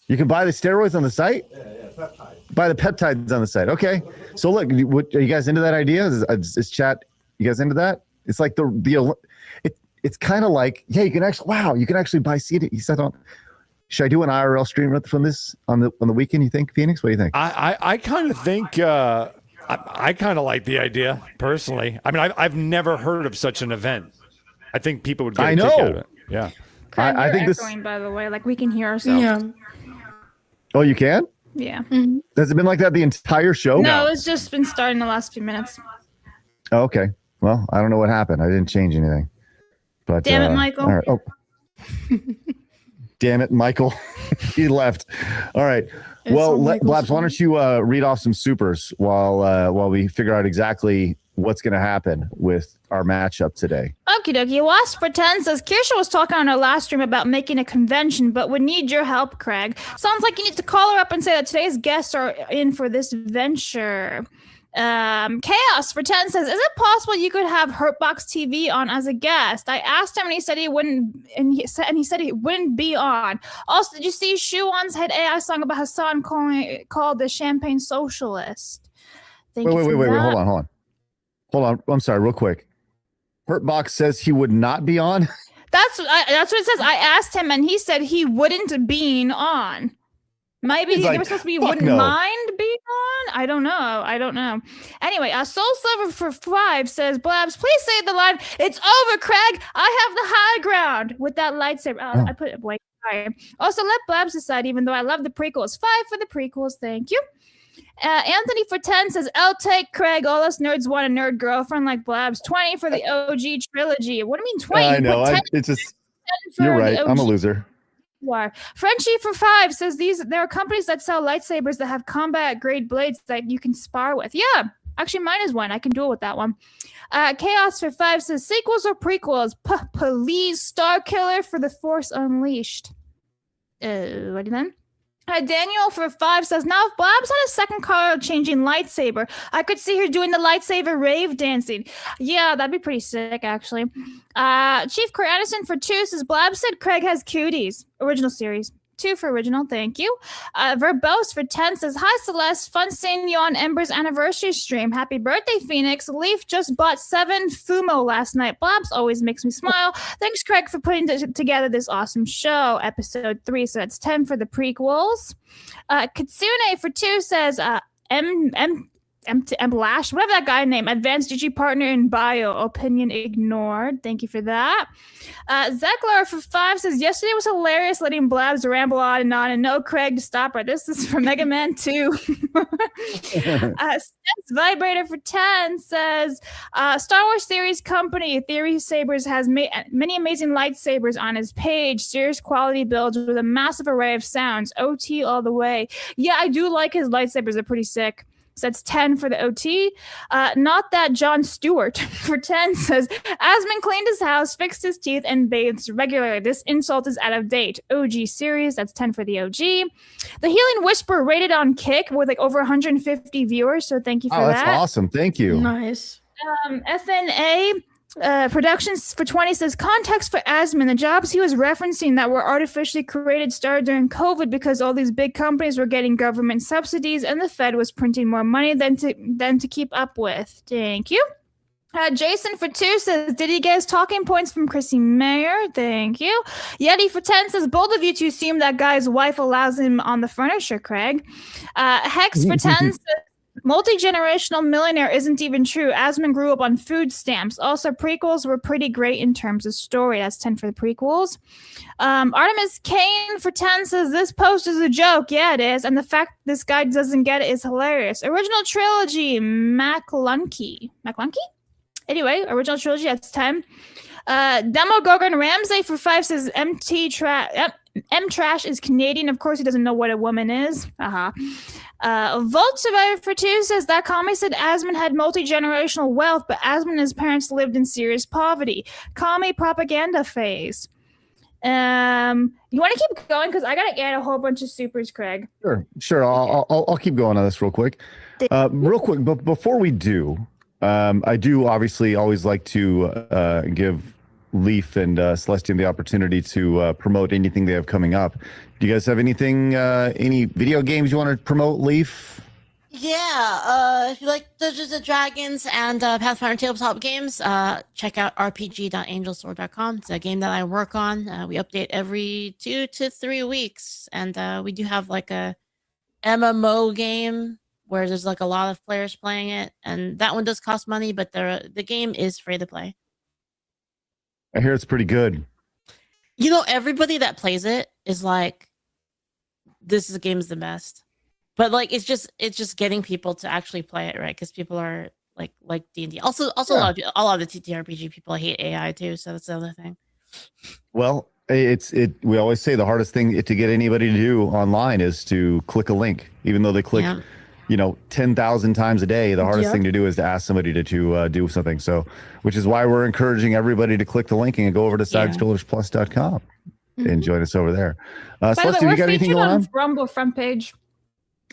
You can buy the steroids on the site? Yeah, peptides. Buy the peptides on the site. Okay. So look, are you guys into that idea? Is chat, you guys into that? It's like it's kind of like, yeah, you can actually buy CD. You said Should I do an IRL stream from this on the weekend? You think, Phoenix? What do you think? I kind of think I kind of like the idea personally. I mean, I've never heard of such an event. I think people would get a kick out of it. Yeah. Craig, I think echoing, by the way, like we can hear ourselves. Yeah. Oh, you can? Yeah. Has it been like that the entire show? No, it's just been starting the last few minutes. Oh, okay. Well, I don't know what happened. I didn't change anything. But damn it, Michael. All right. Oh. Damn it, Michael. He left. All right. Well, Blabs, why don't you read off some supers while we figure out exactly what's going to happen with our matchup today. Okie dokie. Wasp Pretend says Kirsha was talking on her last stream about making a convention, but would need your help, Craig. Sounds like you need to call her up and say that today's guests are in for this venture. Chaos for 10 says, is it possible you could have Hurtbox TV on as a guest? I asked him and he said he wouldn't, and he said he wouldn't be on. Also, did you see Shuan's head AI song about Hassan called the Champagne Socialist? Wait, hold on. I'm sorry, real quick. Hurtbox says he would not be on. That's what it says. I asked him and he said he wouldn't be on. Maybe they were supposed to be wouldn't mind being on. I don't know. Anyway, Soul Silver for 5 says, Blabs, please say the line, it's over, Craig. I have the high ground with that lightsaber. I put it blank. Also, let Blabs decide, even though I love the prequels. 5 for the prequels. Thank you. Anthony for 10 says, I'll take Craig. All us nerds want a nerd girlfriend like Blabs. 20 for the OG trilogy. What do you mean 20? I know. It's just, you're right. I'm a loser. You are. Frenchie for 5 says there are companies that sell lightsabers that have combat grade blades that you can spar with. Yeah, actually mine is one. I can duel with that one. Chaos for 5 says sequels or prequels. Please, Star Killer for the Force Unleashed. Ready then? Daniel for 5 says, now if Blabs had a second color changing lightsaber, I could see her doing the lightsaber rave dancing. Yeah, that'd be pretty sick, actually. Chief Craig Anderson for 2 says, Blabs said Craig has cuties. Original series. 2 for original, thank you. Verbose for 10 says, hi Celeste, fun seeing you on Ember's anniversary stream. Happy birthday, Phoenix. Leaf just bought 7 Fumo last night. Blabs always makes me smile. Thanks, Craig, for putting together this awesome show. Episode 3, so that's 10 for the prequels. Kitsune for 2 says, M Lash, whatever that guy named, advanced GG partner in bio, opinion ignored. Thank you for that. Zeklar for 5 says, yesterday was hilarious letting Blabs ramble on, and no Craig to stop her. This is from Mega Man 2. Vibrator for 10 says, Star Wars Series Company, Theory Sabers has many amazing lightsabers on his page. Serious quality builds with a massive array of sounds. OT all the way. Yeah, I do like his lightsabers. They're pretty sick. So that's 10 for the OT. Not that John Stewart for 10 says, Asmon cleaned his house, fixed his teeth, and bathes regularly. This insult is out of date. OG series, that's 10 for the OG. The Healing Whisper rated on Kick with like over 150 viewers, so thank you for that. That's awesome. Thank you. Nice. FNA Productions for 20 says, context for Asmon, the jobs he was referencing that were artificially created started during COVID because all these big companies were getting government subsidies and the Fed was printing more money than to keep up with. Thank you. Jason for 2 says, did he get his talking points from Chrissy Mayer? Thank you. Yeti for 10 says, both of you to assume that guy's wife allows him on the furniture, Craig. Hex for 10 says, multi-generational millionaire isn't even true. Asmon grew up on food stamps. Also, prequels were pretty great in terms of story. That's 10 for the prequels. Artemis Kane for 10 says, this post is a joke. Yeah, it is. And the fact this guy doesn't get it is hilarious. Original trilogy, McLunky? Anyway, original trilogy, that's 10. Demo Gorgon Ramsey for 5 says, M-Trash is Canadian. Of course, he doesn't know what a woman is. Volt Survivor for 2 says that Kami said Asmon had multi-generational wealth, but Asmon and his parents lived in serious poverty. Kami propaganda phase. You want to keep going? Because I got to add a whole bunch of supers, Craig. Sure. I'll keep going on this real quick. But before we do, I do obviously always like to give Leaf and Celestium the opportunity to promote anything they have coming up. Do you guys have anything, any video games you want to promote, Leaf? Yeah, if you like Dungeons and Dragons and Pathfinder tabletop games, check out rpg.angelsword.com. It's a game that I work on. We update every 2 to 3 weeks, and we do have like a MMO game where there's like a lot of players playing it, and that one does cost money, but the game is free to play. I hear it's pretty good. You know, everybody that plays it is like, this game is the best. But like it's just getting people to actually play it, right? Because people are like D&D. Also yeah. a lot of the TTRPG people hate AI too, so that's the other thing. Well, we always say the hardest thing to get anybody to do online is to click a link, even though they click 10,000 times a day. The hardest thing to do is to ask somebody to do something. So, which is why we're encouraging everybody to click the link and go over to sidescrollersplus.com and join us over there. Celestium, you got anything going on? Rumble front page.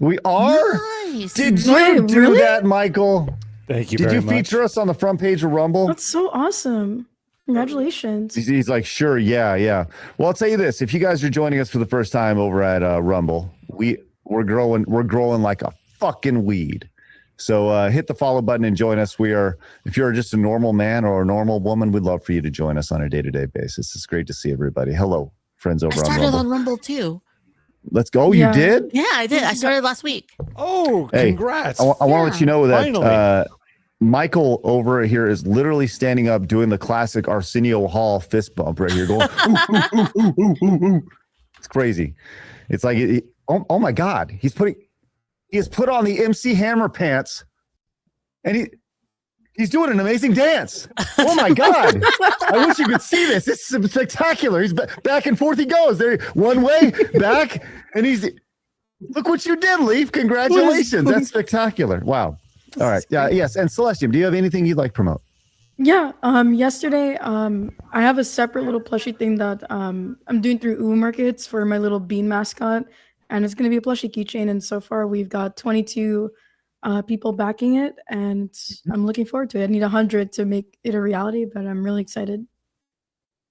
We are. Nice. Did you do that, Michael? Thank you. Did you feature us on the front page of Rumble? That's so awesome. Congratulations. He's like, sure, yeah. Well, I'll tell you this: if you guys are joining us for the first time over at Rumble, we're growing like a fucking weed. So hit the follow button and join us. If you're just a normal man or a normal woman, we'd love for you to join us on a day-to-day basis. It's great to see everybody. Hello, friends over on Rumble. I started on Rumble too. Let's go. You did? Yeah, I did. I started last week. Oh, congrats. I want to let you know that Michael over here is literally standing up doing the classic Arsenio Hall fist bump right here. Going, ooh. It's crazy. It's like, oh my God. He has put on the MC Hammer pants and he's doing an amazing dance. Oh my God. I wish you could see this. This is spectacular. He's back and forth he goes. There, one way, back, and look what you did, Leaf. Congratulations. That's spectacular. Wow. All right. Yes. And Celestium, do you have anything you'd like to promote? Yeah. Yesterday, I have a separate little plushie thing that I'm doing through Uwu Markets for my little bean mascot, and it's going to be a plushie keychain. And so far we've got 22 people backing it, and I'm looking forward to it. I need 100 to make it a reality, but I'm really excited.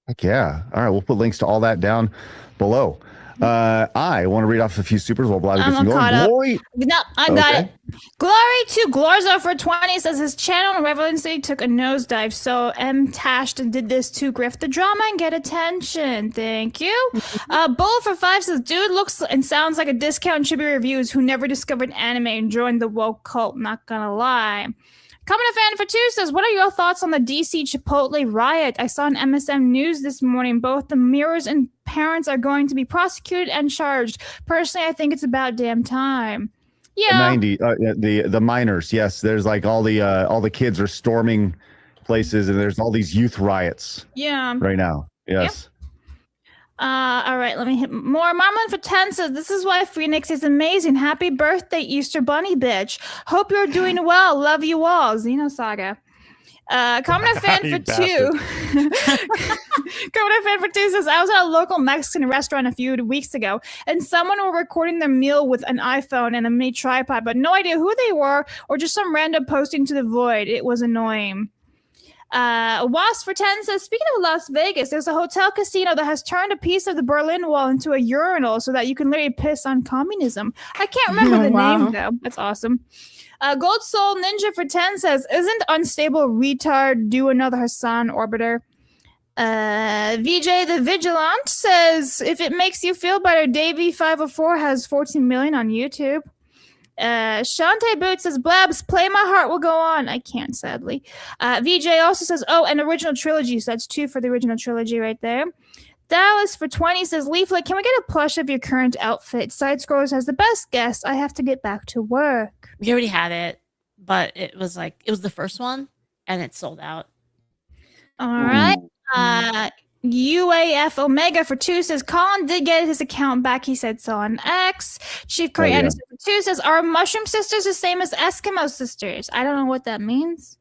Heck yeah. All right, we'll put links to all that down below. I want to read off a few supers while Blab gets some going. Glory. No, I got it. Glory to Glorzo for 20 says his channel relevancy took a nosedive, so M tashed and did this to grift the drama and get attention. Thank you. Bull for 5 says, dude looks and sounds like a discount Chibi Reviews who never discovered anime and joined the woke cult, not gonna lie. Coming a fan for 2 says, what are your thoughts on the DC Chipotle riot? I saw on MSM News this morning, both the mirrors and parents are going to be prosecuted and charged. Personally, I think it's about damn time. Yeah. The minors, yes. There's like all the kids are storming places, and there's all these youth riots. Yeah. Right now. Yes. All right, let me hit more. Marlon for 10 says, this is why Phoenix is amazing. Happy birthday, Easter Bunny bitch. Hope you're doing well. Love you all. Xenosaga. Comment fan for 2. Comment fan for 2 says, I was at a local Mexican restaurant a few weeks ago, and someone were recording their meal with an iPhone and a mini tripod, but no idea who they were or just some random posting to the void. It was annoying. Wasp for 10 says, speaking of Las Vegas, there's a hotel casino that has turned a piece of the Berlin Wall into a urinal so that you can literally piss on communism. I can't remember the name, though. That's awesome. Gold Soul Ninja for 10 says, isn't unstable retard do another Hassan orbiter? VJ the Vigilant says, if it makes you feel better, Davey504 has 14 million on YouTube. Shantae Boots says, Blabs, play My Heart Will Go On. I can't, sadly. VJ also says, oh, an original trilogy. So that's 2 for the original trilogy right there. Dallas for 20 says, Leaflit, can we get a plush of your current outfit? Side Scrollers has the best guest. I have to get back to work. We already had it, but it was the first one, and it sold out. All right. UAF Omega for 2 says, Colin did get his account back. He said so on X. Chief Curry Anderson for 2 says, are Mushroom Sisters the same as Eskimo Sisters? I don't know what that means.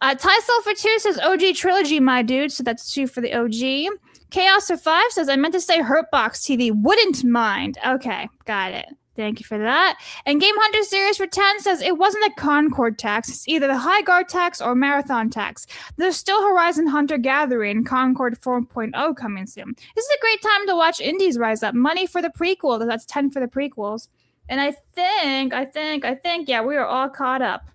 Tysol for 2 says, OG Trilogy, my dude. So that's 2 for the OG. Chaos for 5 says, I meant to say Hurtbox TV. Wouldn't mind. Okay, got it. Thank you for that. And Game Hunter Series for 10 says, it wasn't a Concord tax. It's either the High Guard tax or Marathon tax. There's still Horizon Hunter Gathering, Concord 4.0 coming soon. This is a great time to watch indies rise up. Money for the prequel. That's 10 for the prequels. And I think, yeah, we are all caught up.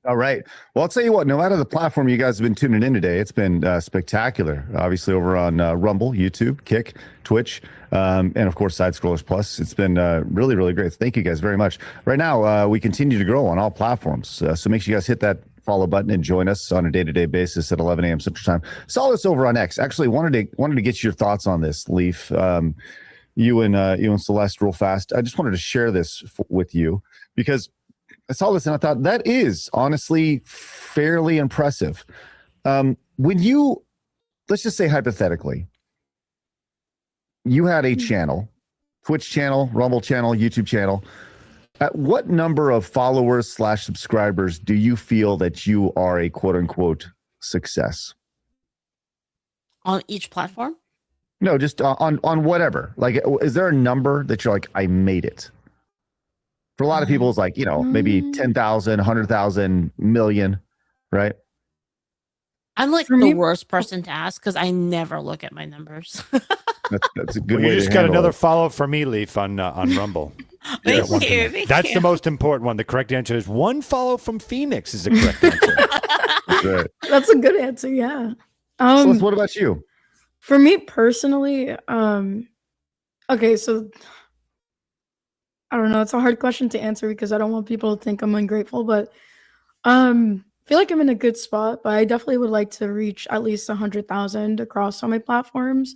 All right. Well, I'll tell you what, no matter the platform you guys have been tuning in today, it's been spectacular. Obviously over on Rumble, YouTube, Kick, Twitch, and of course, Side Scrollers Plus. It's been really, really great. Thank you guys very much. Right now, we continue to grow on all platforms. So make sure you guys hit that follow button and join us on a day-to-day basis at 11 a.m. Central Time. Saw this over on X. Actually, wanted to get your thoughts on this, Leaf. You and Celeste real fast. I just wanted to share this with you because I saw this and I thought that is honestly fairly impressive. When you, let's just say hypothetically, you had a channel, Twitch channel, Rumble channel, YouTube channel. At what number of followers / subscribers do you feel that you are a quote unquote success? On each platform? No, just on whatever. Like, is there a number that you're like, I made it? For a lot of people, it's like, maybe 10,000, 100,000, million, right? I'm like the worst person to ask because I never look at my numbers. That's a good way you just to got handle another it. follow from me, Leaf, on Rumble. Thank you. That's the most important one. The correct answer is one follow from Phoenix is the correct answer. Right. That's a good answer. Yeah. So what about you? For me personally, okay, so I don't know. It's a hard question to answer because I don't want people to think I'm ungrateful, but I feel like I'm in a good spot. But I definitely would like to reach at least 100,000 across all my platforms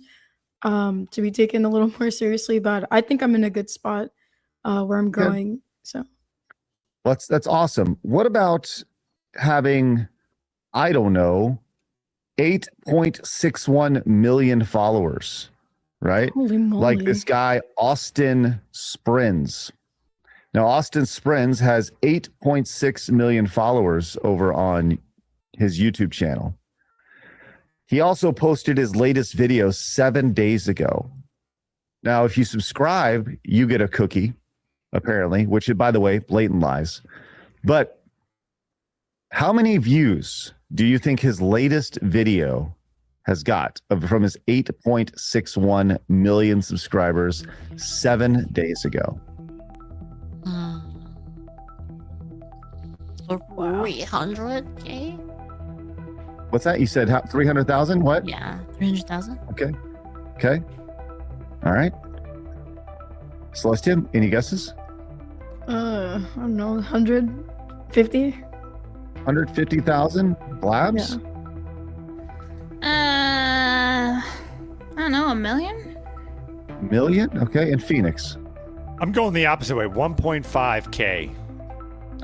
to be taken a little more seriously. But I think I'm in a good spot where I'm growing. So That's awesome. What about having, I don't know, 8.61 million followers, right? holy moly. Like this guy, Austin Sprins. Now, Austin Sprins has 8.6 million followers over on his YouTube channel. He also posted his latest video 7 days ago. Now, if you subscribe, you get a cookie, apparently, which, by the way, blatant lies. But how many views do you think his latest video has got from his 8.61 million subscribers 7 days ago? 300K? What's that? You said 300,000? What? Yeah, 300,000. Okay. All right. Celestium, any guesses? I don't know, 150? 150,000? Blabs? I don't know, 1 million? Million? Okay. And Phoenix? I'm going the opposite way. 1.5K.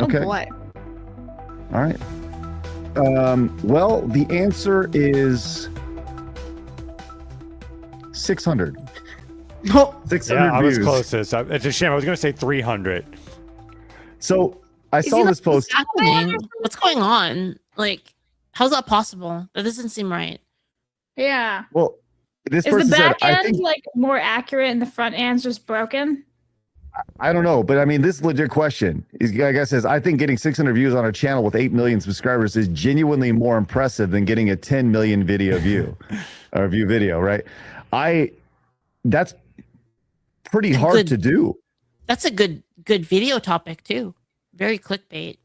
Okay. Oh boy. All right. Well, the answer is 600. Oh, 600 Yeah, I was views. closest. It's a shame. I was going to say 300. So I saw this post. What's going on? Like, how's that possible? That doesn't seem right. Yeah. Well, this Is person the said, back I end think, like more accurate and the front end's just broken? I don't know, but I mean, this is a legit question. This guy says, I think getting 600 views on a channel with 8 million subscribers is genuinely more impressive than getting a 10 million video view or view video, right? That's pretty hard to do. That's a good video topic too. Very clickbait.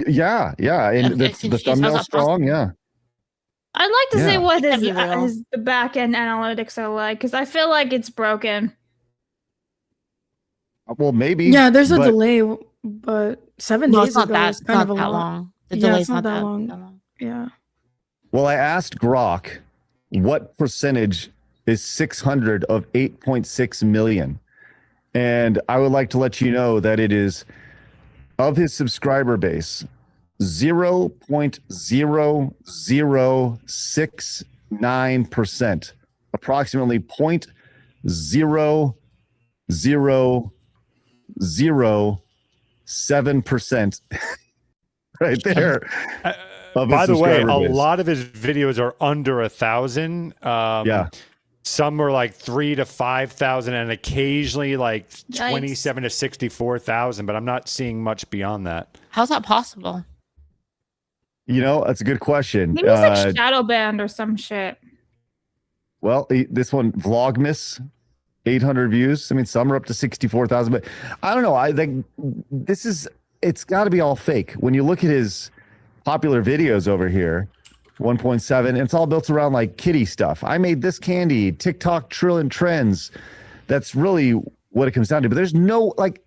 Yeah. And the thumbnail's strong. Yeah. I'd like to Yeah. say what That'd be real. is the back end analytics are like, because I feel like it's broken. Well, maybe. yeah, there's a but- delay, but 7 No, days it's not ago that. is It's kind not of a that lot. long. The Yeah, delay's it's not that long. that long. Yeah. Well, I asked Grok what percentage is 600 of 8.6 million. And I would like to let you know that it is, of his subscriber base, 0.0069%, approximately 0.0007% right there. Of By his the way, a subscriber base. lot of his videos are under 1,000. Yeah. Some are like 3,000 to 5,000, and occasionally like Yikes. 27 to 64,000. But I'm not seeing much beyond that. How's that possible? You know, that's a good question. Maybe it's like shadow banned or some shit. Well, this one, Vlogmas 800 views. I mean, some are up to 64,000, but I don't know. I think it's got to be all fake. When you look at his popular videos over here, 1.7, it's all built around like kitty stuff. I made this candy, TikTok trillion trends. That's really what it comes down to. But there's no, like,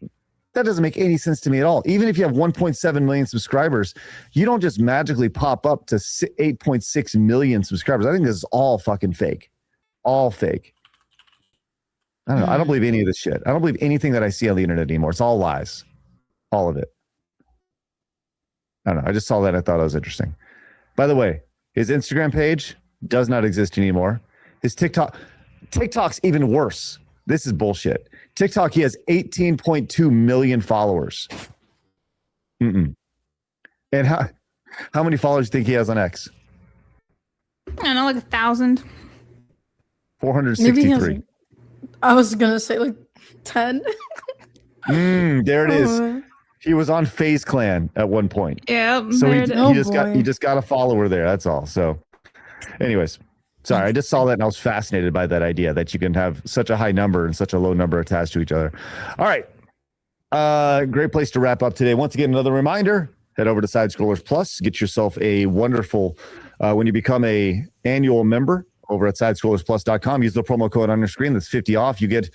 that doesn't make any sense to me at all. Even if you have 1.7 million subscribers, you don't just magically pop up to 8.6 million subscribers. I think this is all fucking fake. All fake. I don't know. I don't believe any of this shit. I don't believe anything that I see on the internet anymore. It's all lies. All of it. I don't know. I just saw that. I thought it was interesting. By the way, his Instagram page does not exist anymore. His TikTok's even worse. This is bullshit. TikTok, he has 18.2 million followers. And how many followers do you think he has on X? I don't know, like 1,000. 463. I was gonna say like 10. There it is. He was on FaZe Clan at one point. Yeah. So he just got a follower there. That's all. So, anyways, sorry, I just saw that and I was fascinated by that idea that you can have such a high number and such a low number attached to each other. All right, great place to wrap up today. Once again, another reminder: head over to Side Scrollers Plus. Get yourself a wonderful when you become a annual member. Over at sidescrollersplus.com, use the promo code on your screen. That's 50 off. You get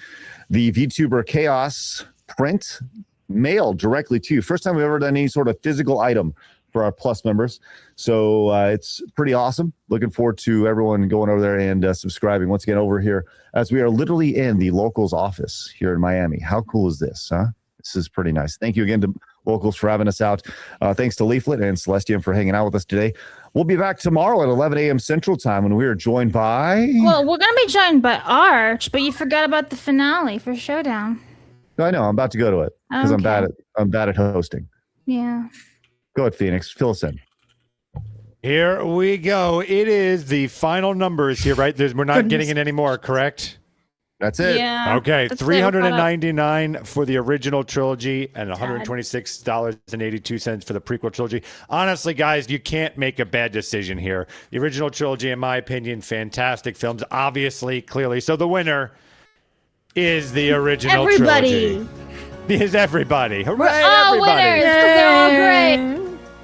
the VTuber Chaos print mailed directly to you. First time we've ever done any sort of physical item for our Plus members. So it's pretty awesome. Looking forward to everyone going over there and subscribing once again over here as we are literally in the Locals office here in Miami. How cool is this, huh? This is pretty nice. Thank you again to Locals for having us out. Thanks to Leaflit and Celestium for hanging out with us today. We'll be back tomorrow at 11 a.m. Central Time when we are joined by... Well, we're going to be joined by Arch, but you forgot about the finale for Showdown. I know. I'm about to go to it because I'm bad at hosting. Yeah. Go ahead, Phoenix. Fill us in. Here we go. It is the final numbers here, right? We're not getting it anymore, correct? That's it. Yeah. Okay, $399 for the original trilogy and $126.82 for the prequel trilogy. Honestly, guys, you can't make a bad decision here. The original trilogy, in my opinion, fantastic films, obviously, clearly. So the winner is the original trilogy. Is everybody. Hooray, we're all everybody. winners because they're all great.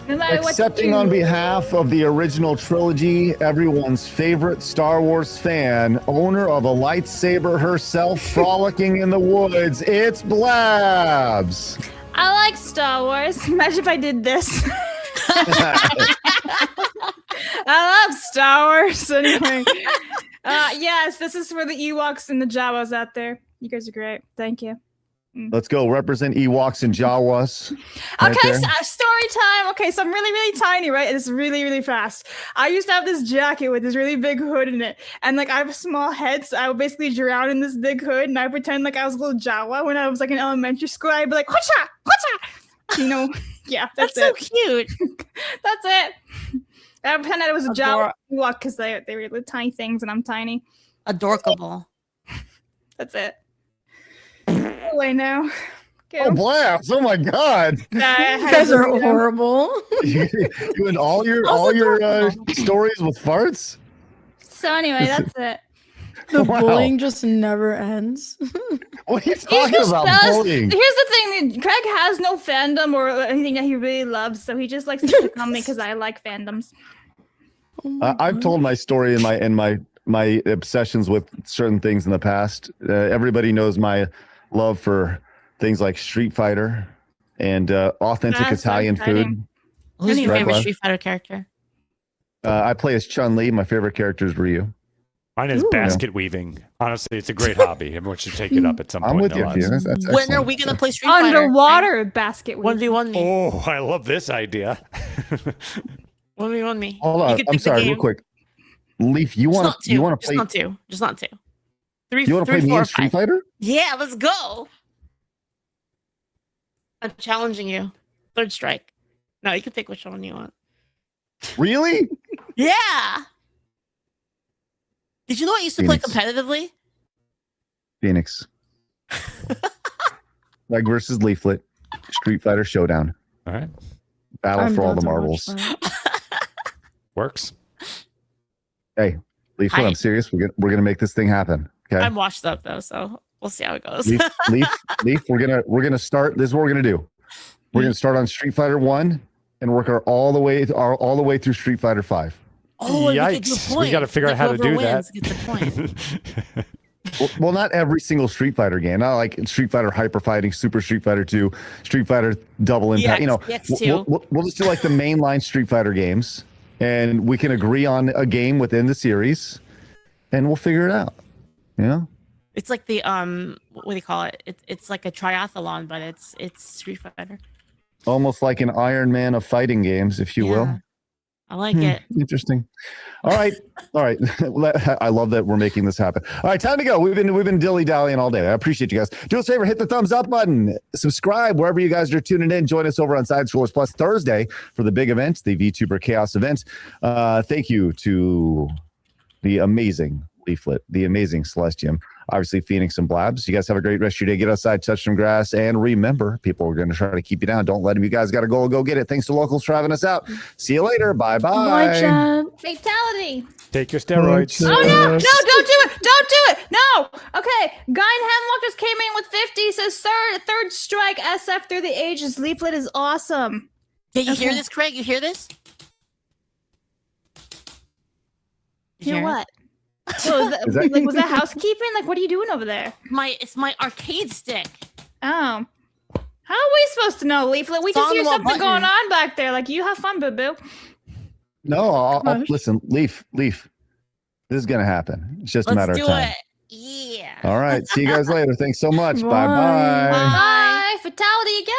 No matter Accepting on behalf of the original trilogy, everyone's favorite Star Wars fan, owner of a lightsaber herself, frolicking in the woods, it's Blabs. I like Star Wars. Imagine if I did this. I love Star Wars. Anyway, yes, this is for the Ewoks and the Jawas out there. You guys are great. Thank you. Let's go. Represent Ewoks and Jawas. Okay, so, story time. Okay, so I'm really, really tiny, right? And it's really, really fast. I used to have this jacket with this really big hood in it. And like I have a small head, so I would basically drown in this big hood and I pretend like I was a little Jawa when I was like in elementary school. I'd be like, Hwacha! Hwacha! You know, yeah, that's so it. cute. That's it. I pretended I was a Jawa Ewok because they were little tiny things and I'm tiny. Adorable. That's it. Away now. Oh, Blabs! Oh my God! You guys are horrible. You and all your stories with farts. So anyway, that's it. The bullying just never ends. What are you talking about? Bullying. Here's the thing: Craig has no fandom or anything that he really loves, so he just likes to pick on me because I like fandoms. I've told my story in my obsessions with certain things in the past. Everybody knows my love for things like Street Fighter and authentic Italian food. Who's your favorite Street Fighter character? I play as Chun-Li. My favorite character is Ryu. Mine is basket weaving. Honestly, it's a great hobby. Everyone should take it up at some point. I'm with you. When are we going to play Street Fighter? Underwater basket 1v1 me. Oh, I love this idea. 1v1 me. Hold on. I'm sorry, real quick. Leaf, you want to play? Just not two. Three. You want to play me in Street Fighter? Yeah, let's go. I'm challenging you. Third strike. No, you can pick which one you want. Really? Yeah. Did you know I used to play competitively? Phoenix. Leg versus Leaflit. Street Fighter Showdown. All right. Battle for all the marbles. Works. Hey, Leaflit, I'm serious. We're gonna make this thing happen. Okay. I'm washed up though, so We'll see how it goes. Leaf. We're gonna start. This is what we're gonna do. We're gonna start on Street Fighter 1 and work all the way through Street Fighter 5. Oh, yikes! We got to figure out how to do that. Gets the point. Well, not every single Street Fighter game. Not like Street Fighter Hyper Fighting, Super Street Fighter 2, Street Fighter Double Impact. We'll just do like the mainline Street Fighter games, and we can agree on a game within the series, and we'll figure it out. Yeah. It's like the what do you call it? It's like a triathlon, but it's Street Fighter. Almost like an Iron Man of fighting games, if you will. I like it. Interesting. All right. I love that we're making this happen. All right, time to go. We've been dilly-dallying all day. I appreciate you guys. Do us a favor, hit the thumbs up button. Subscribe wherever you guys are tuning in. Join us over on Side Scrollers Plus Thursday for the big event, the VTuber Chaos event. Thank you to the amazing Leaflit, the amazing Celestium, obviously Phoenix and Blabs. You guys have a great rest of your day. Get outside, touch some grass, and remember, people are going to try to keep you down. Don't let them. You guys got to go get it. Thanks to locals for having us out. See you later. Bye-bye. Bye, Chad. Fatality. Take your steroids. Oh, no, don't do it. Don't do it. No. Okay. Guy in Hemlock just came in with 50. Says third strike SF through the ages. Leaflit is awesome. Yeah, you hear this, Craig? You hear this? Hear what? So was that housekeeping? Like, what are you doing over there? It's my arcade stick. Oh. How are we supposed to know, Leaflit? We just hear something going on back there. Like, you have fun, boo-boo. No, I'll listen, Leaf. This is going to happen. It's just a matter of time. Let's do it. Yeah. All right. See you guys later. Thanks so much. Bye-bye. Bye. Fatality again.